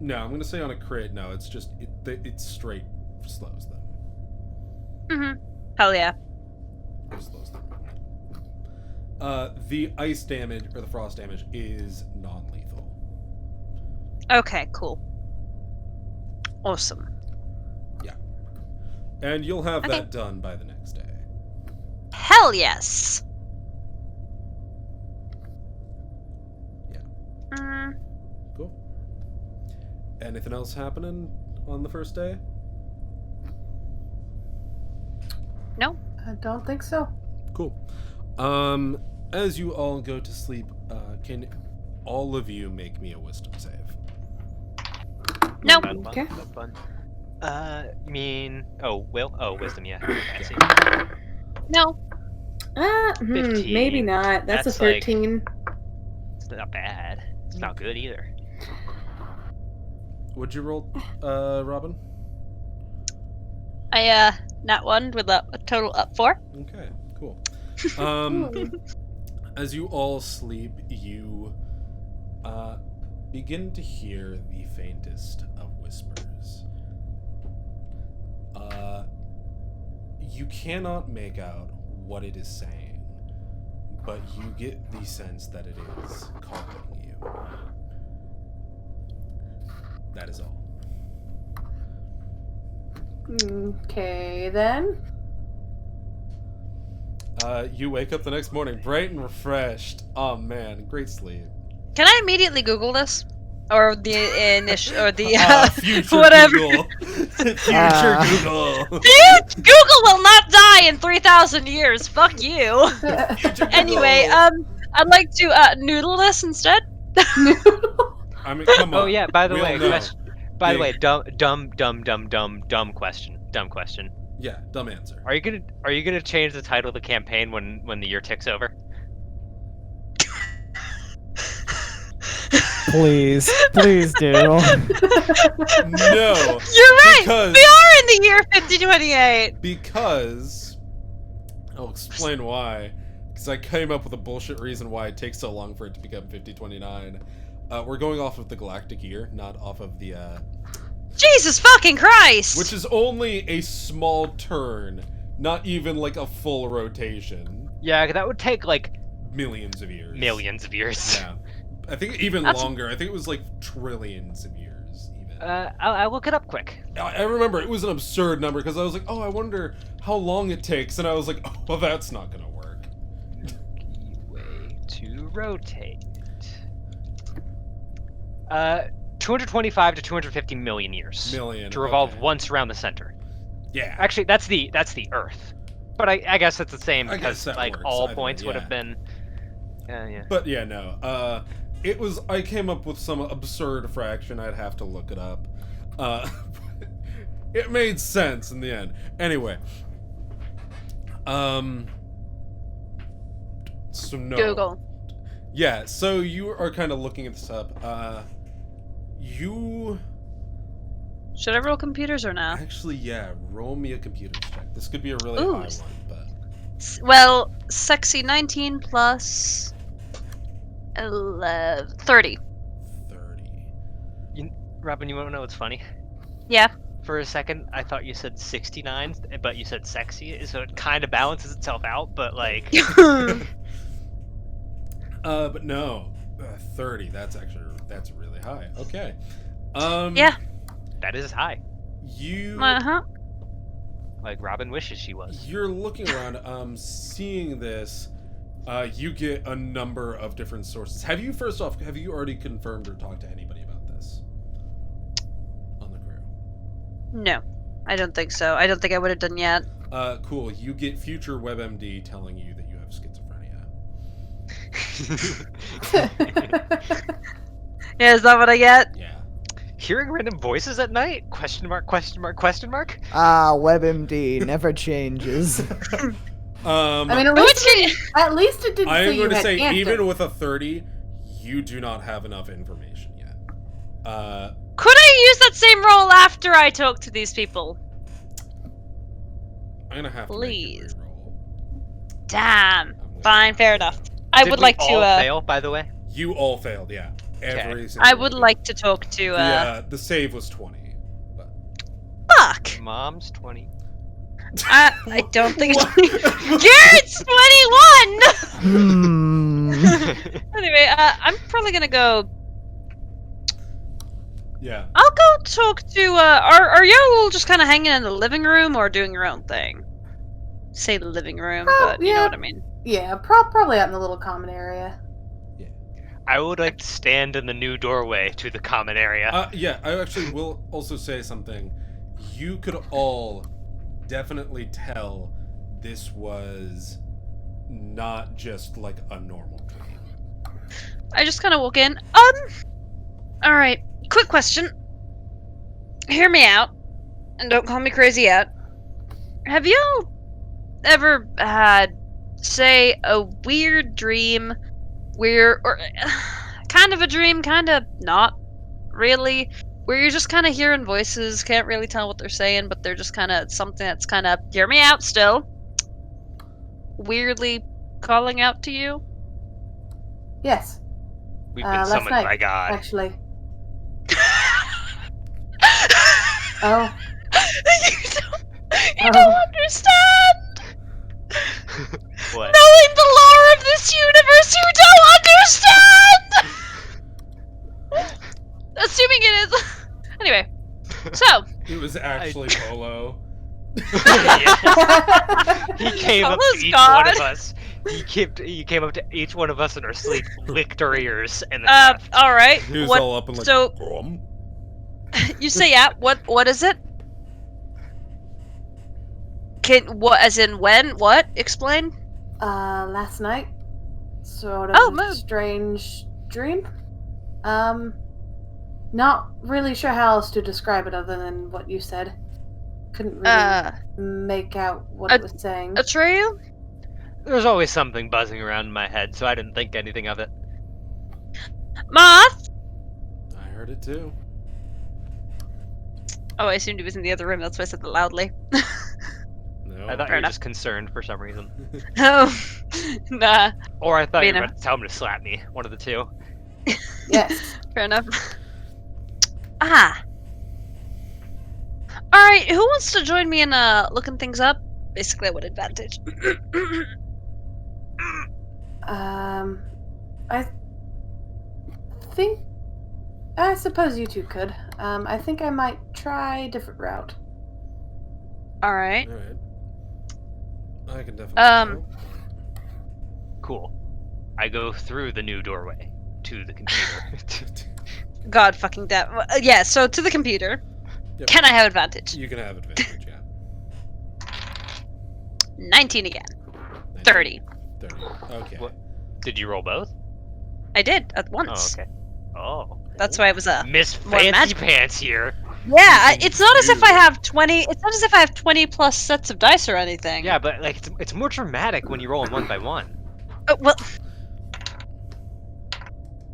No, I'm gonna say on a crit. No, it's just it straight slows them. Mm-hmm. Hell yeah. It slows them. The ice damage or the frost damage is non-lethal. Okay, cool. Awesome. And you'll have Okay. that done by the next day. Hell yes! Yeah. Mm, Cool. Anything else happening on the first day? no? I don't think so. Cool. As you all go to sleep, can all of you make me a wisdom save? No. Fun, Okay. fun. You mean? Oh, wisdom, yeah. I see. No. 15. Maybe not. That's a That's like- 13. It's not bad. It's not good either. What'd you roll, Robin? I, nat one with a total up 4. Okay, cool. As you all sleep, you begin to hear the faintest of whispers. You cannot make out what it is saying, but you get the sense that it is calling you. That is all. Okay, then. You wake up the next morning bright and refreshed. Oh man, great sleep. Can I immediately Google this? Or the or the Future whatever. Google. Future Google. Google will not die in 3,000 years. Fuck you. Future Anyway, Google. I'd like to noodle this instead. I mean, come on. Oh yeah. By the We way, all know. question. By the way, dumb question. Dumb question. Yeah, dumb answer. Are you gonna change the title of the campaign when the year ticks over? Please do. No. You're right. Because We are in the year 5028. Because I'll explain why. Because I came up with a bullshit reason why it takes so long for it to become 5029. We're going off of the galactic year, not off of the Jesus fucking Christ! which is only a small turn, not even like a full rotation. Yeah, that would take like Millions of years. millions of years. Yeah. I think even That's- longer. I think it was like trillions of years, even. I'll look it up quick. I remember it was an absurd number because I was like, oh, I wonder how long it takes, and I was like, oh, well, that's not gonna work. Way to rotate. 225 to 250 million years. Million. To revolve okay. once around the center. Yeah. Actually, that's the Earth. But I guess that's the same I because guess that like works all either points way, would yeah. have been. Yeah. But yeah, no. I came up with some absurd fraction. I'd have to look it up. It made sense in the end. Anyway. So no. Google. Yeah, so you are kind of looking at this up. You Should I roll computers or no? actually, yeah, roll me a computer check. This could be a really Ooh. high one, but Well, sexy 19 plus 30. 30. Robin, you want to know what's funny? Yeah. For a second, I thought you said 69, but you said sexy, so it kind of balances itself out. But like, But no, 30. That's really high. Okay. Yeah. that is high. You Uh-huh. Like Robin wishes she was. you're looking around, seeing this. You get a number of different sources. Have you already confirmed or talked to anybody about this on the crew? No, I don't think so. I don't think I would have done yet. Cool. You get future WebMD telling you that you have schizophrenia. Yeah, is that what I get? Yeah. Hearing random voices at night? Question mark? Question mark? Question mark? Ah, WebMD never changes. I I mean, at least it didn't I say am you going to had say, cancer. even with a 30, you do not have enough information yet. Could I use that same roll after I talk to these people? I'm going to have to Please. make you reroll. Damn. I'm gonna Fine, have fair to. enough. I Did would we like all to. fail, by the way. You all failed, yeah. Every single I one would of you. like to talk to. The save was 20. But... Fuck. Mom's 20. I don't think. What? Garrett's 21. Hmm. Anyway, I'm probably gonna go. Yeah. I'll go talk to. Are y'all just kind of hanging in the living room or doing your own thing? Say the living room, but you know yeah. what I mean. Yeah, probably out in the little common area. I would like to stand in the new doorway to the common area. Yeah, I actually will also say something. You could all definitely tell this was not just like a normal dream. I just kind of walk in. All right. Quick question. Hear me out, and don't call me crazy yet. Have you ever had, say, a weird dream, or kind of a dream, kind of not really, where you're just kind of hearing voices, can't really tell what they're saying, but they're just kind of something that's kind of, hear me out still, weirdly calling out to you? Yes, We've been last summoned night, by God. actually. Oh. You don't understand! What? Knowing the lore of this universe, you don't understand! Assuming it is. Anyway, so. It was actually Polo. He came up to Polo's each God. one of us. He came up to each one of us in our sleep, licked our ears, and then left. Alright. He was What, all up and like, so, you say, yeah, what is it? What, as in when? What? Explain? Last night, sort of Oh, mood. strange dream. Not really sure how else to describe it other than what you said. Couldn't really make out what it was saying. Atreyu? There's always something buzzing around in my head, so I didn't think anything of it. Moth? I heard it too. Oh, I assumed he was in the other room, that's why I said it loudly. No. I thought Fair you were enough. just concerned for some reason. Oh, nah. Or I thought you Mina. were about to tell him to slap me. One of the two. Yes. Fair enough. Ah. Alright, who wants to join me in looking things up? Basically, at what advantage? I think. I suppose you two could. I think I might try a different route. Alright. All right. I can definitely. Go. Cool. I go through the new doorway to the computer. God fucking damn. Yeah, so to the computer. Yep. Can I have advantage? You can have advantage. Yeah. 19 again. 19, 30. 30. Okay. What? Did you roll both? I did, at Oh, once. okay. Oh. That's why it was a... Miss more Fancy magic. Pants here. Yeah, You can it's not as if I do- have 20... It's not as if I have 20 plus sets of dice or anything. Yeah, but like it's more dramatic when you roll them one by one. Well...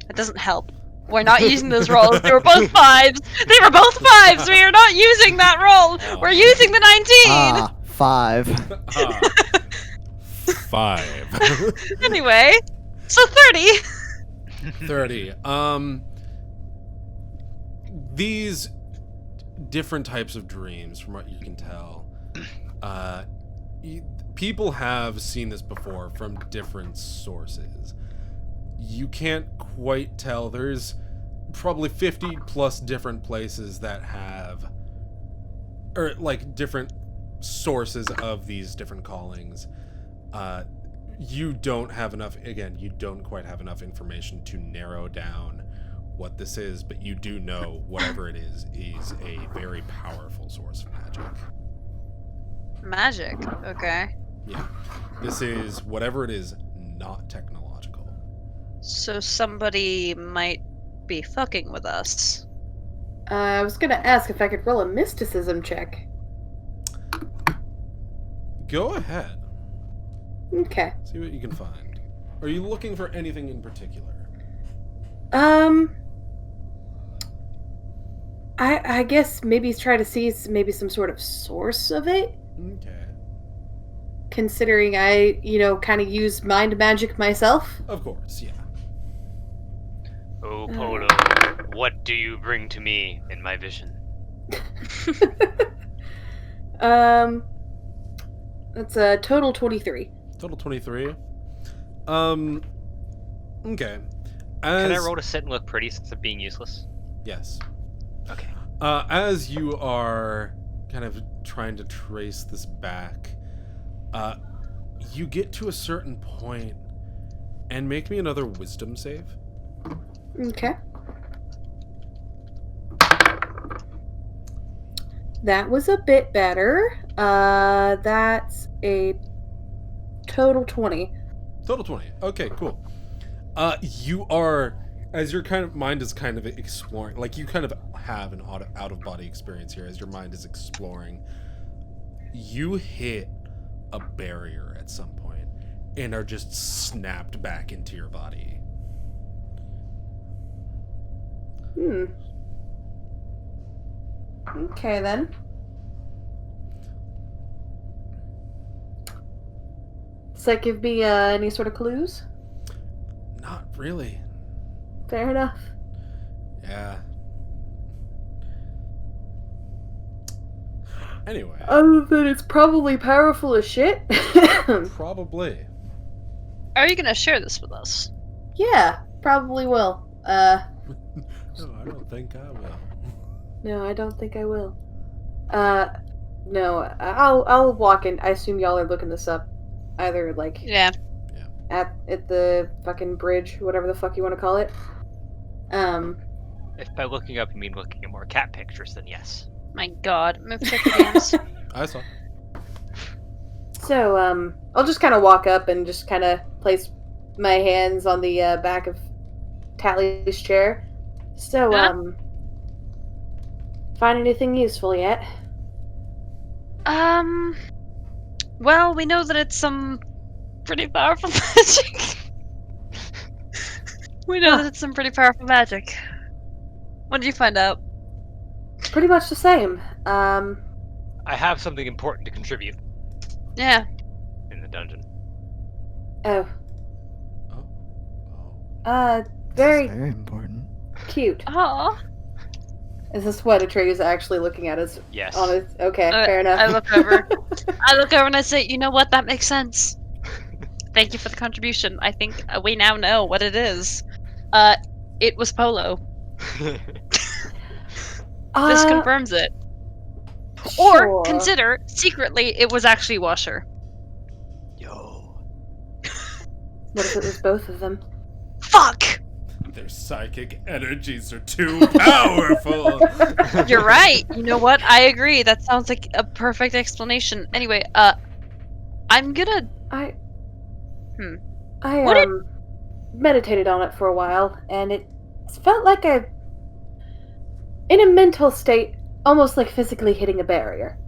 It doesn't help. We're not using those rolls. They were both 5s. They were both 5s. We are not using that roll. Oh. We're using the 19. Ah, 5. Ah. 5. Anyway, so 30. 30. These different types of dreams, from what you can tell, people have seen this before from different sources. You can't quite tell. There's probably 50 plus different places that have, or like different sources of these different callings. You don't have enough, again, you don't quite have enough information to narrow down what this is, but you do know whatever it is a very powerful source of magic. Magic. Okay. Yeah. This is, whatever it is, not technological. So somebody might be fucking with us. I was gonna ask if I could roll a mysticism check. Go ahead. Okay. See what you can find. Are you looking for anything in particular? I guess maybe try to see maybe some sort of source of it. Okay. Considering I, kind of use mind magic myself. Of course, yeah. Oh, Polo, what do you bring to me in my vision? That's a total 23. Total 23. Okay. Can I roll to sit and look pretty since I'm being useless? Yes. Okay. As you are kind of trying to trace this back, you get to a certain point, and make me another wisdom save. Okay. That was a bit better. That's a total 20. Total 20. Okay, cool. You are, as your kind of mind is kind of exploring, like you kind of have an out-of-body experience here as your mind is exploring. You hit a barrier at some point and are just snapped back into your body. Okay, then. Does that give me any sort of clues? Not really. Fair enough. Yeah. Anyway. Other than it's probably powerful as shit. Probably. Are you gonna share this with us? Yeah, probably will. No, I don't think I will. No, I don't think I will. No, I'll walk in. I assume y'all are looking this up. Either, like, Yeah. at the fucking bridge, whatever the fuck you want to call it. If by looking up you mean looking at more cat pictures, then yes. My god. Move check the games. I saw. So, I'll just kind of walk up and just kind of place my hands on the back of Tally's chair. So, Huh? find anything useful yet? Well, we know that it's some pretty powerful magic. We know that it's some pretty powerful magic. What did you find out? Pretty much the same. I have something important to contribute Yeah. in the dungeon. Oh. Oh. Very Very important. cute. Aw. Is this what Atreus actually looking at his Yes. on his okay, fair enough. I look over. I look over and I say, you know what? That makes sense. Thank you for the contribution. I think we now know what it is. It was Polo. This confirms it. Or Sure. consider secretly it was actually Washer. Yo. What if it was both of them? Fuck! Their psychic energies are too powerful. You're right. You know what? I agree. That sounds like a perfect explanation. Anyway, I'm gonna. I What did- meditated on it for a while, and it felt like in a mental state, almost like physically hitting a barrier.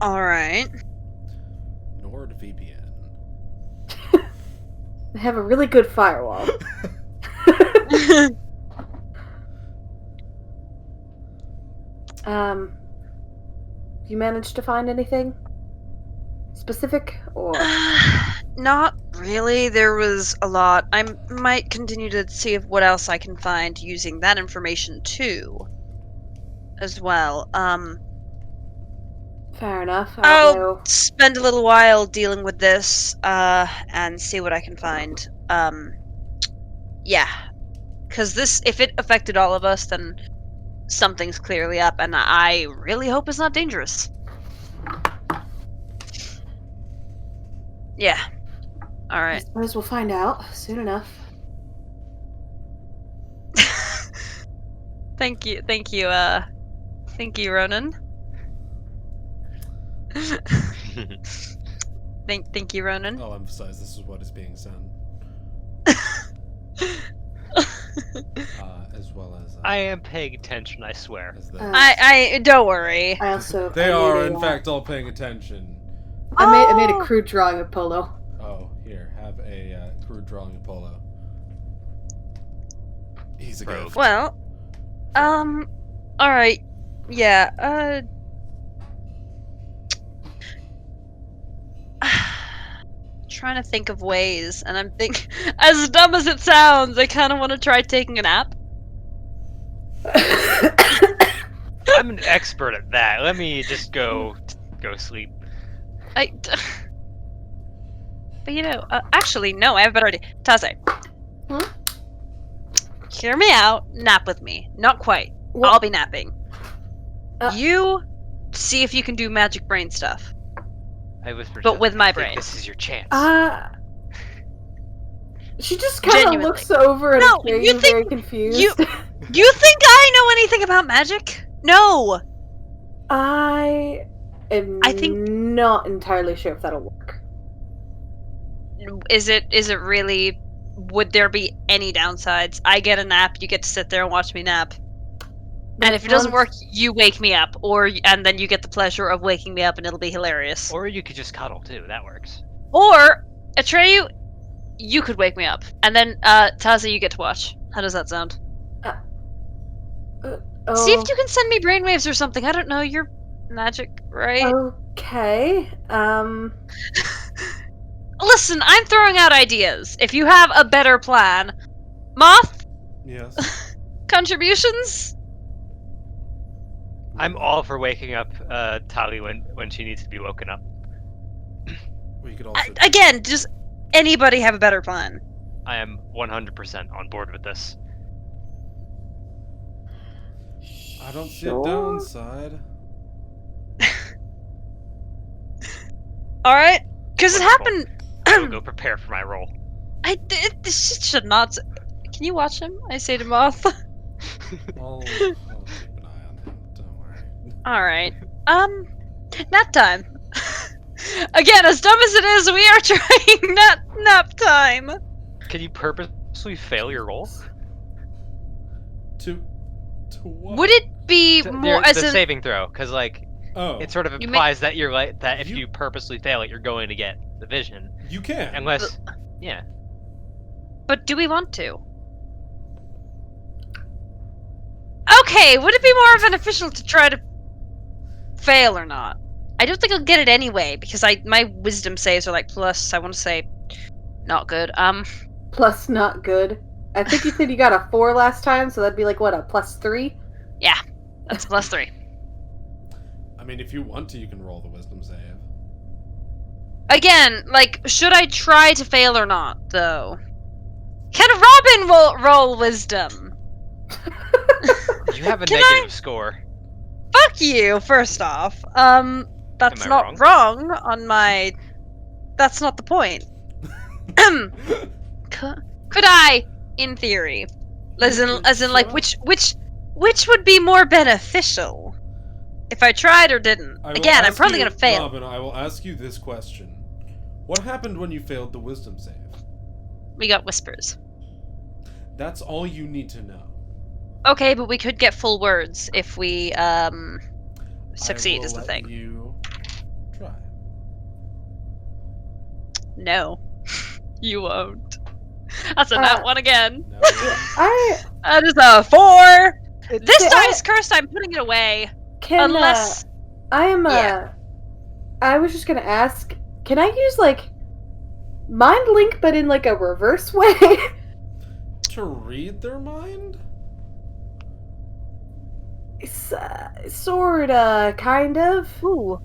Alright. NordVPN. They have a really good firewall. You managed to find anything specific, or Not really. There was a lot. I might continue to see what else I can find using that information too. As well. fair enough? I don't know. I'll spend a little while dealing with this, and see what I can find. Yeah. Because this, if it affected all of us, then something's clearly up, and I really hope it's not dangerous. Yeah. I Alright. suppose we'll find out soon enough. Thank you, Ronan. Thank you, Ronan. I'll emphasize this is what is being said. As well as I am paying attention, I swear. as the, I don't worry. I also they I are made in a, fact all paying attention. I made a crude drawing of Polo. Oh, here, have a crude drawing of Polo. He's a Rogue. gift. Well, alright. Yeah, trying to think of ways, and I'm as dumb as it sounds, I kind of want to try taking a nap. I'm an expert at that. Let me just go sleep. But you know, actually, no, I have a better idea. Taze. Hmm? Hear me out, nap with me. Not quite. What? I'll be napping. You see if you can do magic brain stuff. I whispered. But with my I think brain. This is your chance. She just kind of Genuinely. looks over at No, Atreus, you think- very confused. you- You think I know anything about magic? No! I am I think- not entirely sure if that'll work. Is it really... Would there be any downsides? I get a nap, you get to sit there and watch me nap. And if it doesn't work, you wake me up, and then you get the pleasure of waking me up, and it'll be hilarious. Or you could just cuddle too. That works. Or Atreyu, you could wake me up, and then Taza, you get to watch. How does that sound? Oh, See if you can send me brainwaves or something. I don't know. You're magic, right? okay. Listen, I'm throwing out ideas. If you have a better plan, Moth Yes. contributions. I'm all for waking up Tali when she needs to be woken up. We could also. Again, just anybody have a better plan. I am 100% on board with this. I don't see a Sure. downside. All right, because it Wonderful. happened. I will go prepare for my role. This shit should not. Can you watch him? I say to Moth. I'll keep an eye on him. Don't worry. All right. Nap time. Again, as dumb as it is, we are trying nap time. Can you purposely fail your role? To what? Would it be more as the in saving throw, because like Oh, it sort of You implies that you're like that if You- you purposely fail it, you're going to get the vision, you can. unless yeah. But do we want to? Okay, would it be more beneficial to try to fail or not? I don't think I'll get it anyway because my wisdom saves are like plus. I want to say not good. Plus, not good. I think you said you got a 4 last time, so that'd be like, what, a +3? Yeah, that's plus 3. I mean, if you want to, you can roll the wisdom save. Again, like, should I try to fail or not, though? Can Robin roll wisdom? You have a Can negative score. Fuck you, first off. That's Am I not wrong on my... That's not the point. Could I, in theory? As in, like, which would be more beneficial? If I tried or didn't? I will Again, I'm ask probably you- gonna fail. Robin, I will ask you this question. What happened when you failed the wisdom save? We got whispers. That's all you need to know. Okay, but we could get full words if we, succeed, I will is the let thing. You try. No. You won't. That's a nat one again. No. That is a 4! This See, die is cursed, I'm putting it away. Can, Unless... I am, Yeah. I was just gonna ask, can I use, like, Mind Link, but in, like, a reverse way? To read their mind? Sorta, kind of. Ooh.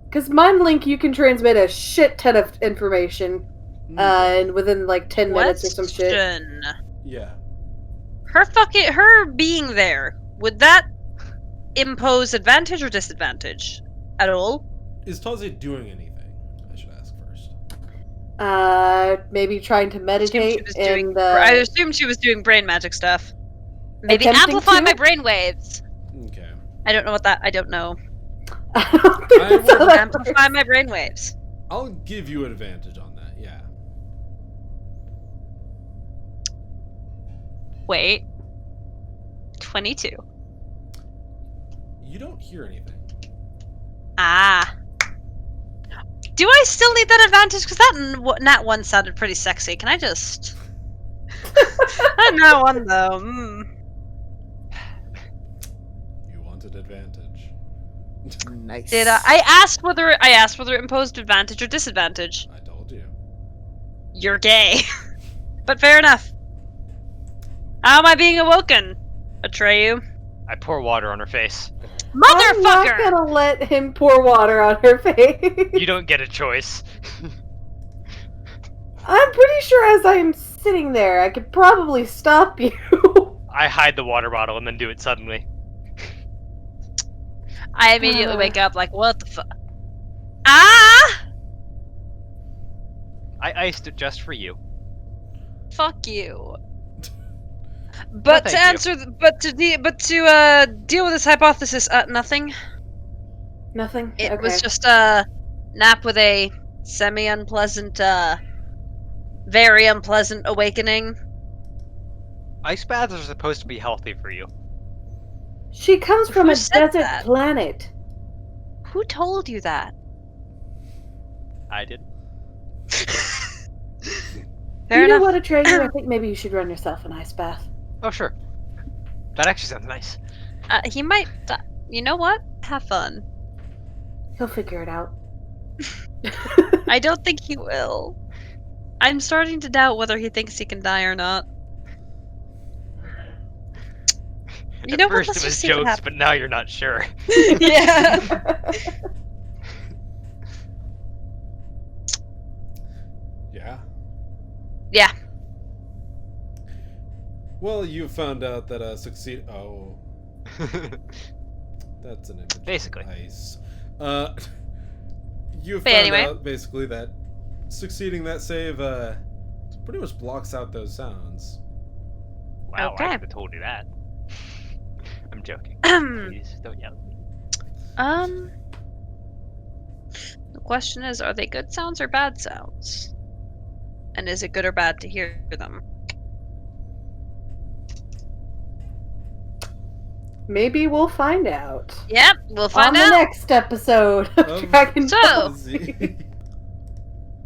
Because Mind Link, you can transmit a shit ton of information, Okay. and within, like, 10 minutes or some shit. Question. Yeah. Her being there, would that impose advantage or disadvantage? At all? Is Tazi doing anything? I should ask first. Maybe trying to meditate and, I assumed she was doing brain magic stuff. Maybe Attempting amplify to? my brainwaves. Okay. I don't know what that. I don't know. I don't think I that's will how that Amplify works. my brainwaves. I'll give you advantage on that, yeah. Wait. 22. You don't hear anything. Ah. Do I still need that advantage? Because that nat one sounded pretty sexy. Can I just... That nat one, though. You wanted advantage. Nice. Did I asked whether it imposed advantage or disadvantage. I told you. You're gay. But fair enough. How am I being awoken? Atreyu? I pour water on her face. I'm not Motherfucker! gonna let him pour water on her face. You don't get a choice. I'm pretty sure as I'm sitting there, I could probably stop you. I hide the water bottle and then do it suddenly. I immediately wake up like, what the fuck? Ah! I iced it just for you. Fuck you. But to thank you. answer, deal with this hypothesis, nothing. Nothing. It okay. was just a nap with a semi-unpleasant, very unpleasant awakening. Ice baths are supposed to be healthy for you. She comes from Who a said desert that? planet. Who told you that? I did. Fair You know enough. what, Atreyu? I think maybe you should run yourself an ice bath. Oh, sure. That actually sounds nice. He might. You know what? Have fun. He'll figure it out. I don't think he will. I'm starting to doubt whether he thinks he can die or not. You At know what? first Let's it just was see what jokes, happens. but now you're not sure. Yeah. Yeah. Yeah. Well, you found out that succeed. Oh, that's an image. of Basically. Ice. You But found anyway. out basically that succeeding that save pretty much blocks out those sounds. Wow, Okay. I could have told you that. I'm joking. Please don't yell at me. The question is, are they good sounds or bad sounds? And is it good or bad to hear them? Maybe we'll find out. Yep, we'll On find the out. next episode of Dragon Ball So- Z.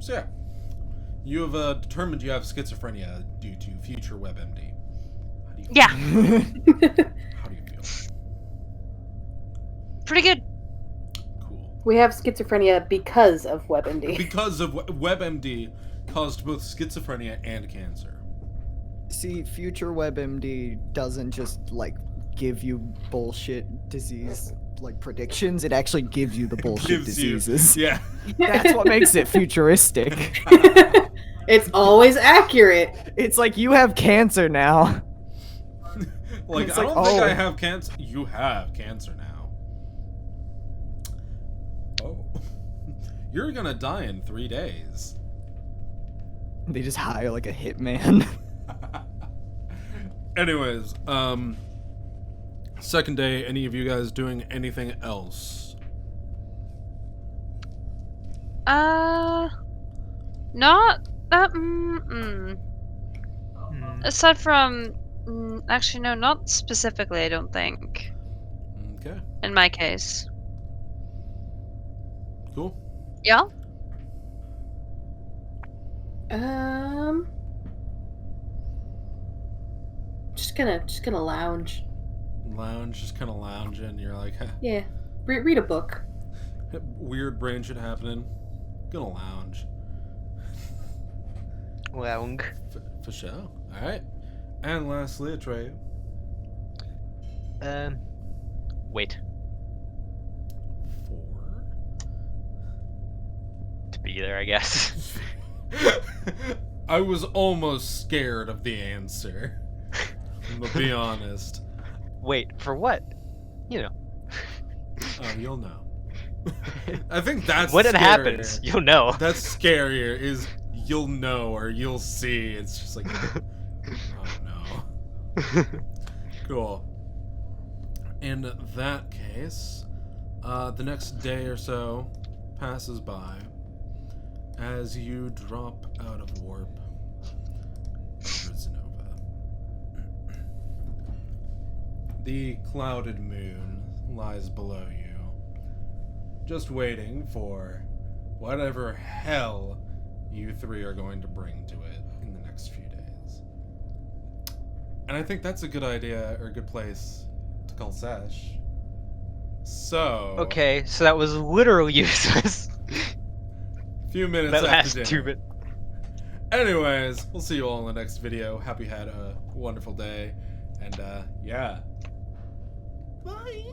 So yeah, you have determined you have schizophrenia due to future WebMD. How do you Yeah, How do you feel? pretty good. Cool. We have schizophrenia because of WebMD. Because of WebMD caused both schizophrenia and cancer. See, future WebMD doesn't just like give you bullshit disease like predictions. It actually gives you the bullshit Gives you- diseases. Yeah. That's what makes it futuristic. It's always accurate. It's like you have cancer now. Like, It's I like, don't think oh. I have cancer. You have cancer now. Oh. You're gonna die in 3 days. They just hire like a hitman. Anyways, second day, any of you guys doing anything else? Not that. Hmm. Aside from, actually, no, not specifically. I don't think. Okay, In my case. cool. Yeah. Just gonna lounge. Lounge, just kind of lounging. You're like, Yeah, read a book. weird brain shit happening. Gonna lounge. Long. For sure. Alright. And lastly, Atreyu. Wait. 4. To be there, I guess. I was almost scared of the answer. I'm gonna be honest. Wait, for what? You know. Oh, you'll know. I think that's when it scarier. happens, you'll know. That's scarier, is you'll know or you'll see. It's just like, oh no. Cool. In that case, the next day or so passes by as you drop out of warp over Zenova. The clouded moon lies below you, just waiting for whatever hell you three are going to bring to it in the next few days. And I think that's a good idea, or a good place to call Sesh. So... Okay, so that was literally useless. A few minutes that after last dinner. 2 minutes. Anyways, we'll see you all in the next video. Hope you had a wonderful day. And, yeah. Bye!